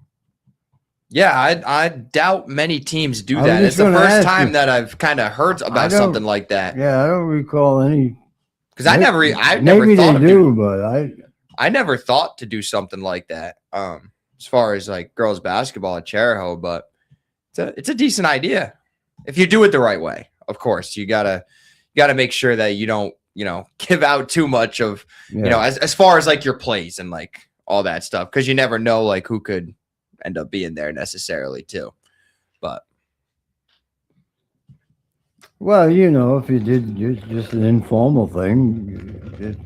S2: Yeah, I doubt many teams do that. It's the first time that I've kind of heard about something like that.
S3: Yeah, I don't recall any.
S2: Because I never
S3: maybe
S2: thought
S3: they do, but
S2: I never thought to do something like that. As far as like girls basketball at Chariho, but it's a decent idea if you do it the right way. Of course, you gotta make sure that you don't give out too much of as far as like your plays and like all that stuff, because you never know like who could end up being there necessarily too. But
S3: well, if you did just an informal thing,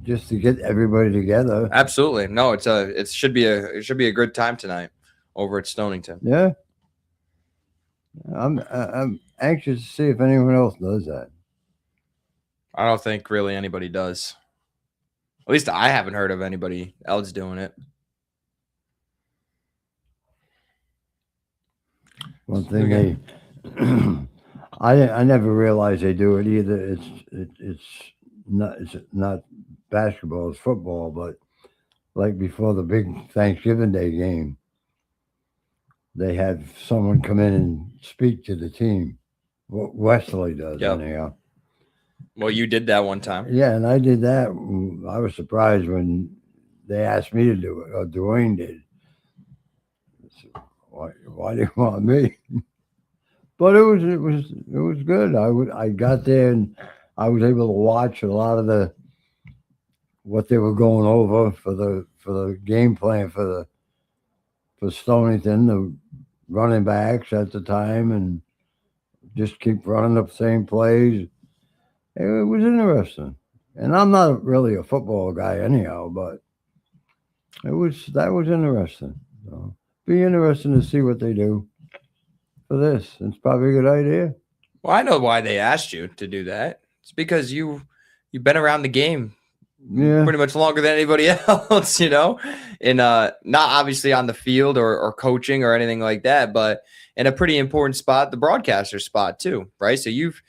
S3: just to get everybody together.
S2: absolutely, no, it should be a good time tonight. over at Stonington.
S3: Yeah. I'm anxious to see if anyone else does that.
S2: I don't think really anybody does. At least I haven't heard of anybody else doing it.
S3: One thing they, I never realized they do it either. It's not basketball, it's football. But like before the big Thanksgiving Day game, they had someone come in and speak to the team. Wesley does,
S2: Yep.
S3: anyhow.
S2: Well, you did that one time.
S3: Yeah, and I did that. I was surprised when they asked me to do it, or Dwayne did. Why do you want me? But it was good. I got there and I was able to watch a lot of what they were going over for the game plan for Stonington, the running backs at the time, and just keep running the same plays. It was interesting. And I'm not really a football guy anyhow, but that was interesting. So be interesting to see what they do for this. It's probably a good idea.
S2: Well, I know why they asked you to do that. It's because you've been around the game
S3: Yeah.
S2: pretty much longer than anybody else, you know, and not obviously on the field or coaching or anything like that, but in a pretty important spot, the broadcaster spot too, right? So you've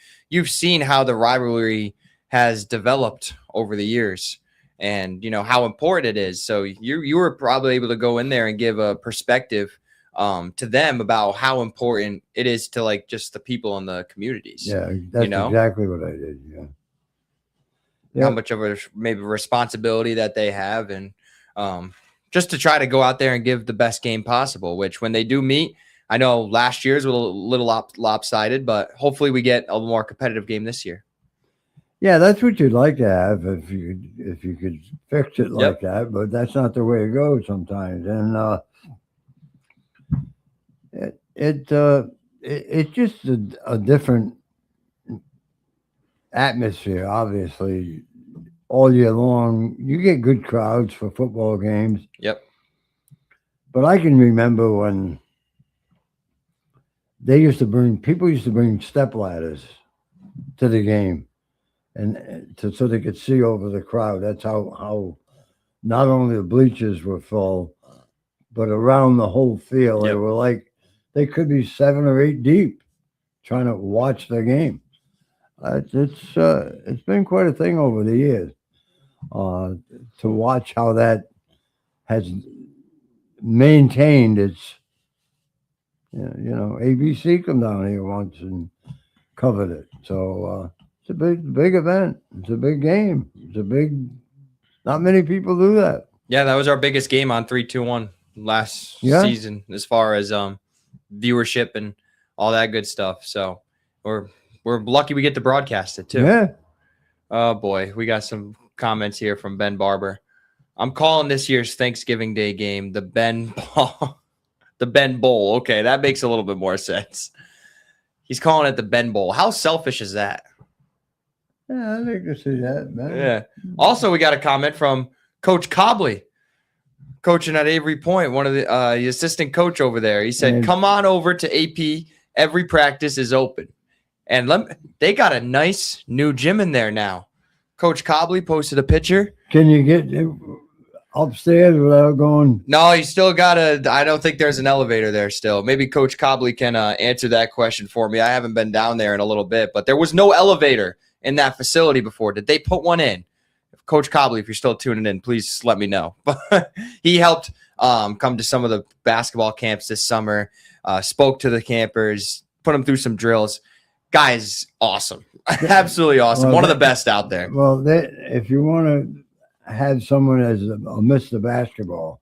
S2: seen how the rivalry has developed over the years, and you know how important it is. So you were probably able to go in there and give a perspective to them about how important it is to like just the people in the communities.
S3: Yeah, that's
S2: know?
S3: exactly what I did. Yeah.
S2: How
S3: Yep.
S2: much of a maybe responsibility that they have, and just to try to go out there and give the best game possible, which when they do meet, I know last year's was a little lopsided, but hopefully we get a more competitive game this year.
S3: Yeah, that's what you'd like to have if you could fix it like that, but that's not the way it goes sometimes. And it's just a different atmosphere. Obviously, all year long, you get good crowds for football games.
S2: Yep.
S3: But I can remember when people used to bring step ladders to the game, and so they could see over the crowd. That's how not only the bleachers were full, but around the whole field, they
S2: Yep.
S3: were like they could be 7 or 8 deep, trying to watch the game. It's been quite a thing over the years to watch how that has maintained its. ABC come down here once and covered it. So it's a big event. It's a big game. Not many people do that.
S2: Yeah, that was our biggest game on 3-2-1 last season as far as viewership and all that good stuff. So we're lucky we get to broadcast it too.
S3: Yeah.
S2: Oh boy, we got some comments here from Ben Barber. I'm calling this year's Thanksgiving Day game the Ben Bowl. Okay, that makes a little bit more sense. He's calling it the Ben Bowl. How selfish is that?
S3: Yeah, I'd like to see that, man.
S2: Yeah. Also, we got a comment from Coach Cobley, coaching at Avery Point, one of the assistant coach over there. He said, "Come on over to AP. Every practice is open." And they got a nice new gym in there now. Coach Cobley posted a picture.
S3: Can you get upstairs without going?
S2: No, you still got to. I don't think there's an elevator there still. Maybe Coach Cobley can answer that question for me. I haven't been down there in a little bit, but there was no elevator in that facility before. Did they put one in? Coach Cobley, if you're still tuning in, please let me know. He helped come to some of the basketball camps this summer, spoke to the campers, put them through some drills. Guy's awesome. Absolutely awesome.
S3: Well,
S2: one of the best out there.
S3: Well, if you want to have someone as a Mr. Basketball.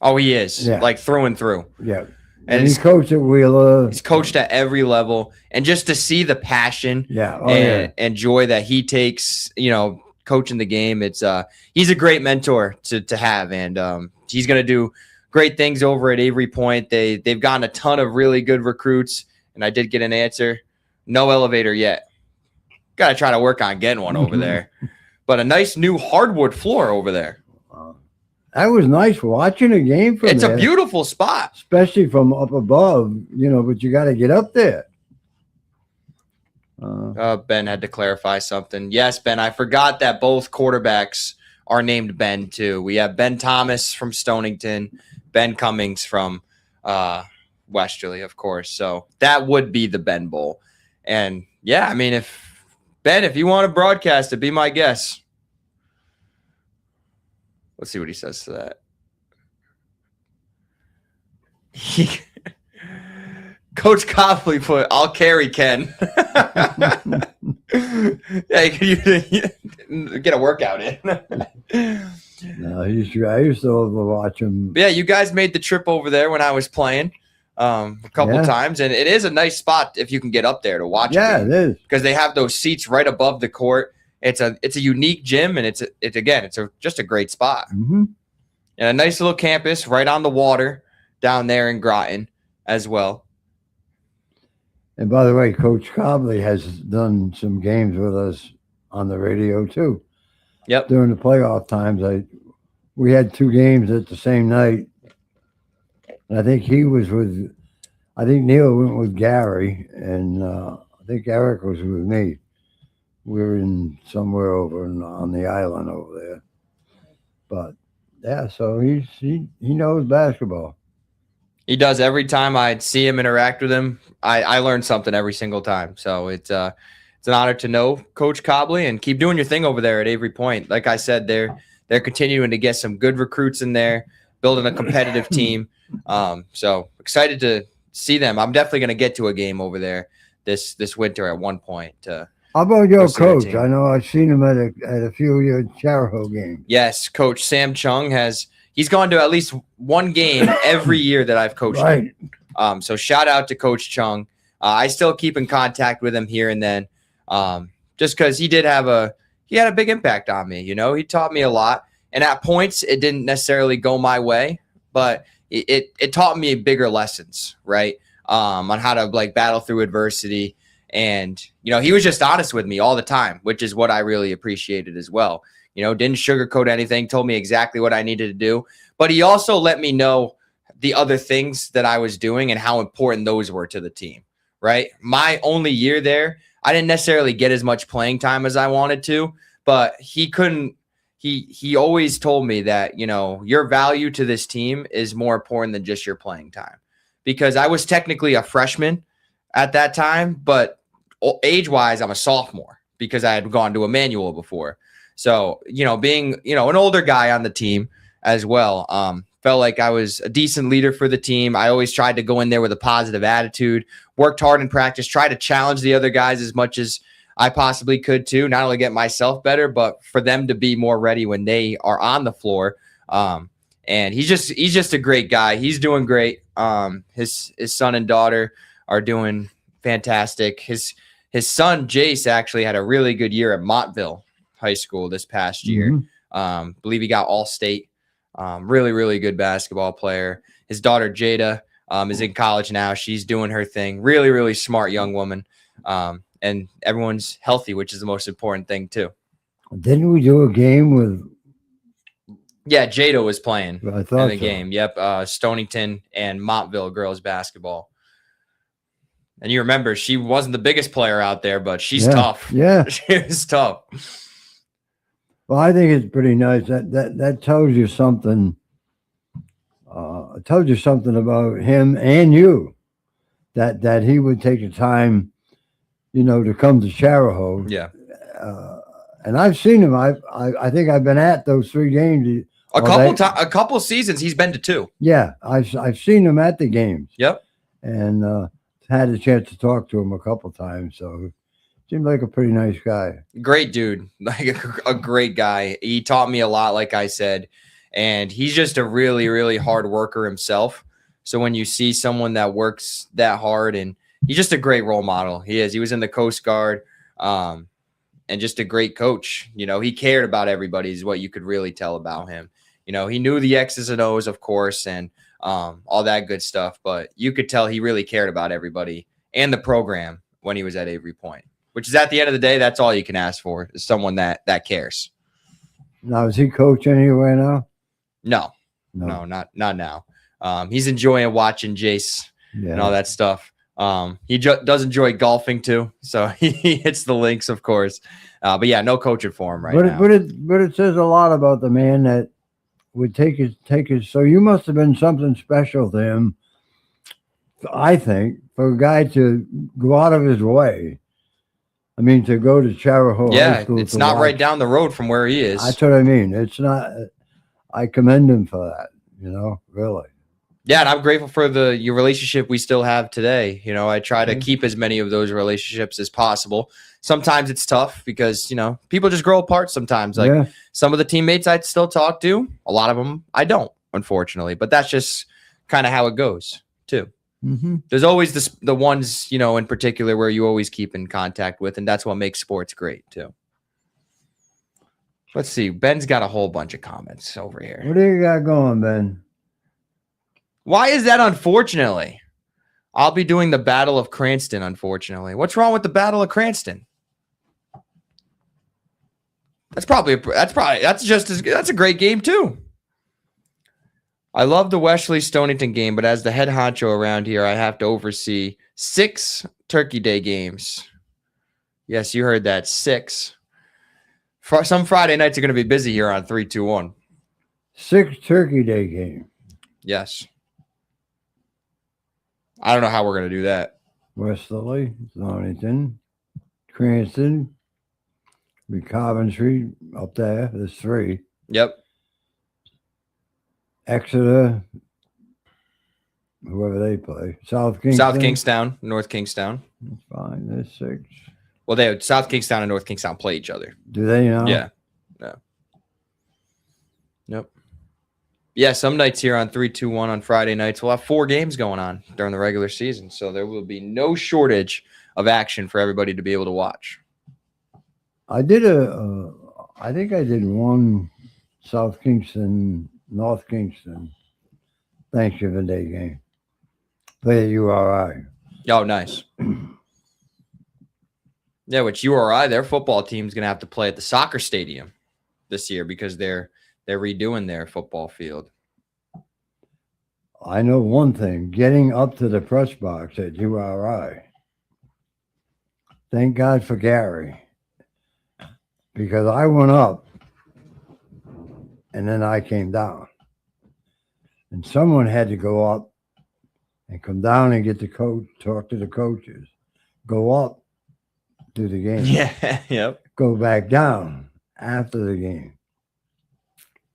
S2: Oh, he is.
S3: Yeah.
S2: Like through and through.
S3: Yeah.
S2: And
S3: he coached at Wheeler.
S2: He's coached at every level. And just to see the passion and joy that he takes, coaching the game, it's he's a great mentor to have. And he's going to do great things over at Avery Point. They've gotten a ton of really good recruits. And I did get an answer. No elevator yet. Got to try to work on getting one over there. But a nice new hardwood floor over there.
S3: that was nice watching a game from
S2: It's
S3: there,
S2: a beautiful spot.
S3: especially from up above, but you got to get up there.
S2: Ben had to clarify something. Yes, Ben, I forgot that both quarterbacks are named Ben too. We have Ben Thomas from Stonington, Ben Cummings from Westerly, of course. So that would be the Ben Bowl. And yeah, I mean, if you want to broadcast it, be my guest. Let's see what he says to that. Coach Copley put, I'll carry Ken. Yeah, you get a workout in.
S3: No, I used to watch him.
S2: Yeah, you guys made the trip over there when I was playing a couple times, and it is a nice spot if you can get up there to watch.
S3: Yeah, it is,
S2: because they have those seats right above the court. It's a unique gym, and it's just a great spot.
S3: Mm-hmm.
S2: And a nice little campus right on the water down there in Groton as well.
S3: And by the way, Coach Cobley has done some games with us on the radio too.
S2: Yep.
S3: During the playoff times, we had 2 games at the same night. And I think Neil went with Gary, and I think Eric was with me. We were in somewhere over on the island over there. But yeah, so he knows basketball.
S2: He does. Every time I see him, interact with him, I learn something every single time. So it's an honor to know Coach Cobley, and keep doing your thing over there at Avery Point. Like I said, they're continuing to get some good recruits in there, building a competitive team. So excited to see them. I'm definitely going to get to a game over there this winter at one point.
S3: How about your coach? I know I've seen him at a few of your Charahoe games.
S2: Yes, Coach Sam Chung he's gone to at least one game every year that I've coached him. So shout out to Coach Chung. I still keep in contact with him here and then, just because he had a big impact on me. He taught me a lot, and at points it didn't necessarily go my way, but it taught me bigger lessons, right? On how to battle through adversity. And, he was just honest with me all the time, which is what I really appreciated as well. Didn't sugarcoat anything, told me exactly what I needed to do. But he also let me know the other things that I was doing and how important those were to the team, right? My only year there, I didn't necessarily get as much playing time as I wanted to, but he always told me that, your value to this team is more important than just your playing time. Because I was technically a freshman at that time, but age-wise, I'm a sophomore because I had gone to Emmanuel before. So, being, an older guy on the team as well, felt like I was a decent leader for the team. I always tried to go in there with a positive attitude, worked hard in practice, tried to challenge the other guys as much as I possibly could too, not only get myself better, but for them to be more ready when they are on the floor. And he's just a great guy. He's doing great. His son and daughter are doing fantastic. His son, Jace, actually had a really good year at Montville High School this past year. Believe he got All-State. Really, really good basketball player. His daughter, Jada, is in college now. She's doing her thing. Really, really smart young woman. And everyone's healthy, which is the most important thing too.
S3: Didn't we do a game with?
S2: Yeah, Jada was playing
S3: I
S2: in
S3: thought
S2: the game. Yep, Stonington and Montville girls basketball. And you remember, she wasn't the biggest player out there, but she's tough.
S3: Yeah,
S2: she was tough.
S3: Well, I think it's pretty nice. That tells you something. It tells you something about him and you. That he would take the time, to come to Charahoe.
S2: Yeah.
S3: And I've seen him. I think I've been at those 3 games.
S2: A couple seasons he's been to 2.
S3: Yeah, I've seen him at the games.
S2: Yep.
S3: And had a chance to talk to him a couple times. So seemed like a pretty nice guy.
S2: Great dude, like a great guy. He taught me a lot, like I said, and he's just a really, really hard worker himself. So when you see someone that works that hard, and he's just a great role model. He is. He was in the Coast Guard. And just a great coach. He cared about everybody is what you could really tell about him. He knew the X's and O's, of course, and all that good stuff. But you could tell he really cared about everybody and the program when he was at Avery Point, which is at the end of the day, that's all you can ask for is someone that cares.
S3: Now, is he coaching anywhere now?
S2: No, not now. He's enjoying watching Jace and all that stuff. He does enjoy golfing too, so he hits the links, of course. But yeah, no coaching for him now.
S3: But it says a lot about the man that would take his. So you must have been something special to him, I think, for a guy to go out of his way. I mean, to go to Charahoe High School.
S2: It's not right down the road from where he is.
S3: That's what I mean. It's not. I commend him for that. Really.
S2: Yeah, and I'm grateful for your relationship we still have today. I try to keep as many of those relationships as possible. Sometimes it's tough because, people just grow apart sometimes. Like some of the teammates I still talk to, a lot of them I don't, unfortunately. But that's just kind of how it goes, too.
S3: Mm-hmm.
S2: There's always the ones, in particular where you always keep in contact with, and that's what makes sports great, too. Let's see. Ben's got a whole bunch of comments over here.
S3: What do you got going, Ben?
S2: Why is that unfortunately? I'll be doing the Battle of Cranston, unfortunately. What's wrong with the Battle of Cranston? That's a great game too. I love the Wesley Stonington game, but as the head honcho around here, I have to oversee 6 Turkey Day games. Yes, you heard that. 6. Some Friday nights are going to be busy here on 321.
S3: 6 Turkey Day game.
S2: Yes. I don't know how we're going to do that.
S3: Westerly, Stonington, Cranston, Coventry up there. There's 3.
S2: Yep.
S3: Exeter, whoever they play. South
S2: Kingstown, North Kingstown.
S3: That's fine. There's 6.
S2: Well, South Kingstown and North Kingstown play each other.
S3: Do they now?
S2: Yeah. No. Nope. Yeah, some nights here on 321 on Friday nights, we'll have 4 games going on during the regular season. So there will be no shortage of action for everybody to be able to watch.
S3: I think I did one South Kingston, North Kingston Thanksgiving Day game. Play at URI.
S2: Oh, nice. Yeah, which URI, their football team's going to have to play at the soccer stadium this year because they're redoing their football field.
S3: I know one thing, getting up to the press box at URI. Thank God for Gary. Because I went up and then I came down. And someone had to go up and come down and get the coach, talk to the coaches, go up, do the game.
S2: Yeah, yep.
S3: Go back down after the game.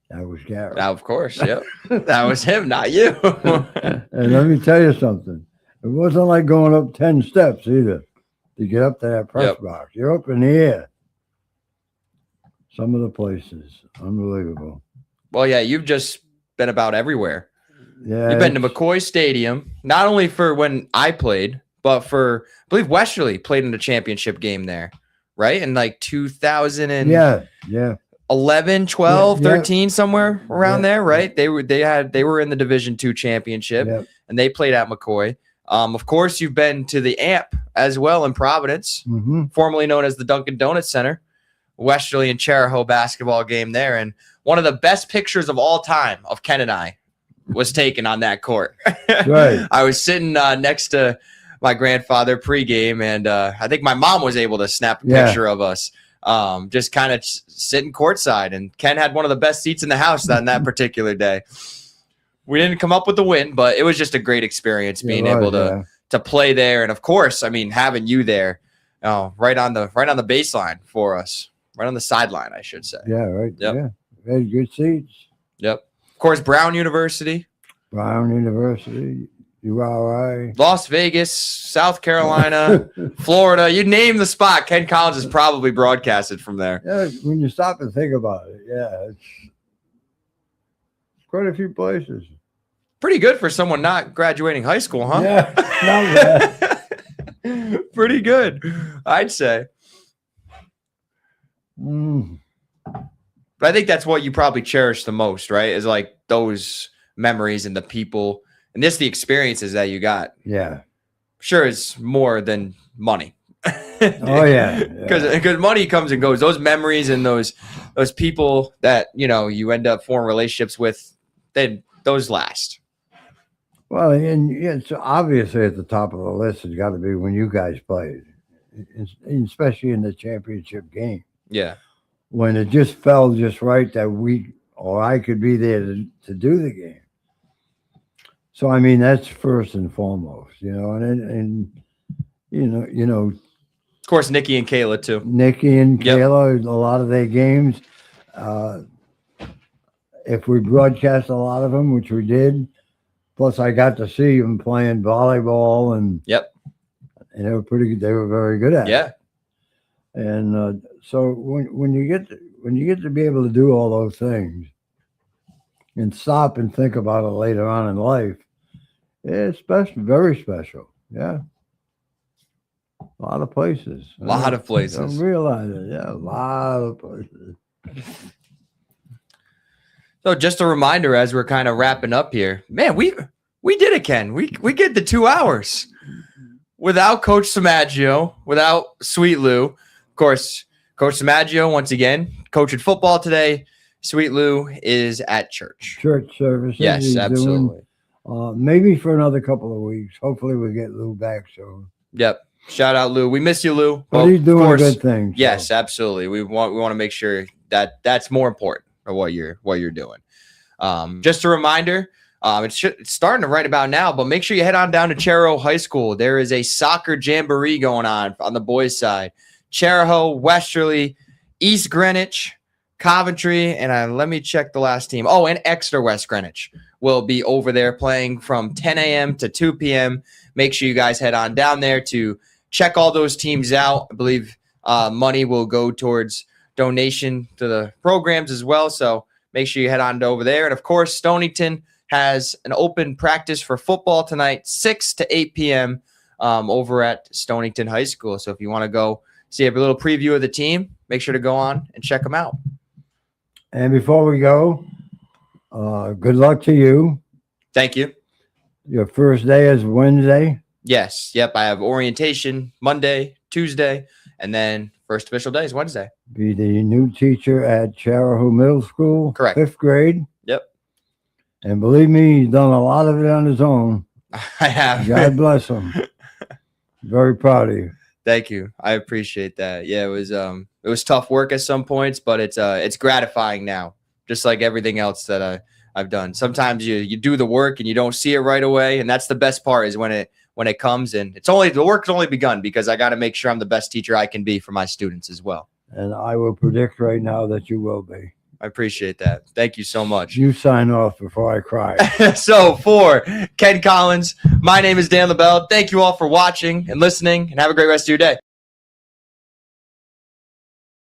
S3: That was Gary.
S2: Now, of course, yep. That was him, not you.
S3: And let me tell you something. It wasn't like going up 10 steps either to get up to that press box. You're up in the air. Some of the places, unbelievable.
S2: Well, yeah, you've just been about everywhere.
S3: Yeah,
S2: you've been to McCoy Stadium, not only for when I played, but for, I believe Westerly played in a championship game there, right? In like 2000 and 11, 12, 13, somewhere around there, right? They were in the Division II championship, and they played at McCoy. Of course, you've been to the AMP as well in Providence, formerly known as the Dunkin' Donuts Center. Westerly and Charahoe basketball game there, and one of the best pictures of all time of Ken and I was taken on that court.
S3: Right.
S2: I was sitting next to my grandfather pregame, and I think my mom was able to snap a picture of us just kind of sitting courtside, and Ken had one of the best seats in the house on that particular day. We didn't come up with the win, but it was just a great experience being able to play there, and of course, I mean, having you there right on the baseline for us. Right on the sideline, I should say.
S3: Yeah, right.
S2: Yep.
S3: Yeah. Very good seats.
S2: Yep. Of course, Brown University.
S3: URI.
S2: Las Vegas, South Carolina, Florida. You name the spot. Ken Collins is probably broadcasted from there.
S3: Yeah, when you stop and think about it, it's quite a few places.
S2: Pretty good for someone not graduating high school, huh?
S3: Yeah, not bad.
S2: Pretty good, I'd say. But I think that's what you probably cherish the most, right? Is like those memories and the people and just the experiences that you got.
S3: Yeah.
S2: Sure, it's more than money.
S3: Oh, yeah.
S2: Because money comes and goes. Those memories and those people that, you end up forming relationships with those last.
S3: Well, and it's obviously at the top of the list has got to be when you guys played, especially in the championship game,
S2: Yeah.
S3: when it just fell just right that I could be there to do the game. So, I mean, that's first and foremost, and
S2: Of course, Nikki and Kayla too.
S3: Nikki and
S2: Yep.
S3: Kayla, a lot of their games, if we broadcast a lot of them, which we did, plus I got to see them playing volleyball and
S2: Yep.
S3: they were pretty good. They were very good at it.
S2: Yeah.
S3: And so when you get to be able to do all those things and stop and think about it later on in life, it's special, very special. Yeah. A lot of places.
S2: A lot of places.
S3: Don't realize it. Yeah, a lot of places.
S2: So just a reminder as we're kind of wrapping up here, man, we did it, Ken. We get the 2 hours without Coach Samaggio, without Sweet Lou. Of course, Coach Samaggio, once again, coaching football today. Sweet Lou is at church.
S3: Church services.
S2: Yes,
S3: he's
S2: absolutely.
S3: Doing, maybe for another couple of weeks. Hopefully we'll get Lou back soon.
S2: Yep. Shout out Lou. We miss you, Lou.
S3: But
S2: Well,
S3: he's
S2: of
S3: doing a
S2: course,
S3: good thing. so.
S2: Yes, absolutely. We want to make sure that that's more important for what you're doing. Just a reminder, it's starting right about now, but make sure you head on down to Chariho High School. There is a soccer jamboree going on the boys' side. Chariho, Westerly, East Greenwich, Coventry, and let me check the last team. Oh, and Exeter West Greenwich will be over there playing from 10 a.m. to 2 p.m. Make sure you guys head on down there to check all those teams out. I believe money will go towards donation to the programs as well. So make sure you head on over there. And of course, Stonington has an open practice for football tonight, 6 to 8 p.m. Over at Stonington High School. So if you want to go see a little preview of the team, make sure to go on and check them out.
S3: And before we go, good luck to you.
S2: Thank you.
S3: Your first day is Wednesday.
S2: Yes. Yep. I have orientation Monday, Tuesday, and then first official day is Wednesday.
S3: Be the new teacher at Chariho Middle School.
S2: Correct.
S3: 5th grade.
S2: Yep.
S3: And believe me, he's done a lot of it on his own.
S2: I have.
S3: God bless him. Very proud of you.
S2: Thank you. I appreciate that. Yeah, it was tough work at some points, but it's gratifying now, just like everything else that I've done. Sometimes you do the work and you don't see it right away, and that's the best part is when it comes, and the work's only begun because I got to make sure I'm the best teacher I can be for my students as well.
S3: And I will predict right now that you will be.
S2: I appreciate that. Thank you so much.
S3: You sign off before I cry.
S2: So for Ken Collins, my name is Dan LaBelle. Thank you all for watching and listening, and have a great rest of your day.